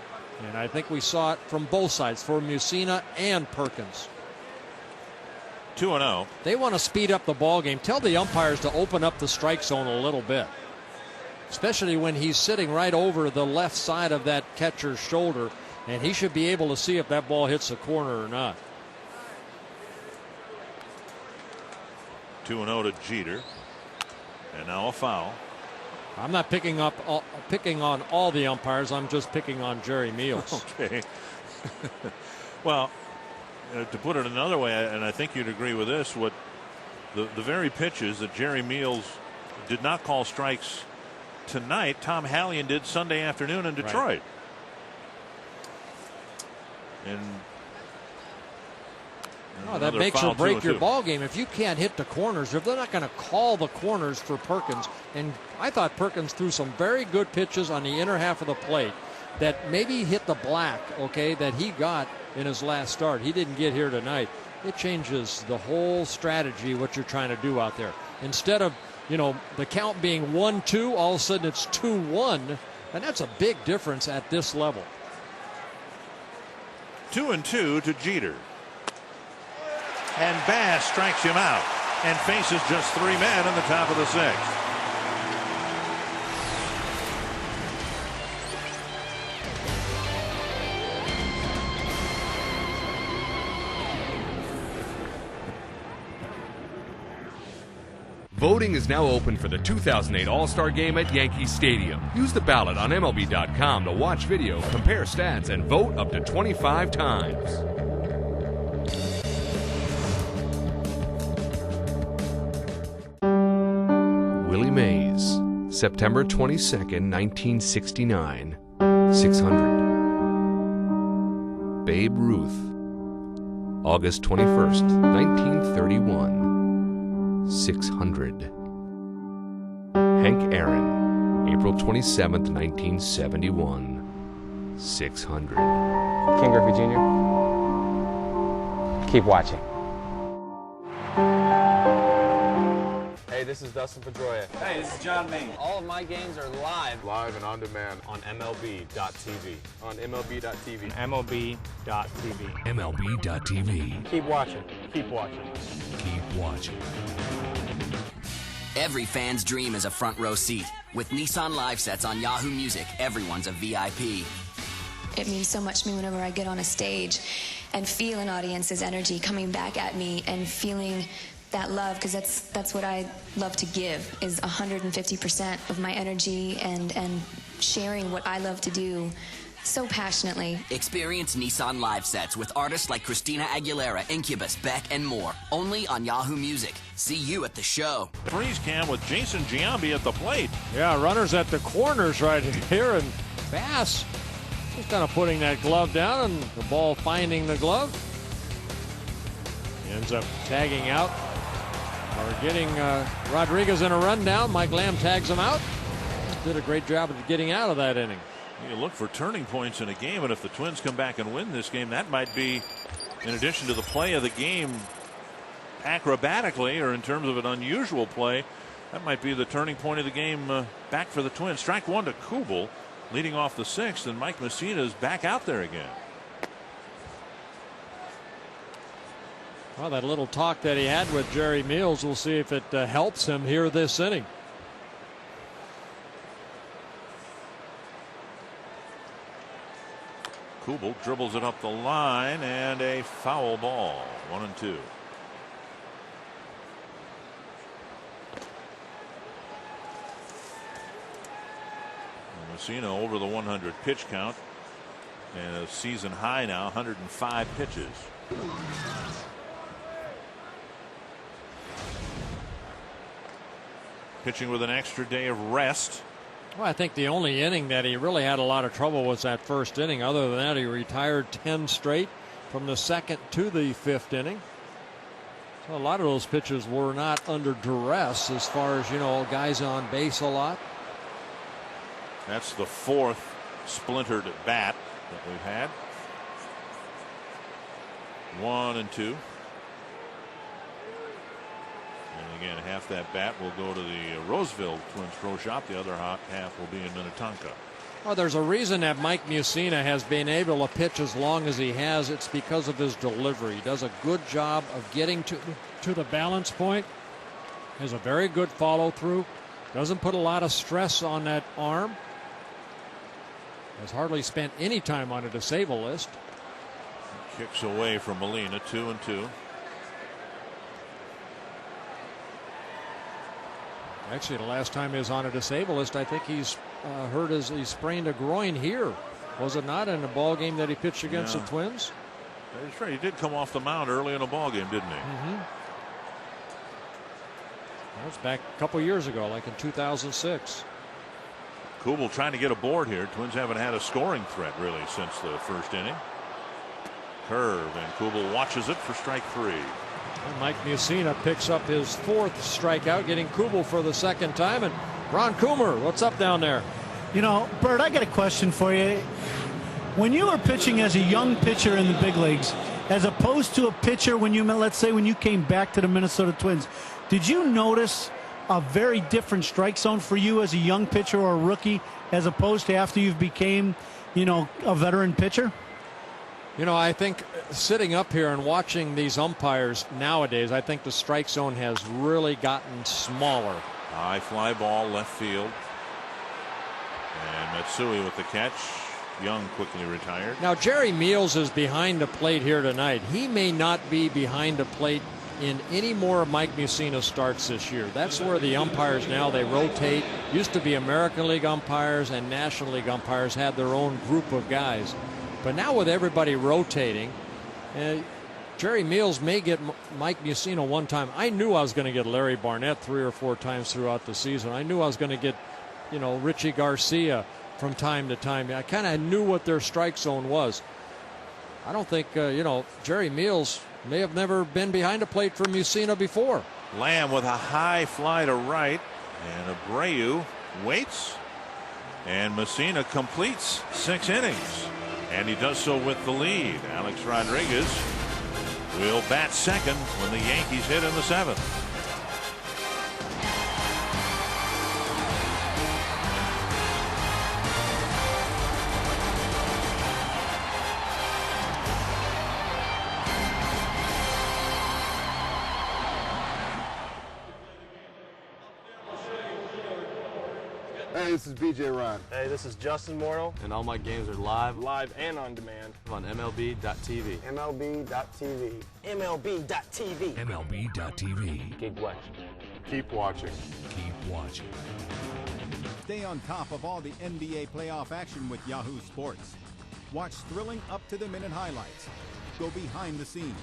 And I think we saw it from both sides, for Mussina and Perkins. 2-0. They want to speed up the ball game. Tell the umpires to open up the strike zone a little bit, especially when he's sitting right over the left side of that catcher's shoulder, and he should be able to see if that ball hits the corner or not. 2-0 to Jeter, and now a foul. I'm not picking on all the umpires. I'm just picking on Jerry Meals. Okay. Well, to put it another way, and I think you'd agree with this, what the very pitches that Jerry Meals did not call strikes tonight, Tom Hallion did Sunday afternoon in Detroit. Right. And that makes or break your ball game. If you can't hit the corners, if they're not going to call the corners for Perkins, and I thought Perkins threw some very good pitches on the inner half of the plate that maybe hit the black, okay, that he got in his last start. He didn't get here tonight. It changes the whole strategy, what you're trying to do out there. Instead of, the count being 1-2, all of a sudden it's 2-1, and that's a big difference at this level. 2-2 to Jeter. And Bass strikes him out and faces just 3 men in the top of the 6th. Voting is now open for the 2008 All-Star Game at Yankee Stadium. Use the ballot on MLB.com to watch video, compare stats, and vote up to 25 times. Willie Mays, September 22nd, 1969, 600. Babe Ruth, August 21st, 1931, 600. Hank Aaron, April 27th, 1971, 600. Ken Griffey Jr. Keep watching. Hey, this is Dustin Pedroia. Hey, this is John Maine. All of my games are live and on demand on MLB.TV. On MLB.TV. MLB.TV. MLB.TV. Keep watching. Keep watching. Keep watching. Every fan's dream is a front row seat. With Nissan Live Sets on Yahoo Music, everyone's a VIP. It means so much to me whenever I get on a stage and feel an audience's energy coming back at me and feeling that love, because that's what I love to give, is 150% of my energy and sharing what I love to do so passionately. Experience Nissan Live Sets with artists like Christina Aguilera, Incubus, Beck, and more. Only on Yahoo Music. See you at the show. Freeze cam with Jason Giambi at the plate. Yeah, runners at the corners right here, and Bass just kind of putting that glove down, and the ball finding the glove. He ends up tagging out, or getting Rodriguez in a rundown. Mike Lamb tags him out. Did a great job of getting out of that inning. You look for turning points in a game, and if the Twins come back and win this game, that might be, in addition to the play of the game acrobatically, or in terms of an unusual play, that might be the turning point of the game back for the Twins. Strike one to Kubel, leading off the sixth, and Mike Messina is back out there again. Well, that little talk that he had with Jerry Meals, we'll see if it helps him here this inning. Kubel dribbles it up the line, and a foul ball. 1-2. Messina over the 100 pitch count, and a season high now, 105 pitches. Pitching with an extra day of rest. Well, I think the only inning that he really had a lot of trouble was that first inning. Other than that, he retired 10 straight from the second to the fifth inning. So a lot of those pitches were not under duress as far as, guys on base a lot. That's the fourth splintered bat that we've had. 1-2. And again, half that bat will go to the Roseville Twins Pro Shop. The other half will be in Minnetonka. Well, there's a reason that Mike Mussina has been able to pitch as long as he has. It's because of his delivery. He does a good job of getting to the balance point. Has a very good follow through. Doesn't put a lot of stress on that arm. Has hardly spent any time on a disable list. Kicks away from Molina. 2-2. Actually, the last time he was on a disabled list, I think he's hurt as he sprained a groin here. Was it not, in a ball game that he pitched against the Twins? That's right. He did come off the mound early in a ball game, didn't he? Mm-hmm. That was back a couple years ago, like in 2006. Kubel trying to get aboard here. Twins haven't had a scoring threat really since the first inning. Curve, and Kubel watches it for strike three. And Mike Mussina picks up his fourth strikeout, getting Kubel for the second time. And Ron Coomer, what's up down there? Bert, I got a question for you. When you were pitching as a young pitcher in the big leagues, as opposed to a pitcher when let's say when you came back to the Minnesota Twins, did you notice a very different strike zone for you as a young pitcher or a rookie as opposed to after you've became, a veteran pitcher? I think sitting up here and watching these umpires nowadays, I think the strike zone has really gotten smaller. High fly ball left field. And Matsui with the catch. Young quickly retired. Now Jerry Meals is behind the plate here tonight. He may not be behind the plate in any more of Mike Mussina's starts this year. That's where the umpires now, they rotate. Used to be American League umpires and National League umpires had their own group of guys. But now with everybody rotating, Jerry Meals may get Mike Mussina one time. I knew I was going to get Larry Barnett 3 or 4 times throughout the season. I knew I was going to get, Richie Garcia from time to time. I kind of knew what their strike zone was. I don't think, Jerry Meals may have never been behind a plate for Mussina before. Lamb with a high fly to right, and Abreu waits, and Mussina completes 6 innings, and he does so with the lead. Alex Rodriguez will bat second when the Yankees hit in the 7th. Hey, this is BJ Ryan. Hey, this is Justin Morneau. And all my games are live And on demand. on MLB.tv. MLB.tv. MLB.tv. MLB.tv. Keep watching. Keep watching. Keep watching. Stay on top of all the NBA playoff action with Yahoo Sports. Watch thrilling up-to-the-minute highlights. Go behind the scenes.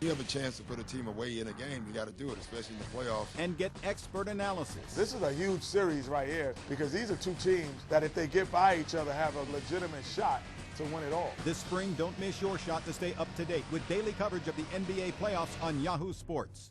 You have a chance to put a team away in a game, you got to do it, especially in the playoffs. And get expert analysis. This is a huge series right here because these are two teams that if they get by each other have a legitimate shot to win it all. This spring, don't miss your shot to stay up to date with daily coverage of the NBA playoffs on Yahoo Sports.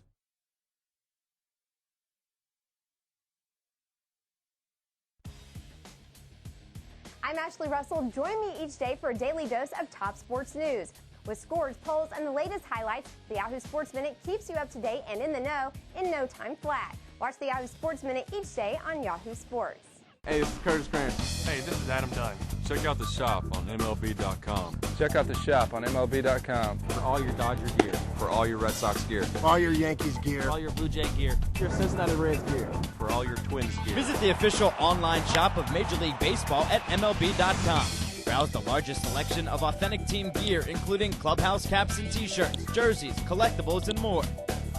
I'm Ashley Russell. Join me each day for a daily dose of top sports news. With scores, polls, and the latest highlights, the Yahoo Sports Minute keeps you up to date and in the know in no time flat. Watch the Yahoo Sports Minute each day on Yahoo Sports. Hey, this is Curtis Grant. Hey, this is Adam Dunn. Check out the shop on MLB.com. Check out the shop on MLB.com. For all your Dodger gear. For all your Red Sox gear. All your Yankees gear. For all your Blue Jay gear. Your Cincinnati Reds gear. For all your Twins gear. Visit the official online shop of Major League Baseball at MLB.com. Browse the largest selection of authentic team gear, including clubhouse caps and t-shirts, jerseys, collectibles, and more.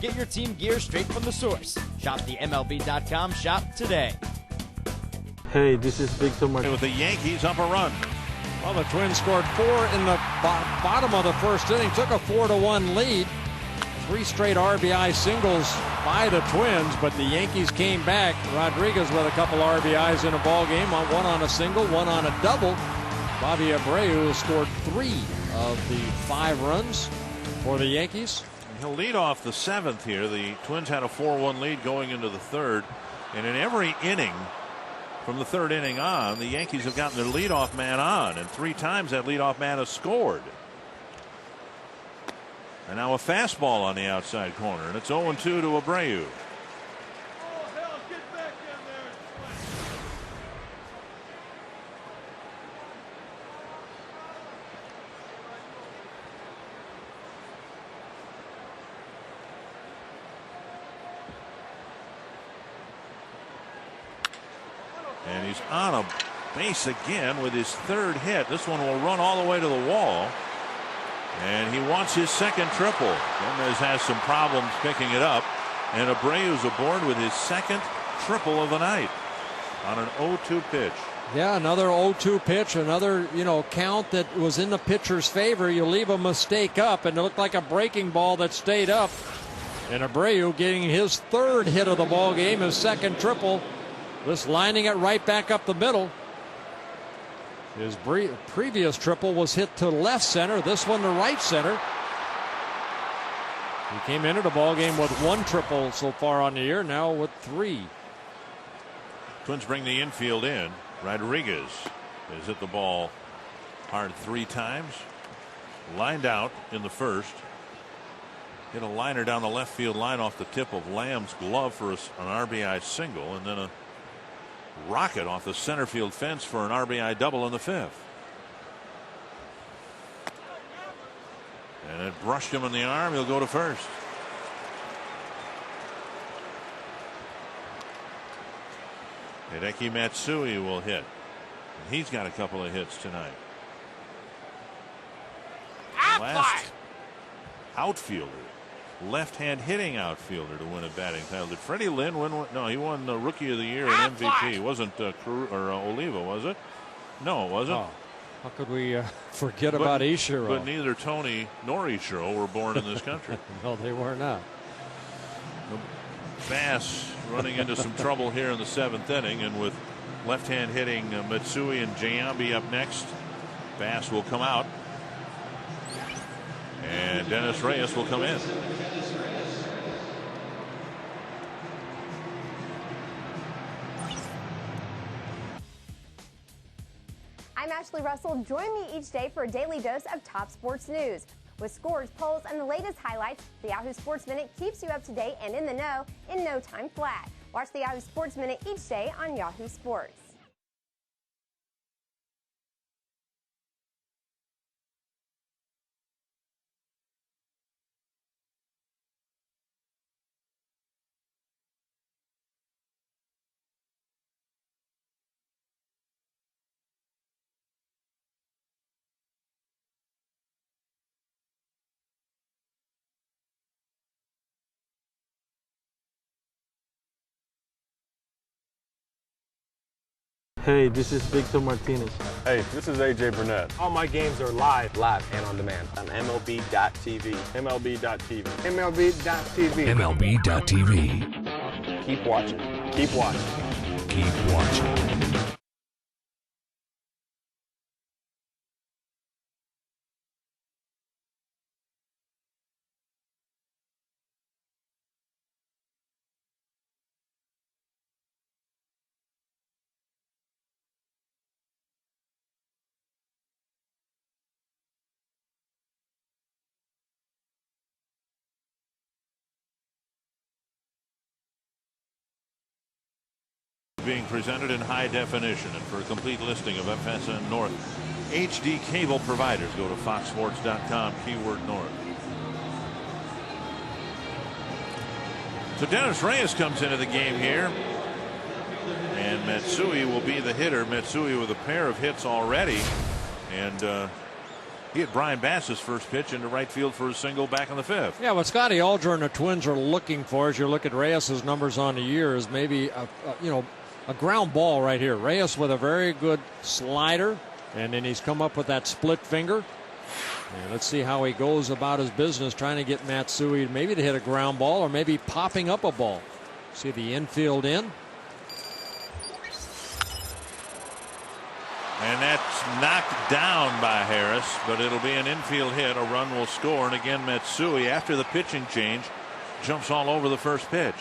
Get your team gear straight from the source. Shop the MLB.com shop today. Hey, this is Victor Martinez. With the Yankees up a run. Well, the Twins scored 4 in the bottom of the first inning, took a 4-1 lead. 3 straight RBI singles by the Twins, but the Yankees came back. Rodriguez with a couple RBIs in a ball game, one on a single, one on a double. Bobby Abreu scored 3 of the 5 runs for the Yankees. He'll lead off the 7th here. The Twins had a 4-1 lead going into the 3rd, and in every inning from the 3rd inning on, the Yankees have gotten their leadoff man on, and 3 times that leadoff man has scored. And now a fastball on the outside corner, and it's 0-2 to Abreu. And he's on a base again with his 3rd hit. This one will run all the way to the wall. And he wants his 2nd triple. Gomez has some problems picking it up. And Abreu's aboard with his 2nd triple of the night on an 0-2 pitch. Yeah, another 0-2 pitch, another, count that was in the pitcher's favor. You leave a mistake up, and it looked like a breaking ball that stayed up. And Abreu getting his 3rd hit of the ball game, his 2nd triple. This lining it right back up the middle. His previous triple was hit to left center. This one to right center. He came into the ball game with 1 triple so far on the year, now with 3. Twins bring the infield in. Rodriguez has hit the ball hard 3 times. Lined out in the 1st. Hit a liner down the left field line off the tip of Lamb's glove for an RBI single, and then a rocket off the center field fence for an RBI double in the 5th. And it brushed him in the arm. He'll go to first. Hideki Matsui will hit. And he's got a couple of hits tonight. Last outfielder left-hand hitting outfielder to win a batting title. Did Freddie Lynn win one? No, he won the Rookie of the Year and MVP. It wasn't Oliva, was it? No, it wasn't. Oh, how could we forget about Ichiro? But neither Tony nor Ichiro were born in this country. No, they were not. Bass running into some trouble here in the 7th inning, and with left-hand hitting Matsui and Giambi up next, Bass will come out, and Dennis Reyes will come in. I'm Ashley Russell. Join me each day for a daily dose of top sports news. With scores, polls, and the latest highlights, the Yahoo Sports Minute keeps you up to date and in the know in no time flat. Watch the Yahoo Sports Minute each day on Yahoo Sports. Hey, this is Victor Martinez. Hey, this is AJ Burnett. All my games are live and on demand on MLB.tv. MLB.tv. MLB.tv. MLB.tv. Keep watching. Keep watching. Keep watching. Being presented in high definition, and for a complete listing of FSN North HD cable providers, go to foxsports.com keyword North. So Dennis Reyes comes into the game here, and Matsui will be the hitter. Matsui with a pair of hits already, and he had Brian Bass's first pitch into right field for a single back in the 5th. Yeah, what Scotty Alger and the Twins are looking for, as you look at Reyes's numbers on the year, is maybe a ground ball right here. Reyes with a very good slider, and then he's come up with that split finger. And let's see how he goes about his business trying to get Matsui maybe to hit a ground ball or maybe popping up a ball. See the infield in. And that's knocked down by Harris, but it'll be an infield hit. A run will score, and again Matsui, after the pitching change, jumps all over the first pitch.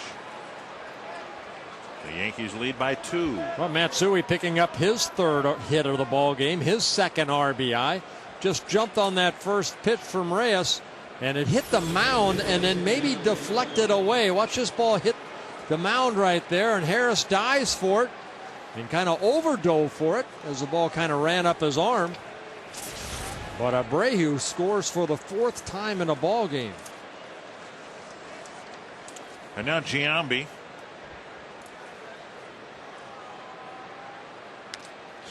The Yankees lead by 2. Well, Matsui picking up his 3rd hit of the ball game, his 2nd RBI. Just jumped on that first pitch from Reyes, and it hit the mound and then maybe deflected away. Watch this ball hit the mound right there, and Harris dives for it and kind of overdove for it as the ball kind of ran up his arm. But Abreu scores for the 4th time in a ball game. And now Giambi.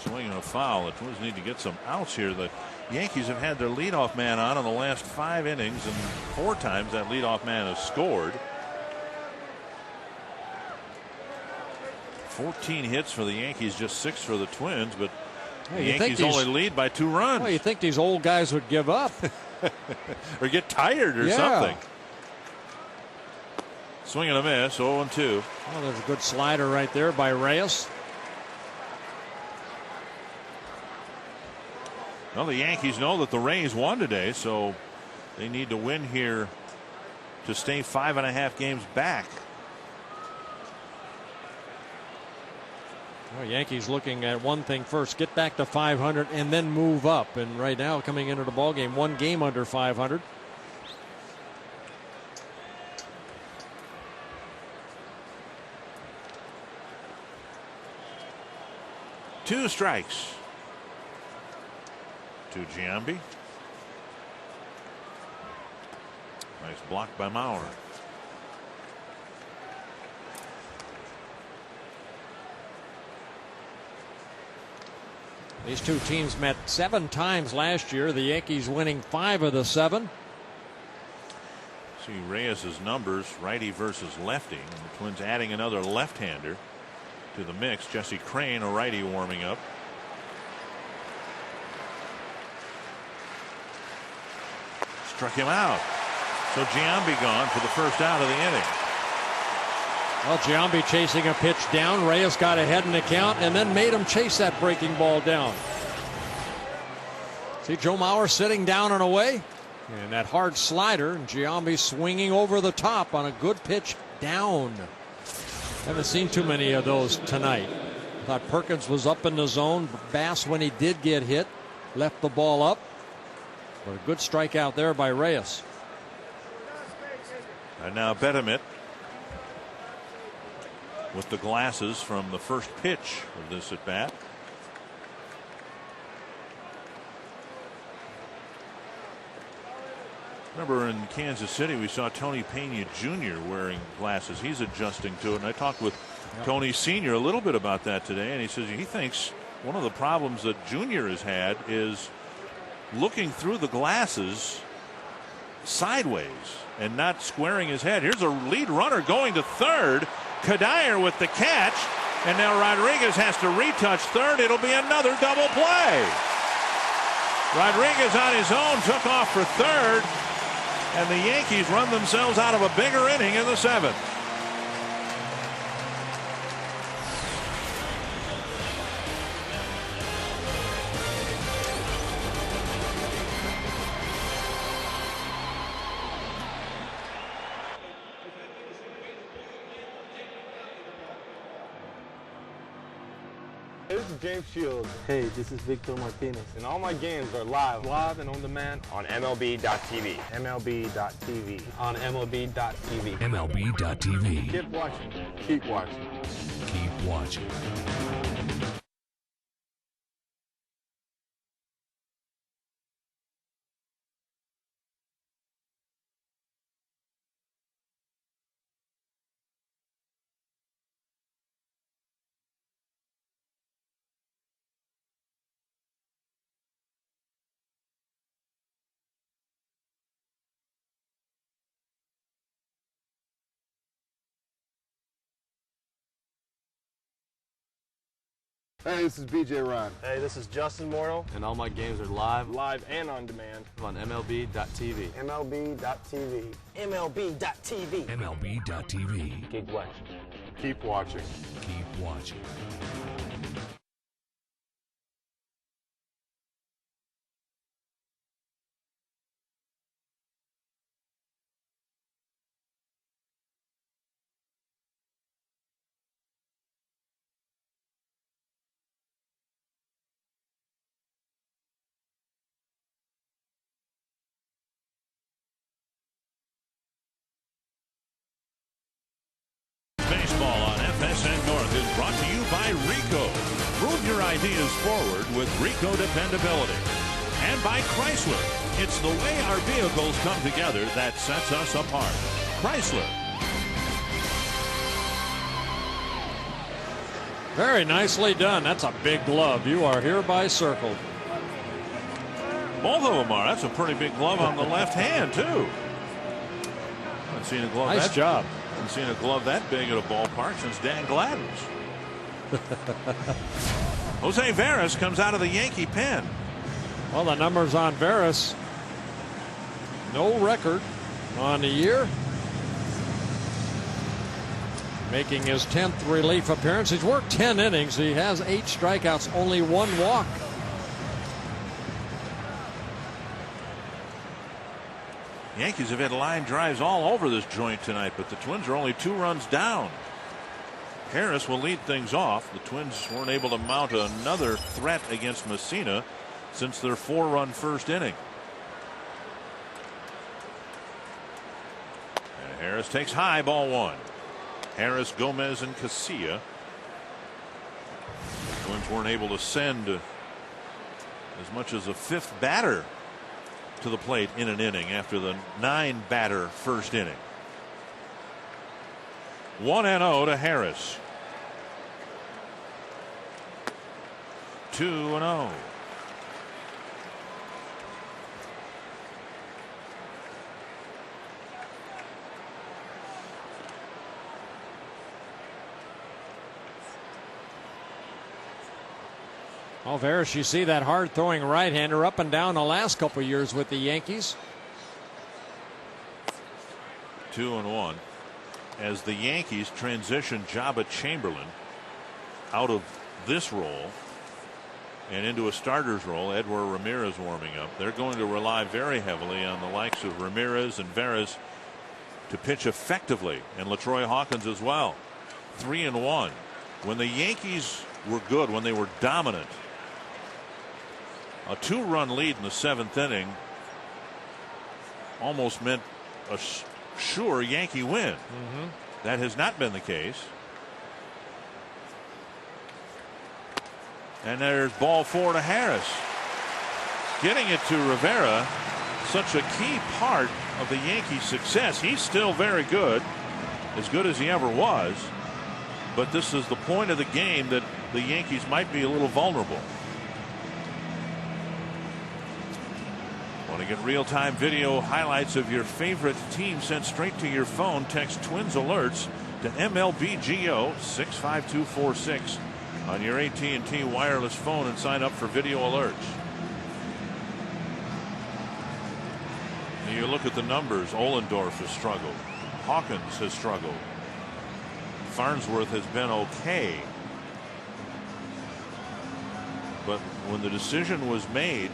Swinging a foul. The Twins need to get some outs here. The Yankees have had their leadoff man on in the last 5 innings, and 4 times that leadoff man has scored. 14 hits for the Yankees, just 6 for the Twins, but the Yankees only lead by 2 runs. Well, you think these old guys would give up or get tired or something. Swing and a miss, 0-2. Well, there's a good slider right there by Reyes. Well, the Yankees know that the Rays won today, so they need to win here to stay 5.5 games back. Well, Yankees looking at one thing first, get back to 500 and then move up. And right now, coming into the ball game, 1 game under 500. Two strikes to Giambi. Nice block by Maurer. These two teams met 7 times last year. The Yankees winning 5 of the 7. See Reyes' numbers, righty versus lefty. And the Twins adding another left-hander to the mix. Jesse Crain, a righty, warming up. Struck him out. So Giambi gone for the first out of the inning. Well, Giambi chasing a pitch down. Reyes got ahead in the count and then made him chase that breaking ball down. See Joe Mauer sitting down and away. And that hard slider, and Giambi swinging over the top on a good pitch down. Haven't seen too many of those tonight. Thought Perkins was up in the zone. Bass, when he did get hit, left the ball up. But a good strikeout there by Reyes. And now Bettermit with the glasses from the first pitch of this at bat. Remember in Kansas City we saw Tony Pena Jr. wearing glasses. He's adjusting to it, and I talked with Tony Sr. a little bit about that today, and he says he thinks one of the problems that Jr. has had is looking through the glasses sideways and not squaring his head. Here's a lead runner going to third. Kadire with the catch, and now Rodriguez has to retouch third. It'll be another double play. Rodriguez on his own took off for third, and the Yankees run themselves out of a bigger inning in the seventh. This is James Shields. Hey, this is Victor Martinez. And all my games are live and on demand on MLB.tv. MLB.tv. On MLB.tv. MLB.tv. Keep watching. Keep watching. Keep watching. Hey, this is BJ Ron. Hey, this is Justin Morrow. And all my games are live And on demand on MLB.tv. MLB.tv. MLB.tv. MLB.tv. Keep watching. Keep watching. Keep watching. Baseball on FSN North is brought to you by Rico. Move your ideas forward with Rico dependability. And by Chrysler. It's the way our vehicles come together that sets us apart. Chrysler. Very nicely done. That's a big glove. You are hereby circled. Both of them are. That's a pretty big glove on the left hand, too. I've seen a glove. Nice job. I've seen a glove that big at a ballpark since Dan Gladden's. Jose Veras comes out of the Yankee pen. Well, the numbers on Veras. No record on the year. Making his 10th relief appearance. He's worked 10 innings. He has 8 strikeouts, only 1 walk. Yankees have had line drives all over this joint tonight, but the Twins are only 2 runs down. Harris will lead things off. The Twins weren't able to mount another threat against Messina since their 4-run first inning. And Harris takes high, ball 1. Harris, Gomez, and Casilla. The Twins weren't able to send as much as a 5th batter to the plate in an inning after the 9-batter first inning. 1-0 to Harris. 2-0. Well, Veras, you see that hard-throwing right-hander up and down the last couple of years with the Yankees. 2-1 as the Yankees transition Jabba Chamberlain out of this role and into a starter's role. Edward Ramirez warming up. They're going to rely very heavily on the likes of Ramirez and Veras to pitch effectively, and LaTroy Hawkins as well. 3-1. When the Yankees were good, when they were dominant, a 2-run lead in the 7th inning almost meant a sure Yankee win. That has not been the case. And there's ball 4 to Harris. Getting it to Rivera, such a key part of the Yankees' success. He's still very good as he ever was. But this is the point of the game that the Yankees might be a little vulnerable. Want to get real-time video highlights of your favorite team sent straight to your phone? Text Twins Alerts to MLBGO 65246 on your AT&T wireless phone and sign up for video alerts. You look at the numbers. Ohlendorf has struggled. Hawkins has struggled. Farnsworth has been okay. But when the decision was made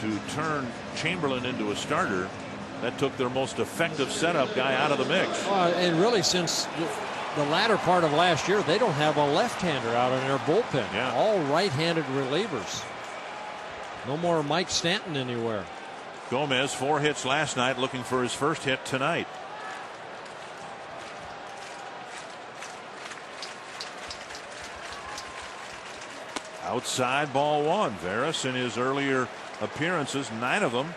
to turn Chamberlain into a starter, that took their most effective setup guy out of the mix. And really, since the latter part of last year, they don't have a left-hander out in their bullpen. Yeah. All right-handed relievers. No more Mike Stanton anywhere. Gomez, 4 hits last night, looking for his first hit tonight. Outside, ball 1. Veras, in his earlier appearances, 9 of them,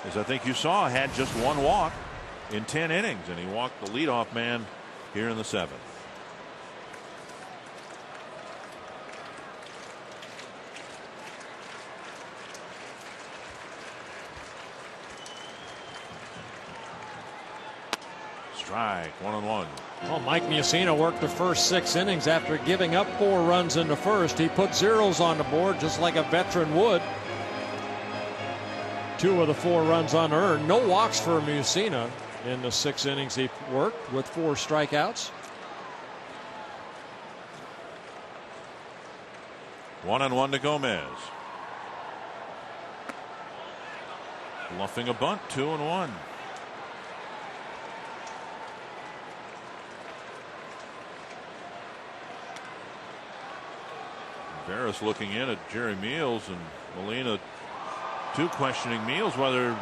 as I think you saw, had just 1 walk in 10 innings, and he walked the leadoff man here in the 7th. Strike, 1-1. Well, Mike Mussina worked the first 6 innings after giving up 4 runs in the first. He put zeros on the board just like a veteran would. 2 of the 4 runs unearned. No walks for Mussina in the 6 innings he worked with 4 strikeouts. 1-1 to Gomez. Bluffing a bunt, 2-1. Veras looking in at Jerry Meals, and Molina too questioning Meals whether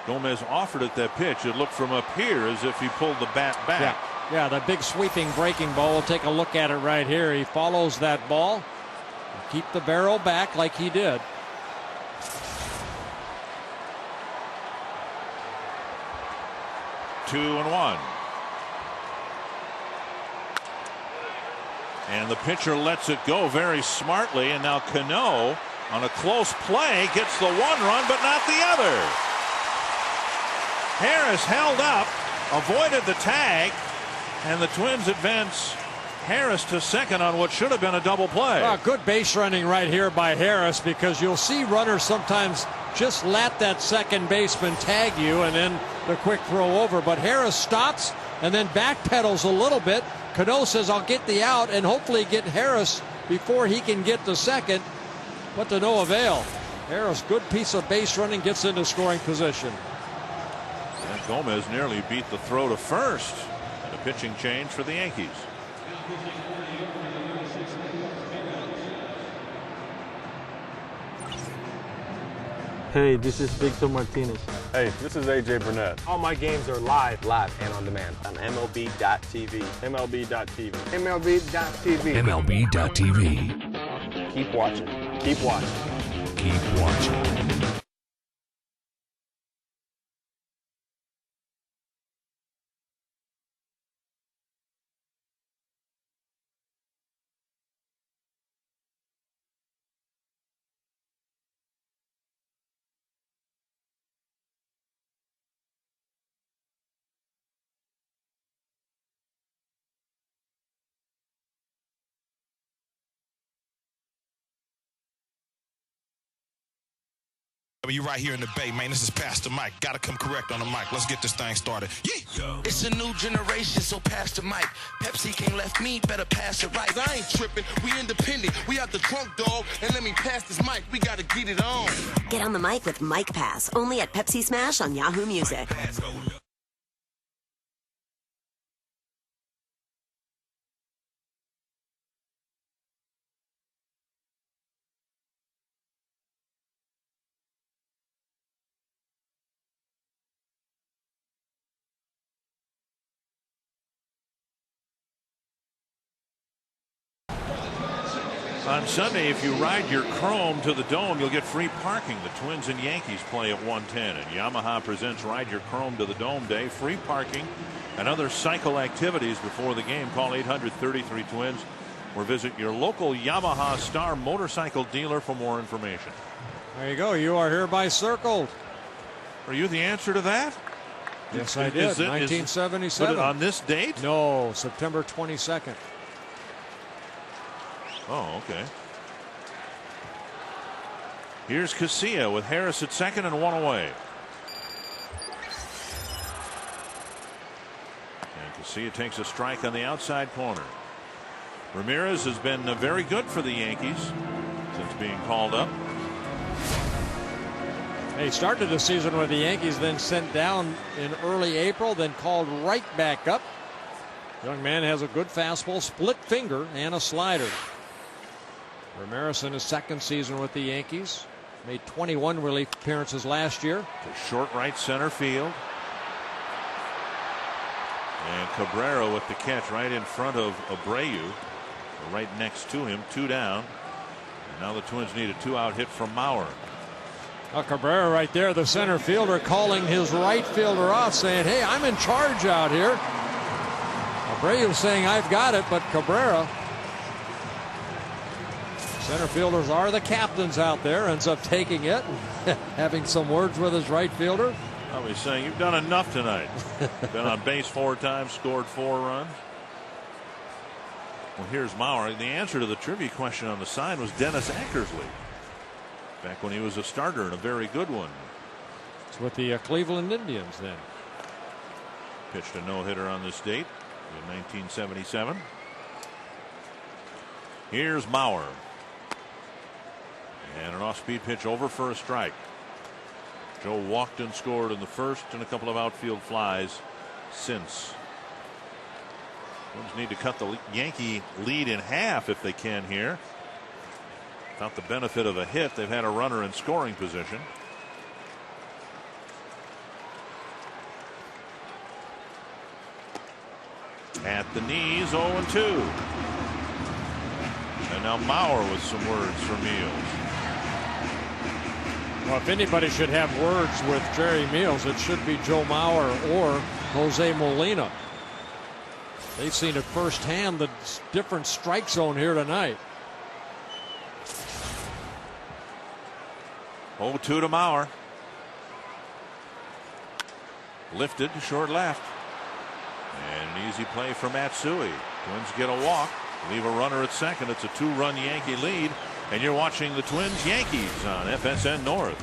Gomez offered it that pitch. It looked from up here as if he pulled the bat back. Yeah, that big sweeping breaking ball. We'll take a look at it right here. He follows that ball. Keep the barrel back like he did. Two and 1. And the pitcher lets it go very smartly, and now Cano on a close play gets the 1 run but not the other. Harris held up, avoided the tag, and the Twins advance Harris to second on what should have been a double play. Good base running right here by Harris, because you'll see runners sometimes just let that second baseman tag you and then the quick throw over, but Harris stops and then backpedals a little bit. Cano says, I'll get the out and hopefully get Harris before he can get the second, but to no avail. Harris, good piece of base running, gets into scoring position. And Gomez nearly beat the throw to first, and a pitching change for the Yankees. Hey, this is Victor Martinez. Hey, this is AJ Burnett. All my games are live and on demand on MLB.tv. MLB.tv. MLB.tv. MLB.tv. Keep watching. Keep watching. Keep watching. You right here in the Bay, man. This is Pastor Mike. Gotta come correct on the mic. Let's get this thing started. Yeah. It's a new generation, so pass the mic. Pepsi can't left me, better pass it right. I ain't tripping. We independent. We out the trunk, dog. And let me pass this mic. We gotta get it on. Get on the mic with Mike Pass, only at Pepsi Smash on Yahoo Music. On Sunday, if you ride your Chrome to the Dome, you'll get free parking. The Twins and Yankees play at 1:10, and Yamaha presents Ride Your Chrome to the Dome Day. Free parking and other cycle activities before the game. Call 800-33-TWINS or visit your local Yamaha Star motorcycle dealer for more information. There you go. You are hereby circled. Are you the answer to that? Yes, I did. 1977. On this date? No, September 22nd. Oh, okay. Here's Casilla with Harris at second and one away. And Casilla takes a strike on the outside corner. Ramirez has been very good for the Yankees since being called up. He started the season with the Yankees, then sent down in early April, then called right back up. Young man has a good fastball, split finger, and a slider. Ramirez in his second season with the Yankees. Made 21 relief appearances last year. To short right center field. And Cabrera with the catch right in front of Abreu. Right next to him, 2 down. And now the Twins need a 2-out hit from Mauer. Cabrera right there, the center fielder, calling his right fielder off, saying, hey, I'm in charge out here. Abreu saying, I've got it, but Cabrera, center fielders are the captains out there, ends up taking it, having some words with his right fielder. Probably saying, you've done enough tonight. Been on base 4 times, scored 4 runs. Well, here's Mauer. The answer to the trivia question on the sign was Dennis Eckersley. Back when he was a starter and a very good one. It's with the Cleveland Indians then. Pitched a no-hitter on this date in 1977. Here's Mauer. And an off-speed pitch over for a strike. Joe walked and scored in the first and a couple of outfield flies since. Twins need to cut the Yankee lead in half if they can here. Without the benefit of a hit, they've had a runner in scoring position. At the knees, 0-2. And now Mauer with some words for Meals. Well, if anybody should have words with Jerry Meals, it should be Joe Mauer or Jose Molina. They've seen it firsthand, the different strike zone here tonight. 0-2 to Mauer. Lifted to short left. And an easy play for Matsui. Twins get a walk. Leave a runner at second. It's a 2-run Yankee lead. And you're watching the Twins Yankees on FSN North.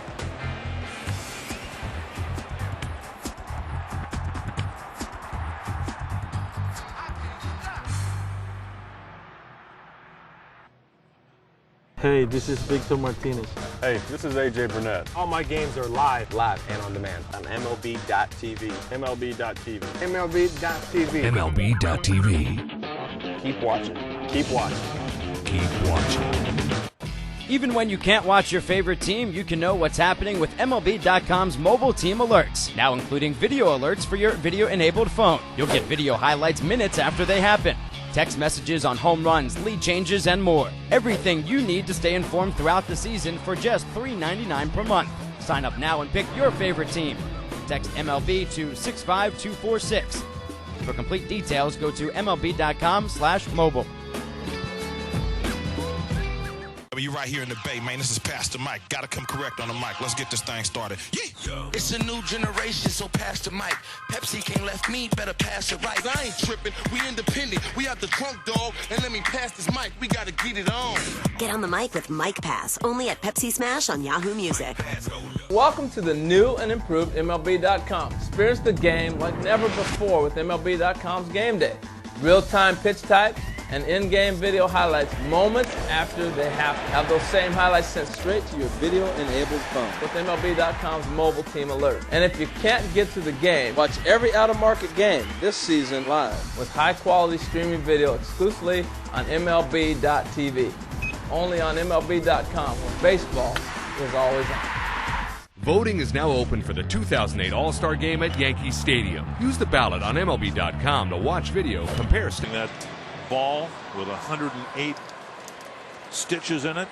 Hey, this is Victor Martinez. Hey, this is AJ Burnett. All my games are live and on demand on MLB.tv. MLB.tv. MLB.tv. MLB.tv. Keep watching. Keep watching. Keep watching. Even when you can't watch your favorite team, you can know what's happening with MLB.com's mobile team alerts, now including video alerts for your video-enabled phone. You'll get video highlights minutes after they happen, text messages on home runs, lead changes, and more. Everything you need to stay informed throughout the season for just $3.99 per month. Sign up now and pick your favorite team. Text MLB to 65246. For complete details, go to MLB.com/mobile. You right here in the Bay, man. This is Pastor Mike. Gotta come correct on the mic. Let's get this thing started. Yeah. It's a new generation, so pass the mic. Pepsi can't left me, better pass it right. I ain't tripping, we independent. We out the trunk, dog, and let me pass this mic. We gotta get it on. Get on the mic with Mike Pass, only at Pepsi Smash on Yahoo Music. Welcome to the new and improved MLB.com. Experience the game like never before with MLB.com's Game Day. Real-time pitch type and in-game video highlights moments after they happen. Have those same highlights sent straight to your video-enabled phone with MLB.com's mobile team alert. And if you can't get to the game, watch every out-of-market game this season live with high-quality streaming video exclusively on MLB.tv. Only on MLB.com, where baseball is always on. Voting is now open for the 2008 All-Star Game at Yankee Stadium. Use the ballot on MLB.com to watch video comparison. That ball with 108 stitches in it.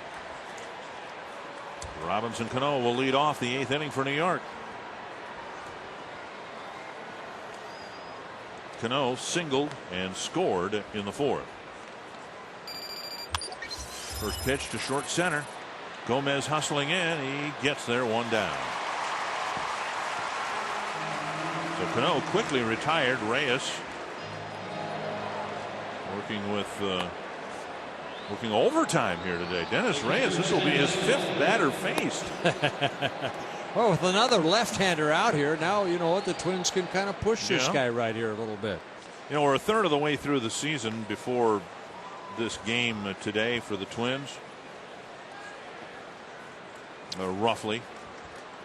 Robinson Cano will lead off the 8th inning for New York. Cano singled and scored in the 4th. First pitch to short center. Gomez hustling in. He gets there, one down. So Cano quickly retired. Reyes working overtime here today. Dennis Reyes, this will be his 5th batter faced. Well, with another left-hander out here, now you know what, the Twins can kind of push this guy right here a little bit. You know, we're a third of the way through the season before this game today for the Twins. Roughly.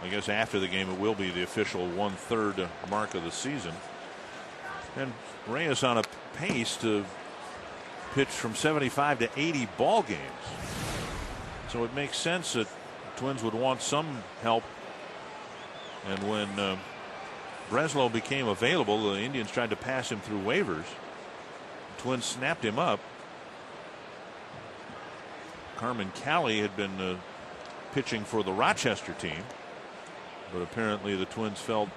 I guess after the game it will be the official 1/3 mark of the season. And Reyes on a pace to pitch from 75 to 80 ball games. So it makes sense that the Twins would want some help. And when Breslow became available, the Indians tried to pass him through waivers. The Twins snapped him up. Carmen Cali had been pitching for the Rochester team, but apparently the Twins felt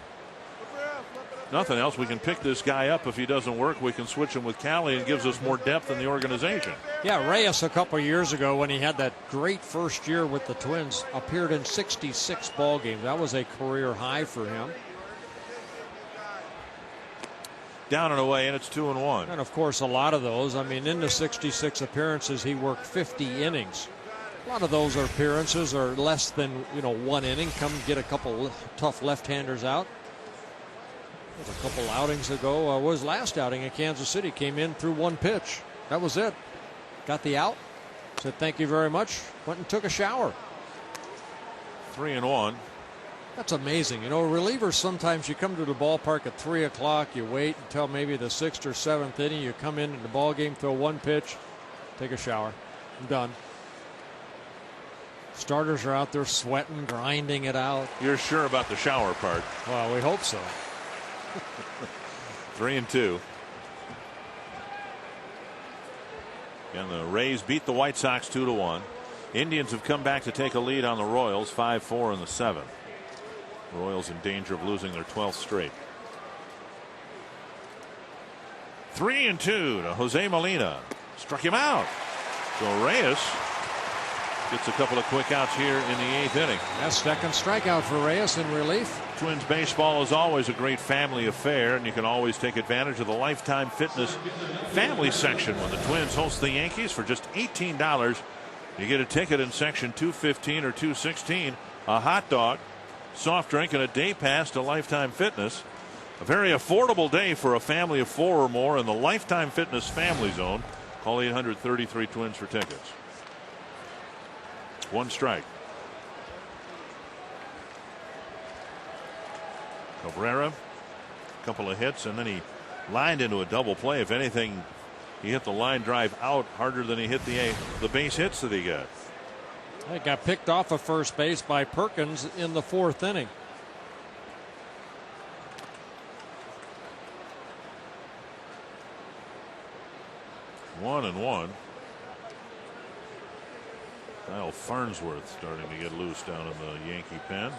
nothing else. We can pick this guy up. If he doesn't work, we can switch him with Cali and gives us more depth in the organization. Yeah, Reyes a couple years ago when he had that great first year with the Twins appeared in 66 ball games. That was a career high for him. Down and away, and it's 2-1. And of course, a lot of those, I mean, in the 66 appearances, he worked 50 innings. A lot of those appearances are less than, 1 inning. Come get a couple tough left-handers out. A couple outings ago, was last outing at Kansas City, came in through 1 pitch. That was it. Got the out. Said thank you very much. Went and took a shower. 3-1. That's amazing. Relievers, sometimes you come to the ballpark at 3 o'clock, you wait until maybe the 6th or 7th inning, you come in the ball game, throw 1 pitch, take a shower. I'm done. Starters are out there sweating, grinding it out. You're sure about the shower part? Well, we hope so. 3-2. And the Rays beat the White Sox 2-1. Indians have come back to take a lead on the Royals 5-4 in the 7th. Royals in danger of losing their 12th straight. 3-2 to Jose Molina. Struck him out. So Reyes gets a couple of quick outs here in the 8th inning. That's 2nd strikeout for Reyes in relief. Twins baseball is always a great family affair, and you can always take advantage of the Lifetime Fitness family section when the Twins host the Yankees for just $18. You get a ticket in section 215 or 216, a hot dog, soft drink, and a day pass to Lifetime Fitness. A very affordable day for a family of 4 or more in the Lifetime Fitness Family Zone. Call 800-33-TWINS for tickets. 1 strike. Cabrera, a couple of hits, and then he lined into a double play. If anything, he hit the line drive out harder than he hit the base hits that he got. It got picked off of first base by Perkins in the 4th inning. One and one. Kyle Farnsworth starting to get loose down in the Yankee pen.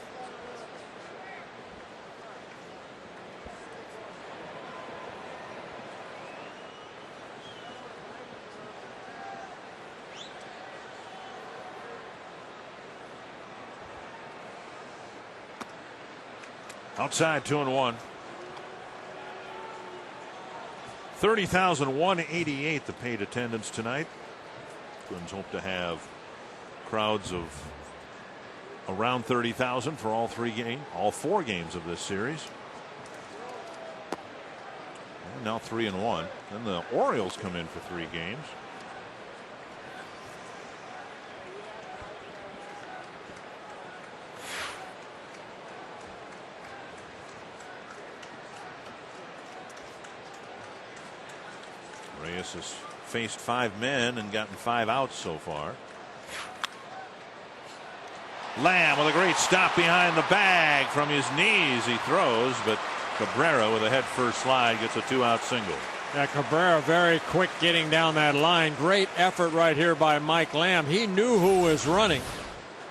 Outside 2-1. 30,188 the paid attendance tonight. Twins hope to have crowds of around 30,000 for all four games of this series. And now 3-1. Then the Orioles come in for 3 games. Reyes has faced 5 men and gotten 5 outs so far. Lamb with a great stop behind the bag from his knees. He throws, but Cabrera with a head first slide gets a 2-out single. Yeah, Cabrera very quick getting down that line. Great effort right here by Mike Lamb. He knew who was running,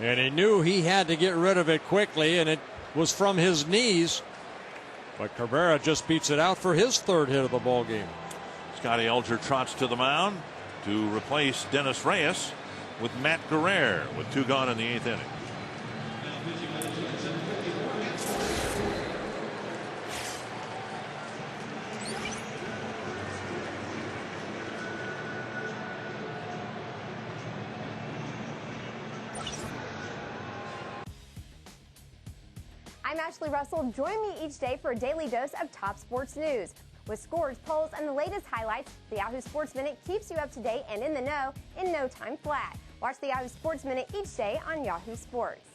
and he knew he had to get rid of it quickly, and it was from his knees. But Cabrera just beats it out for his 3rd hit of the ball game. Scotty Alger trots to the mound to replace Dennis Reyes with Matt Guerrero with 2 gone in the 8th inning. I'm Ashley Russell. Join me each day for a daily dose of top sports news. With scores, polls, and the latest highlights, the Yahoo Sports Minute keeps you up to date and in the know in no time flat. Watch the Yahoo Sports Minute each day on Yahoo Sports.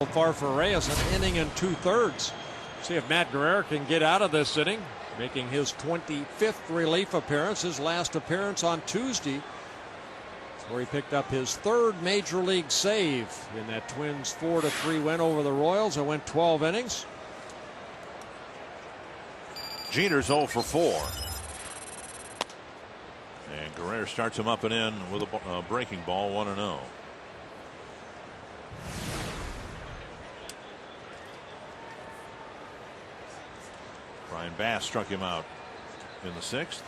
So far for Reyes, an inning and 2/3. See if Matt Guerrero can get out of this inning, making his 25th relief appearance, his last appearance on Tuesday, where he picked up his 3rd major league save in that Twins 4-3 win over the Royals. It went 12 innings. Jeter's 0 for 4. And Guerrero starts him up and in with a breaking ball, 1-0. Brian Bass struck him out in the 6th.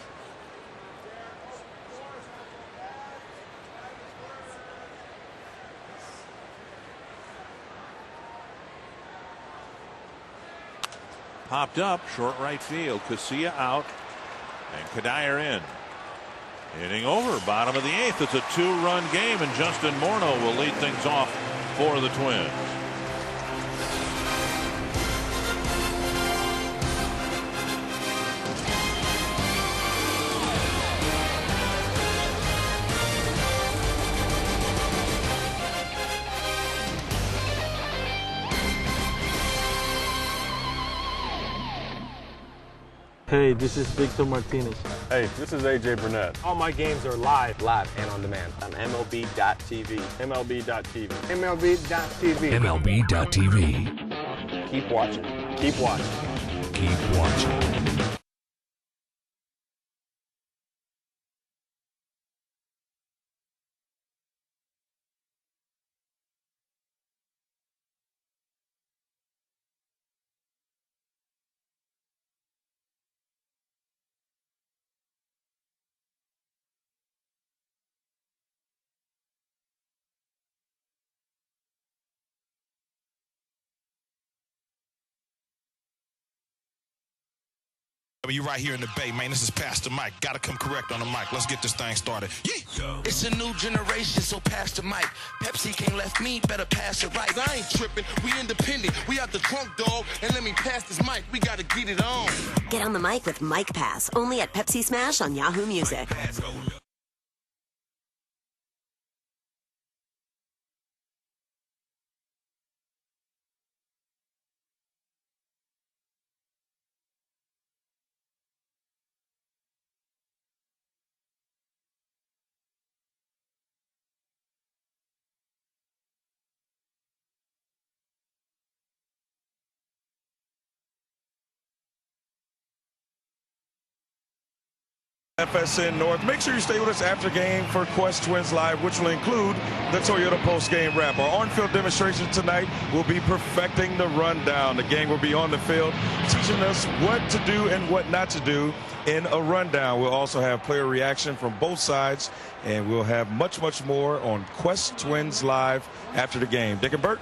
Popped up, short right field. Casilla out, and Kadire in. Inning over, bottom of the 8th. It's a 2-run game, and Justin Morneau will lead things off for the Twins. Hey, this is Victor Martinez. Hey, this is AJ Burnett. All my games are live and on demand on MLB.tv. MLB.tv. MLB.tv. MLB.tv. Keep watching. Keep watching. Keep watching. You right here in the Bay, man. This is Pastor Mike. Gotta come correct on the mic. Let's get this thing started. Yeah. It's a new generation, so pass the mic. Pepsi can't left me, better pass it right. I ain't tripping. We independent. We out the trunk, dog. And let me pass this mic. We gotta get it on. Get on the mic with Mike Pass, only at Pepsi Smash on Yahoo Music. FSN North. Make sure you stay with us after game for Quest Twins Live, which will include the Toyota post-game wrap. Our on-field demonstration tonight will be perfecting the rundown. The gang will be on the field teaching us what to do and what not to do in a rundown. We'll also have player reaction from both sides, and we'll have much, much more on Quest Twins Live after the game. Dick and Bert?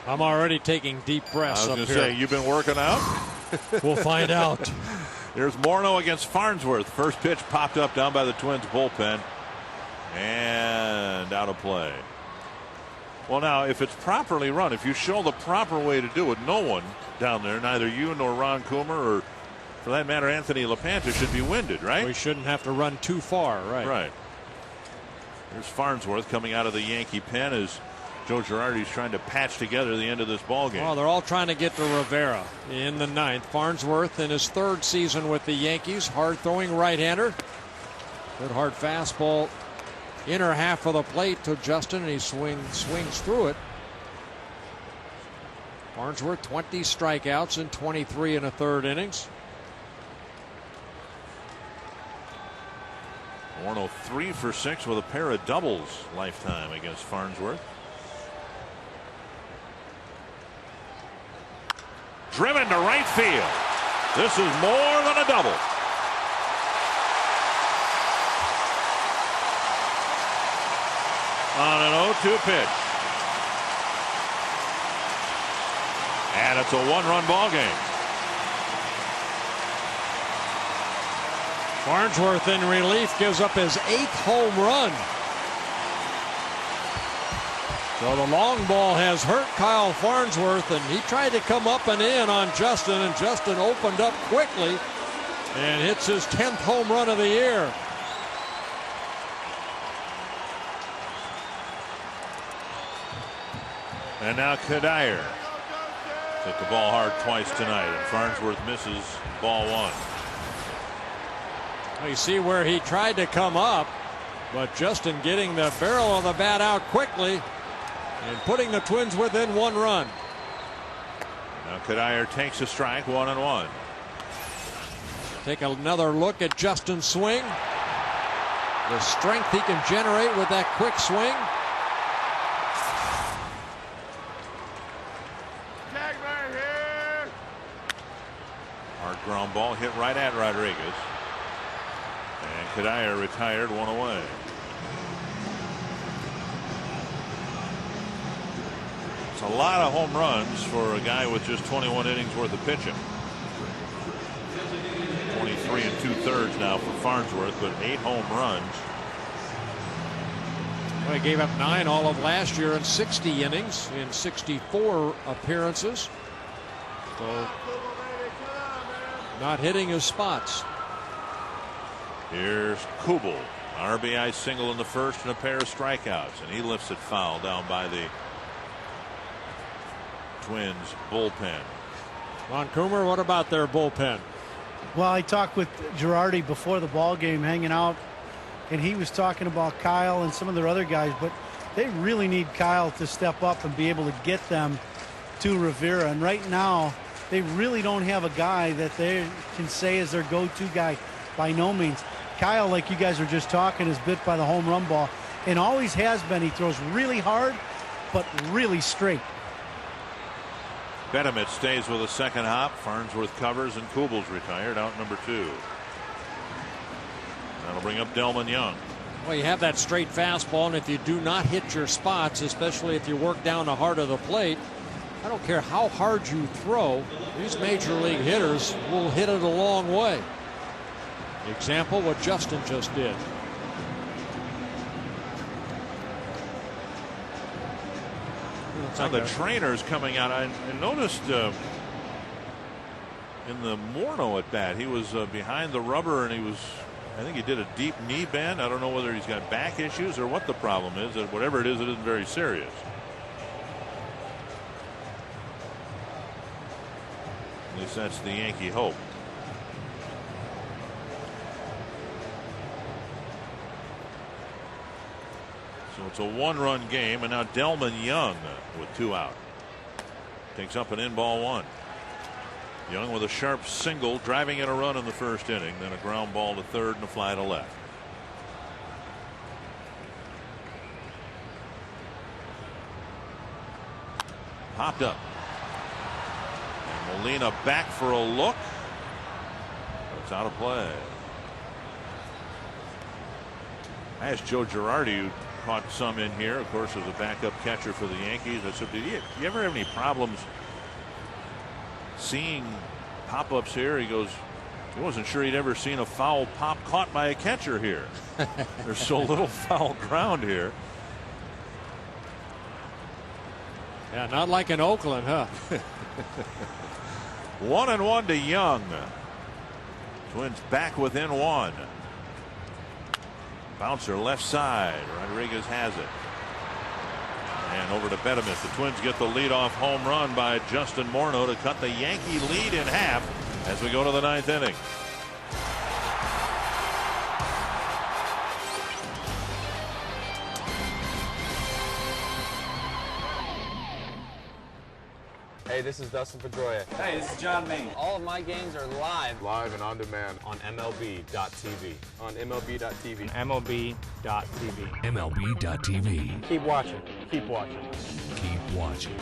I'm already taking deep breaths up here. I was going to say, you've been working out? We'll find out. Here's Morneau against Farnsworth. First pitch popped up down by the Twins bullpen. And out of play. Well, now, if it's properly run, if you show the proper way to do it, no one down there, neither you nor Ron Coomer or, for that matter, Anthony LaPanta, should be winded, right? We shouldn't have to run too far, right? Right. Here's Farnsworth coming out of the Yankee pen as Joe Girardi's trying to patch together the end of this ball game. Well, they're all trying to get to Rivera in the ninth. Farnsworth in his third season with the Yankees. Hard-throwing right-hander. Good hard fastball. Inner half of the plate to Justin, and he swings through it. Farnsworth 20 strikeouts in 23 and a third innings. Morneau 3 for 6 with a pair of doubles lifetime against Farnsworth. Driven to right field. This is more than a double. On an 0-2 pitch. And it's a one-run ball game. Farnsworth in relief gives up his 8th home run. So the long ball has hurt Kyle Farnsworth, and he tried to come up and in on Justin, and Justin opened up quickly and hits his 10th home run of the year. And now Kadire hit the ball hard twice tonight, and Farnsworth misses ball one. You see where he tried to come up, but Justin getting the barrel of the bat out quickly and putting the Twins within one run. Now Kadire takes a strike, 1-1. Take another look at Justin's swing. The strength he can generate with that quick swing. Hard ground ball hit right at Rodriguez. And Kadire retired, one away. It's a lot of home runs for a guy with just 21 innings worth of pitching. 23 2/3 now for Farnsworth, but 8 home runs. Well, he gave up 9 all of last year in 60 innings in 64 appearances. So not hitting his spots. Here's Kubel. RBI single in the first and a pair of strikeouts, and he lifts it foul down by the Twins bullpen. Ron Coomer, what about their bullpen? Well, I talked with Girardi before the ball game, hanging out, and he was talking about Kyle and some of their other guys, but they really need Kyle to step up and be able to get them to Rivera. And right now, they really don't have a guy that they can say is their go-to guy by no means. Kyle, like you guys were just talking, is bit by the home run ball and always has been. He throws really hard, but really straight. Benedict stays with a second hop. Farnsworth covers, and Kubel's retired, out number 2. That'll bring up Delman Young. Well, you have that straight fastball, and if you do not hit your spots, especially if you work down the heart of the plate, I don't care how hard you throw, these major league hitters will hit it a long way. Example, what Justin just did. Now the trainer's coming out. I noticed in the Morneau at bat, he was behind the rubber, and I think he did a deep knee bend. I don't know whether he's got back issues or what the problem is. Whatever it isn't very serious. At least that's the Yankee hope. So it's a one-run game, and now Delman Young with 2 out. Takes up an in-ball 1. Young with a sharp single, driving in a run in the first inning, then a ground ball to third and a fly to left. Popped up. And Molina back for a look. But it's out of play. I asked Joe Girardi, who caught some in here, of course, as a backup catcher for the Yankees. I said, did you ever have any problems seeing pop-ups here? He goes, he wasn't sure he'd ever seen a foul pop caught by a catcher here. There's so little foul ground here. Yeah, not like in Oakland, huh? 1-1 to Young. Twins back within 1. Bouncer left side. Rodriguez has it. And over to Betemus. The Twins get the leadoff home run by Justin Morneau to cut the Yankee lead in half as we go to the 9th inning. Hey, this is Dustin Pedroia. Hey, this is John Maine. All of my games are live. Live and on demand On MLB.TV. on MLB.TV. MLB.TV. MLB.TV. Keep watching. Keep watching. Keep watching.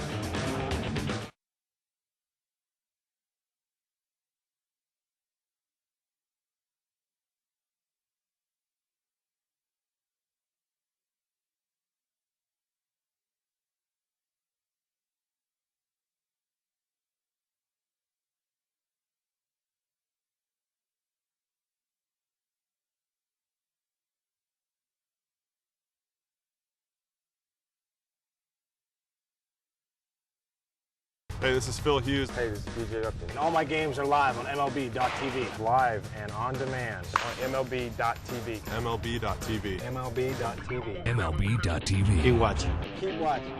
Hey, this is Phil Hughes. Hey, this is DJ Upton. And all my games are live on MLB.TV. Live and on demand on MLB.TV. MLB.TV. MLB.TV. MLB.TV. Keep watching. Keep watching.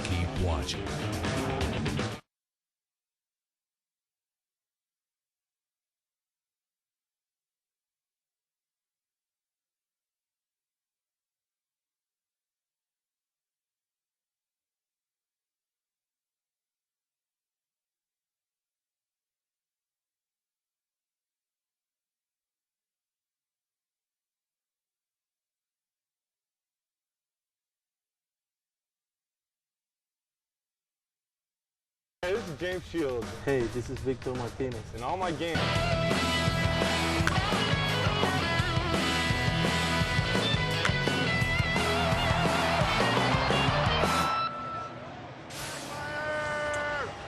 Keep watching. Hey, this is James Shields. Hey, this is Victor Martinez. And all my games.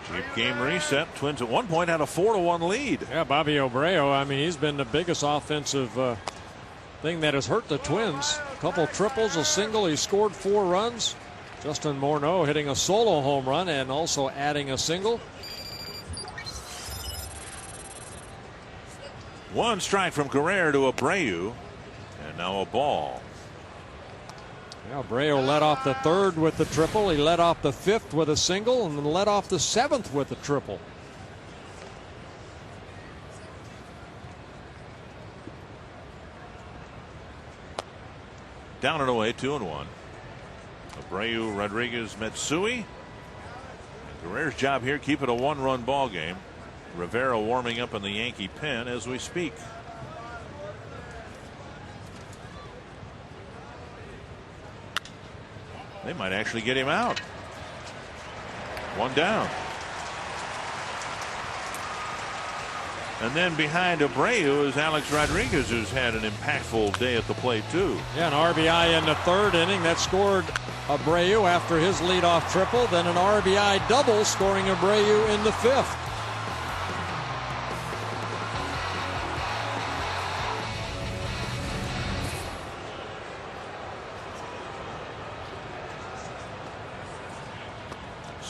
Cheap game reset. Twins at one point had a 4-1 lead. Yeah, Bobby Abreu, I mean, he's been the biggest offensive thing that has hurt the Twins. A couple triples, a single. He scored 4 runs. Justin Morneau hitting a solo home run and also adding a single. 1 strike from Guerrero to Abreu. And now a ball. Yeah, Abreu led off the 3rd with the triple. He led off the 5th with a single and then led off the 7th with a triple. Down and away, 2-1. Abreu, Rodriguez, Matsui. Guerrero's job here, keep it a 1-run ball game. Rivera warming up in the Yankee pen as we speak. They might actually get him out. 1 down. And then behind Abreu is Alex Rodriguez, who's had an impactful day at the plate too. Yeah, an RBI in the 3rd inning that scored Abreu after his leadoff triple. Then an RBI double scoring Abreu in the 5th.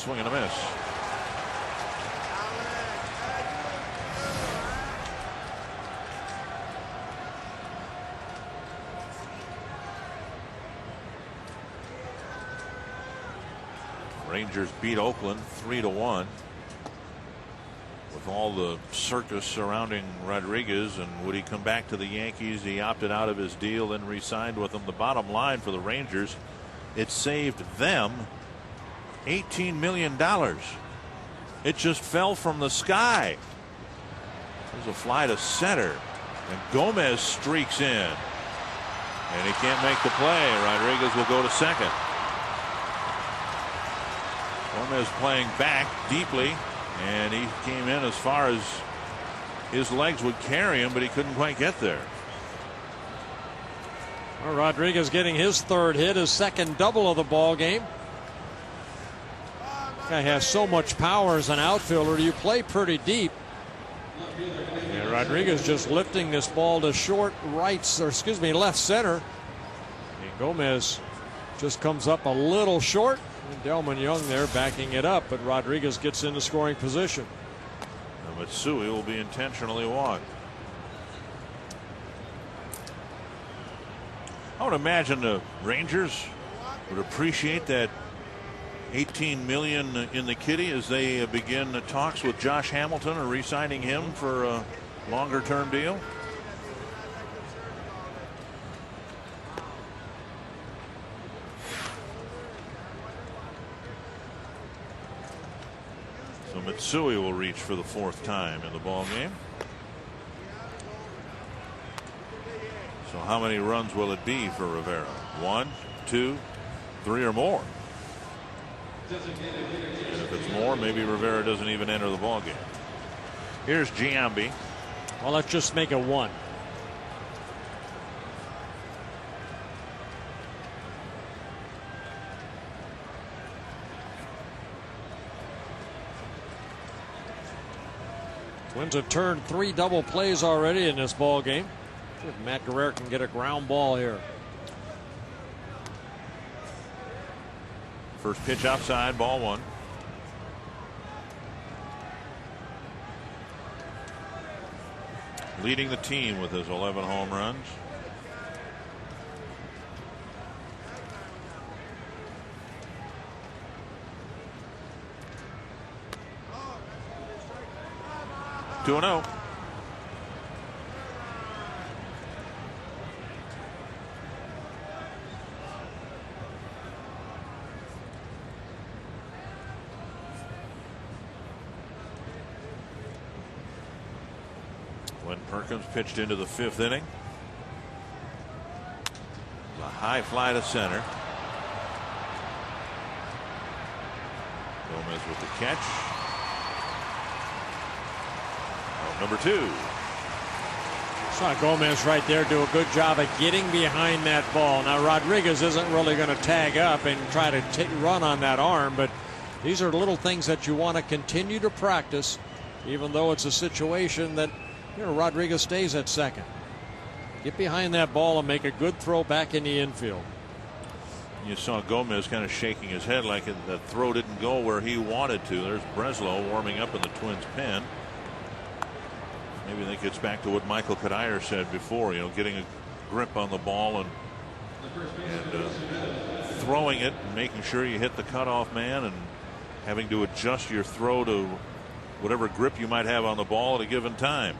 Swing and a miss. Rangers beat Oakland 3-1. With all the circus surrounding Rodriguez, and would he come back to the Yankees? He opted out of his deal, then re-signed with them. The bottom line for the Rangers, it saved them $18 million. It just fell from the sky. There's a fly to center, and Gomez streaks in, and he can't make the play. Rodriguez will go to second. Gomez playing back deeply, and he came in as far as his legs would carry him, but he couldn't quite get there. Well, Rodriguez getting his third hit, his second double of the ball game. Guy has so much power as an outfielder. You play pretty deep. And Rodriguez just lifting this ball to short left center. And Gomez just comes up a little short. And Delman Young there backing it up, but Rodriguez gets into scoring position. And Matsui will be intentionally walked. I would imagine the Rangers would appreciate that $18 million in the kitty as they begin the talks with Josh Hamilton or re-signing him for a longer-term deal. So Matsui will reach for the fourth time in the ball game. So how many runs will it be for Rivera? 1, 2, 3 or more? And if it's more, maybe Rivera doesn't even enter the ball game. Here's Giambi. Well, let's just make it 1. Twins have turned 3 double plays already in this ball game. See if Matt Guerrero can get a ground ball here. First pitch outside, ball 1. Leading the team with his 11 home runs. Two and 0. When Perkins pitched into the 5th inning. A high fly to center. Gomez with the catch. Number 2. Saw Gomez right there do a good job of getting behind that ball. Now Rodriguez isn't really going to tag up and try to run on that arm, but these are little things that you want to continue to practice, even though it's a situation that, you know, Rodriguez stays at second. Get behind that ball and make a good throw back in the infield. You saw Gomez kind of shaking his head like the throw didn't go where he wanted to. There's Breslow warming up in the Twins pen. Maybe that gets back to what Michael Kadire said before, you know, getting a grip on the ball and throwing it and making sure you hit the cutoff man and having to adjust your throw to whatever grip you might have on the ball at a given time.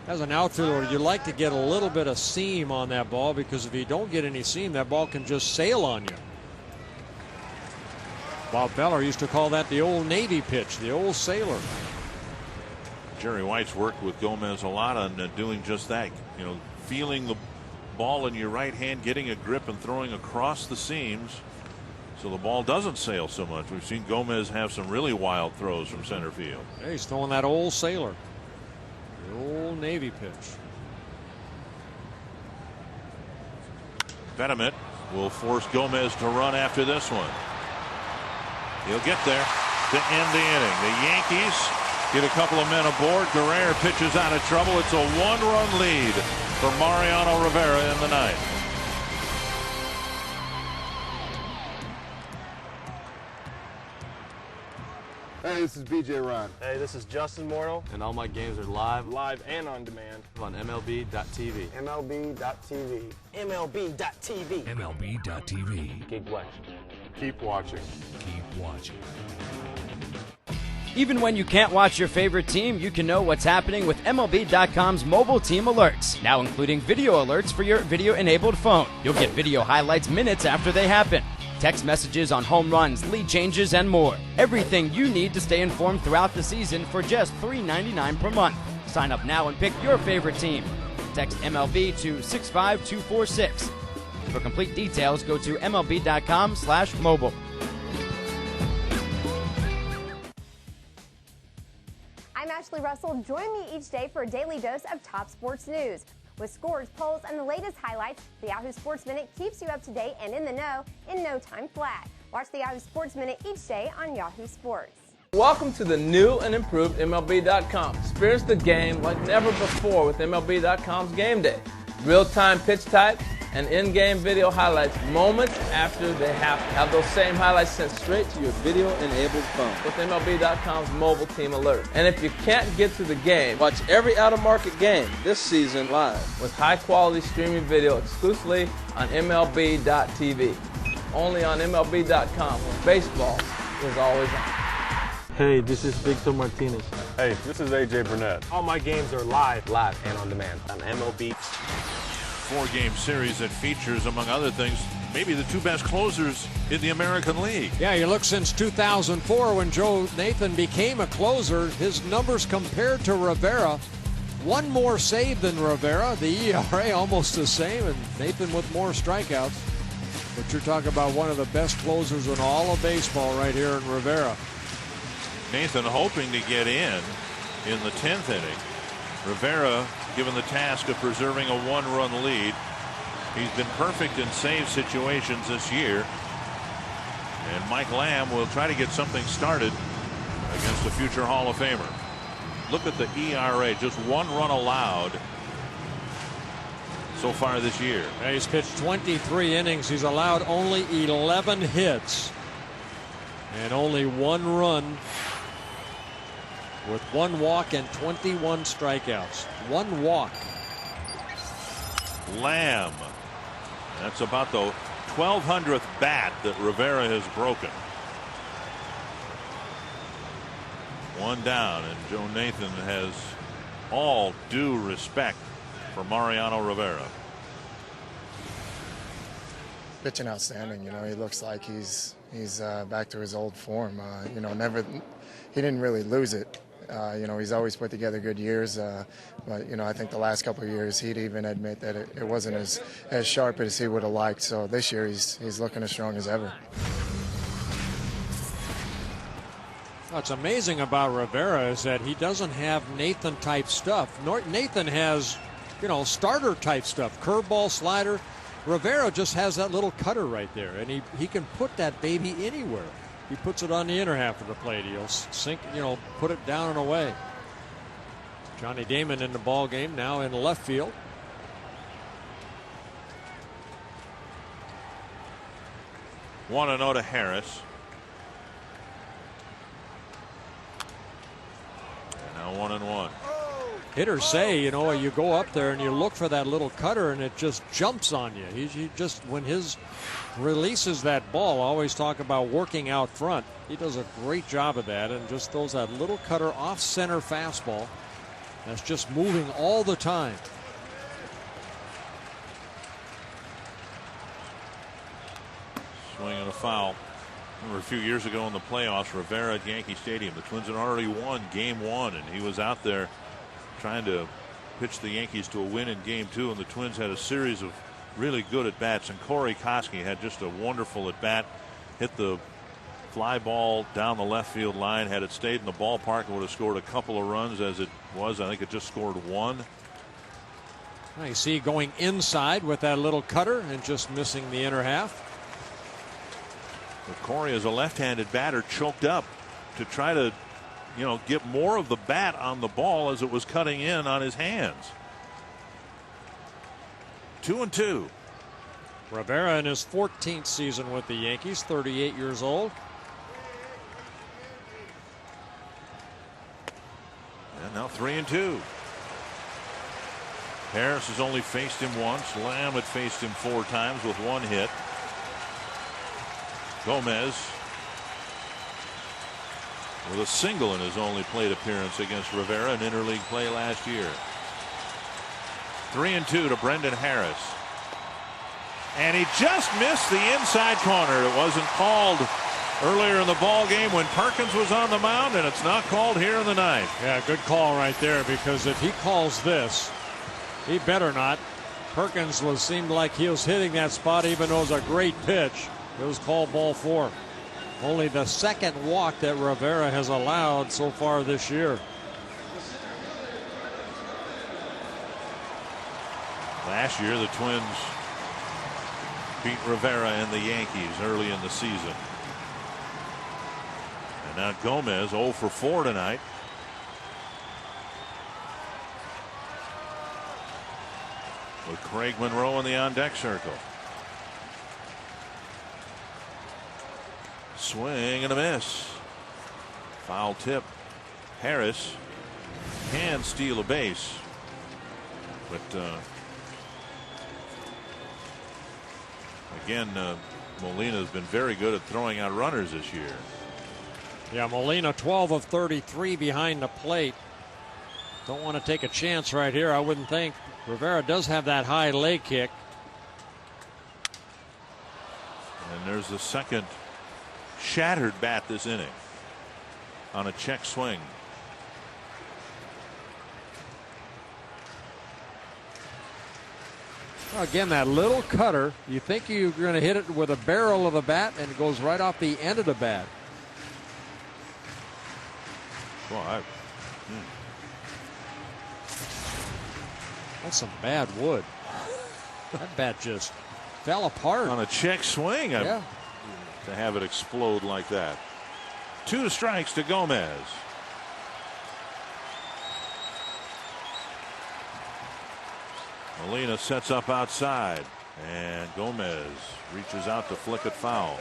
As an outfielder, you like to get a little bit of seam on that ball, because if you don't get any seam, that ball can just sail on you. Bob Feller used to call that the old Navy pitch, the old sailor. Jerry White's worked with Gomez a lot on doing just that. You know, feeling the ball in your right hand, getting a grip and throwing across the seams so the ball doesn't sail so much. We've seen Gomez have some really wild throws from center field. Yeah, he's throwing that old sailor, the old Navy pitch. Betterment will force Gomez to run after this one. He'll get there to end the inning. The Yankees get a couple of men aboard. Guerrero pitches out of trouble. It's a 1-run lead for Mariano Rivera in the ninth. Hey, this is BJ Ron. Hey, this is Justin Mortal. And all my games are live And on demand. on MLB.tv. MLB.tv. MLB.tv. MLB.tv. Keep watching. Keep watching. Keep watching. Even when you can't watch your favorite team, you can know what's happening with MLB.com's mobile team alerts, now including video alerts for your video-enabled phone. You'll get video highlights minutes after they happen, text messages on home runs, lead changes, and more. Everything you need to stay informed throughout the season for just $3.99 per month. Sign up now and pick your favorite team. Text MLB to 65246. For complete details, go to MLB.com/mobile. I'm Ashley Russell. Join me each day for a daily dose of top sports news. With scores, polls, and the latest highlights, the Yahoo Sports Minute keeps you up to date and in the know in no time flat. Watch the Yahoo Sports Minute each day on Yahoo Sports. Welcome to the new and improved MLB.com. Experience the game like never before with MLB.com's Game Day. Real-time pitch type and in-game video highlights moments after they happen. Have those same highlights sent straight to your video-enabled phone with MLB.com's mobile team alert. And if you can't get to the game, watch every out-of-market game this season live with high-quality streaming video exclusively on MLB.tv. Only on MLB.com, where baseball is always on. Hey, this is Victor Martinez. Hey, this is AJ Burnett. All my games are live and on demand on MLB. Four-game series that features, among other things, maybe the two best closers in the American League. Yeah, you look since 2004 when Joe Nathan became a closer, his numbers compared to Rivera, one more save than Rivera, the ERA almost the same, and Nathan with more strikeouts. But you're talking about one of the best closers in all of baseball right here in Rivera. Nathan hoping to get in the 10th inning. Rivera given the task of preserving a one-run lead. He's been perfect in save situations this year. And Mike Lamb will try to get something started against a future Hall of Famer. Look at the ERA, just one run allowed so far this year. Yeah, he's pitched 23 innings. He's allowed only 11 hits and only one run, with one walk and 21 strikeouts. One walk. Lamb. That's about the 1,200th bat that Rivera has broken. One down, and Joe Nathan has all due respect for Mariano Rivera. Pitching outstanding. You know, he looks like he's back to his old form. You know, he didn't really lose it. You know, he's always put together good years, but you know, I think the last couple of years he'd even admit that it wasn't as sharp as he would have liked. So this year he's looking as strong as ever. What's amazing about Rivera is that he doesn't have Nathan type stuff. Nathan has, you know, starter type stuff, curveball, slider. Rivera just has that little cutter right there, and he can put that baby anywhere. He puts it on the inner half of the plate. He'll sink, you know, put it down and away. Johnny Damon in the ball game now in left field. 1-0 to Harris. And now 1-1. Hitters say, you know, you go up there and you look for that little cutter and it just jumps on you. He just, when his releases that ball, I always talk about working out front. He does a great job of that and just throws that little cutter off center fastball that's just moving all the time. Swing and a foul. Remember a few years ago in the playoffs, Rivera at Yankee Stadium, the Twins had already won game one, and he was out there trying to pitch the Yankees to a win in game two, and the Twins had a series of really good at bats, and Corey Koski had just a wonderful at bat, hit the fly ball down the left field line. Had it stayed in the ballpark, it would have scored a couple of runs. As it was, I think it just scored one. Now you see going inside with that little cutter and just missing the inner half. But Corey, as a left-handed batter, choked up to try to, you know, get more of the bat on the ball as it was cutting in on his hands. 2-2. Rivera in his 14th season with the Yankees, 38 years old. And now 3-2. Harris has only faced him once. Lamb had faced him 4 times with 1 hit. Gomez with a single in his only plate appearance against Rivera in interleague play last year. 3-2 to Brendan Harris. And he just missed the inside corner. It wasn't called earlier in the ball game when Perkins was on the mound, and it's not called here in the ninth. Yeah, good call right there, because if he calls this, he better not. Perkins seemed like he was hitting that spot, even though it was a great pitch. It was called ball 4. Only the second walk that Rivera has allowed so far this year. Last year, the Twins beat Rivera and the Yankees early in the season. And now Gomez 0 for 4 tonight. With Craig Monroe in the on-deck circle. Swing and a miss. Foul tip. Harris can steal a base, but again, Molina has been very good at throwing out runners this year. Yeah, Molina 12 of 33 behind the plate. Don't want to take a chance right here, I wouldn't think. Rivera does have that high leg kick. And there's the second shattered bat this inning on a check swing. Well, again, that little cutter, you think you're going to hit it with a barrel of the bat, and it goes right off the end of the bat. Well, That's some bad wood. That bat just fell apart. On a check swing, yeah. To have it explode like that. 2 strikes to Gomez. Molina sets up outside, and Gomez reaches out to flick it foul.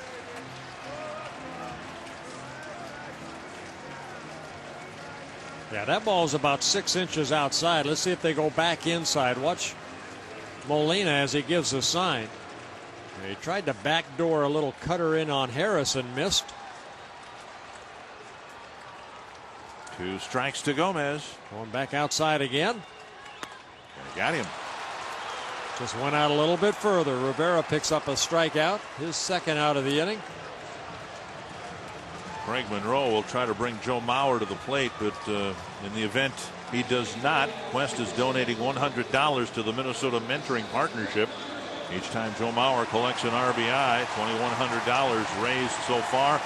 Yeah, that ball is about 6 inches outside. Let's see if they go back inside. Watch Molina as he gives a sign. He tried to backdoor a little cutter in on Harris and missed. 2 strikes to Gomez. Going back outside again. And got him. Just went out a little bit further. Rivera picks up a strikeout, his second out of the inning. Craig Monroe will try to bring Joe Mauer to the plate, but in the event he does not, Quest is donating $100 to the Minnesota Mentoring Partnership. Each time Joe Mauer collects an RBI, $2,100 raised so far.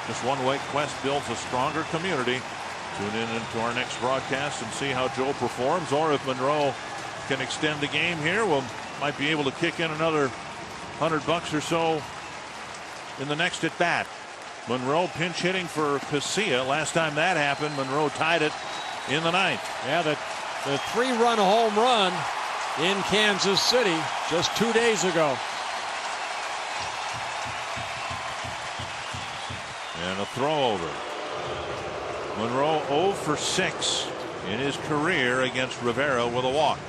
Just one way Quest builds a stronger community. Tune in into our next broadcast and see how Joe performs, or if Monroe can extend the game here, we'll might be able to kick in another $100 or so in the next at bat. Monroe pinch hitting for Casilla. Last time that happened, Monroe tied it in the ninth. Yeah, the 3-run home run in Kansas City just 2 days ago. And a throw over. Monroe 0 for 6 in his career against Rivera with a walk.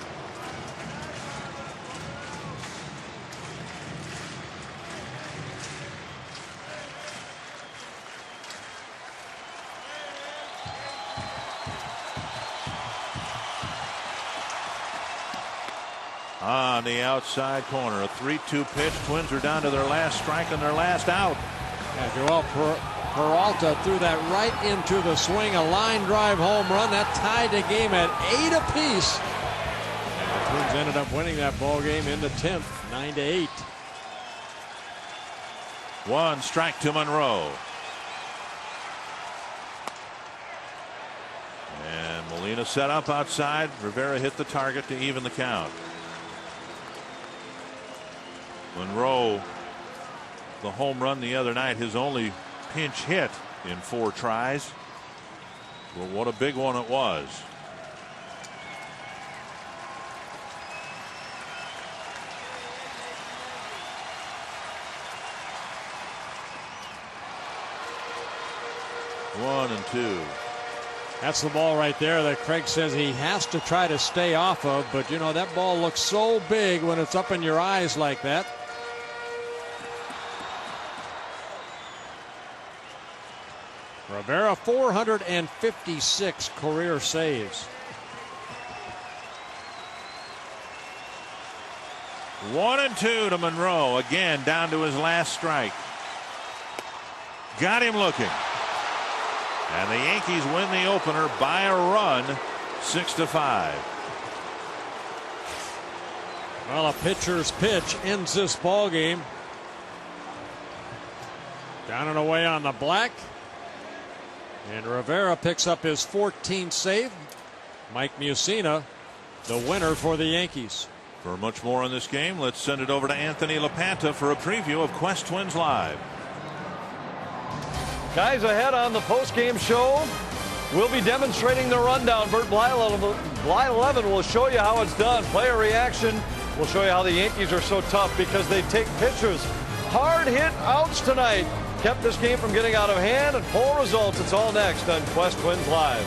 On the outside corner, a 3-2 pitch. Twins are down to their last strike and their last out. Yeah, Joel Peralta threw that right into the swing, a line drive home run that tied the game at 8 apiece. And the Twins ended up winning that ball game in the 10th, 9-8. 1 strike to Monroe. And Molina set up outside. Rivera hit the target to even the count. Monroe, the home run the other night, his only pinch hit in 4 tries. Well, what a big one it was. One and 2. That's the ball right there that Craig says he has to try to stay off of, but you know, that ball looks so big when it's up in your eyes like that. Rivera 456 career saves. 1-2 to Monroe, again down to his last strike. Got him looking. And the Yankees win the opener by a run, 6-5. Well, a pitcher's pitch ends this ball game. Down and away on the black. And Rivera picks up his 14th save. Mike Mussina, the winner for the Yankees. For much more on this game, let's send it over to Anthony LaPanta for a preview of Quest Twins Live. Guys, ahead on the post-game show, we'll be demonstrating the rundown. Bert Blyleven will show you how it's done. Player reaction will show you how the Yankees are so tough because they take pitches. Hard hit outs tonight. Kept this game from getting out of hand, and full results. It's all next on Quest Twins Live.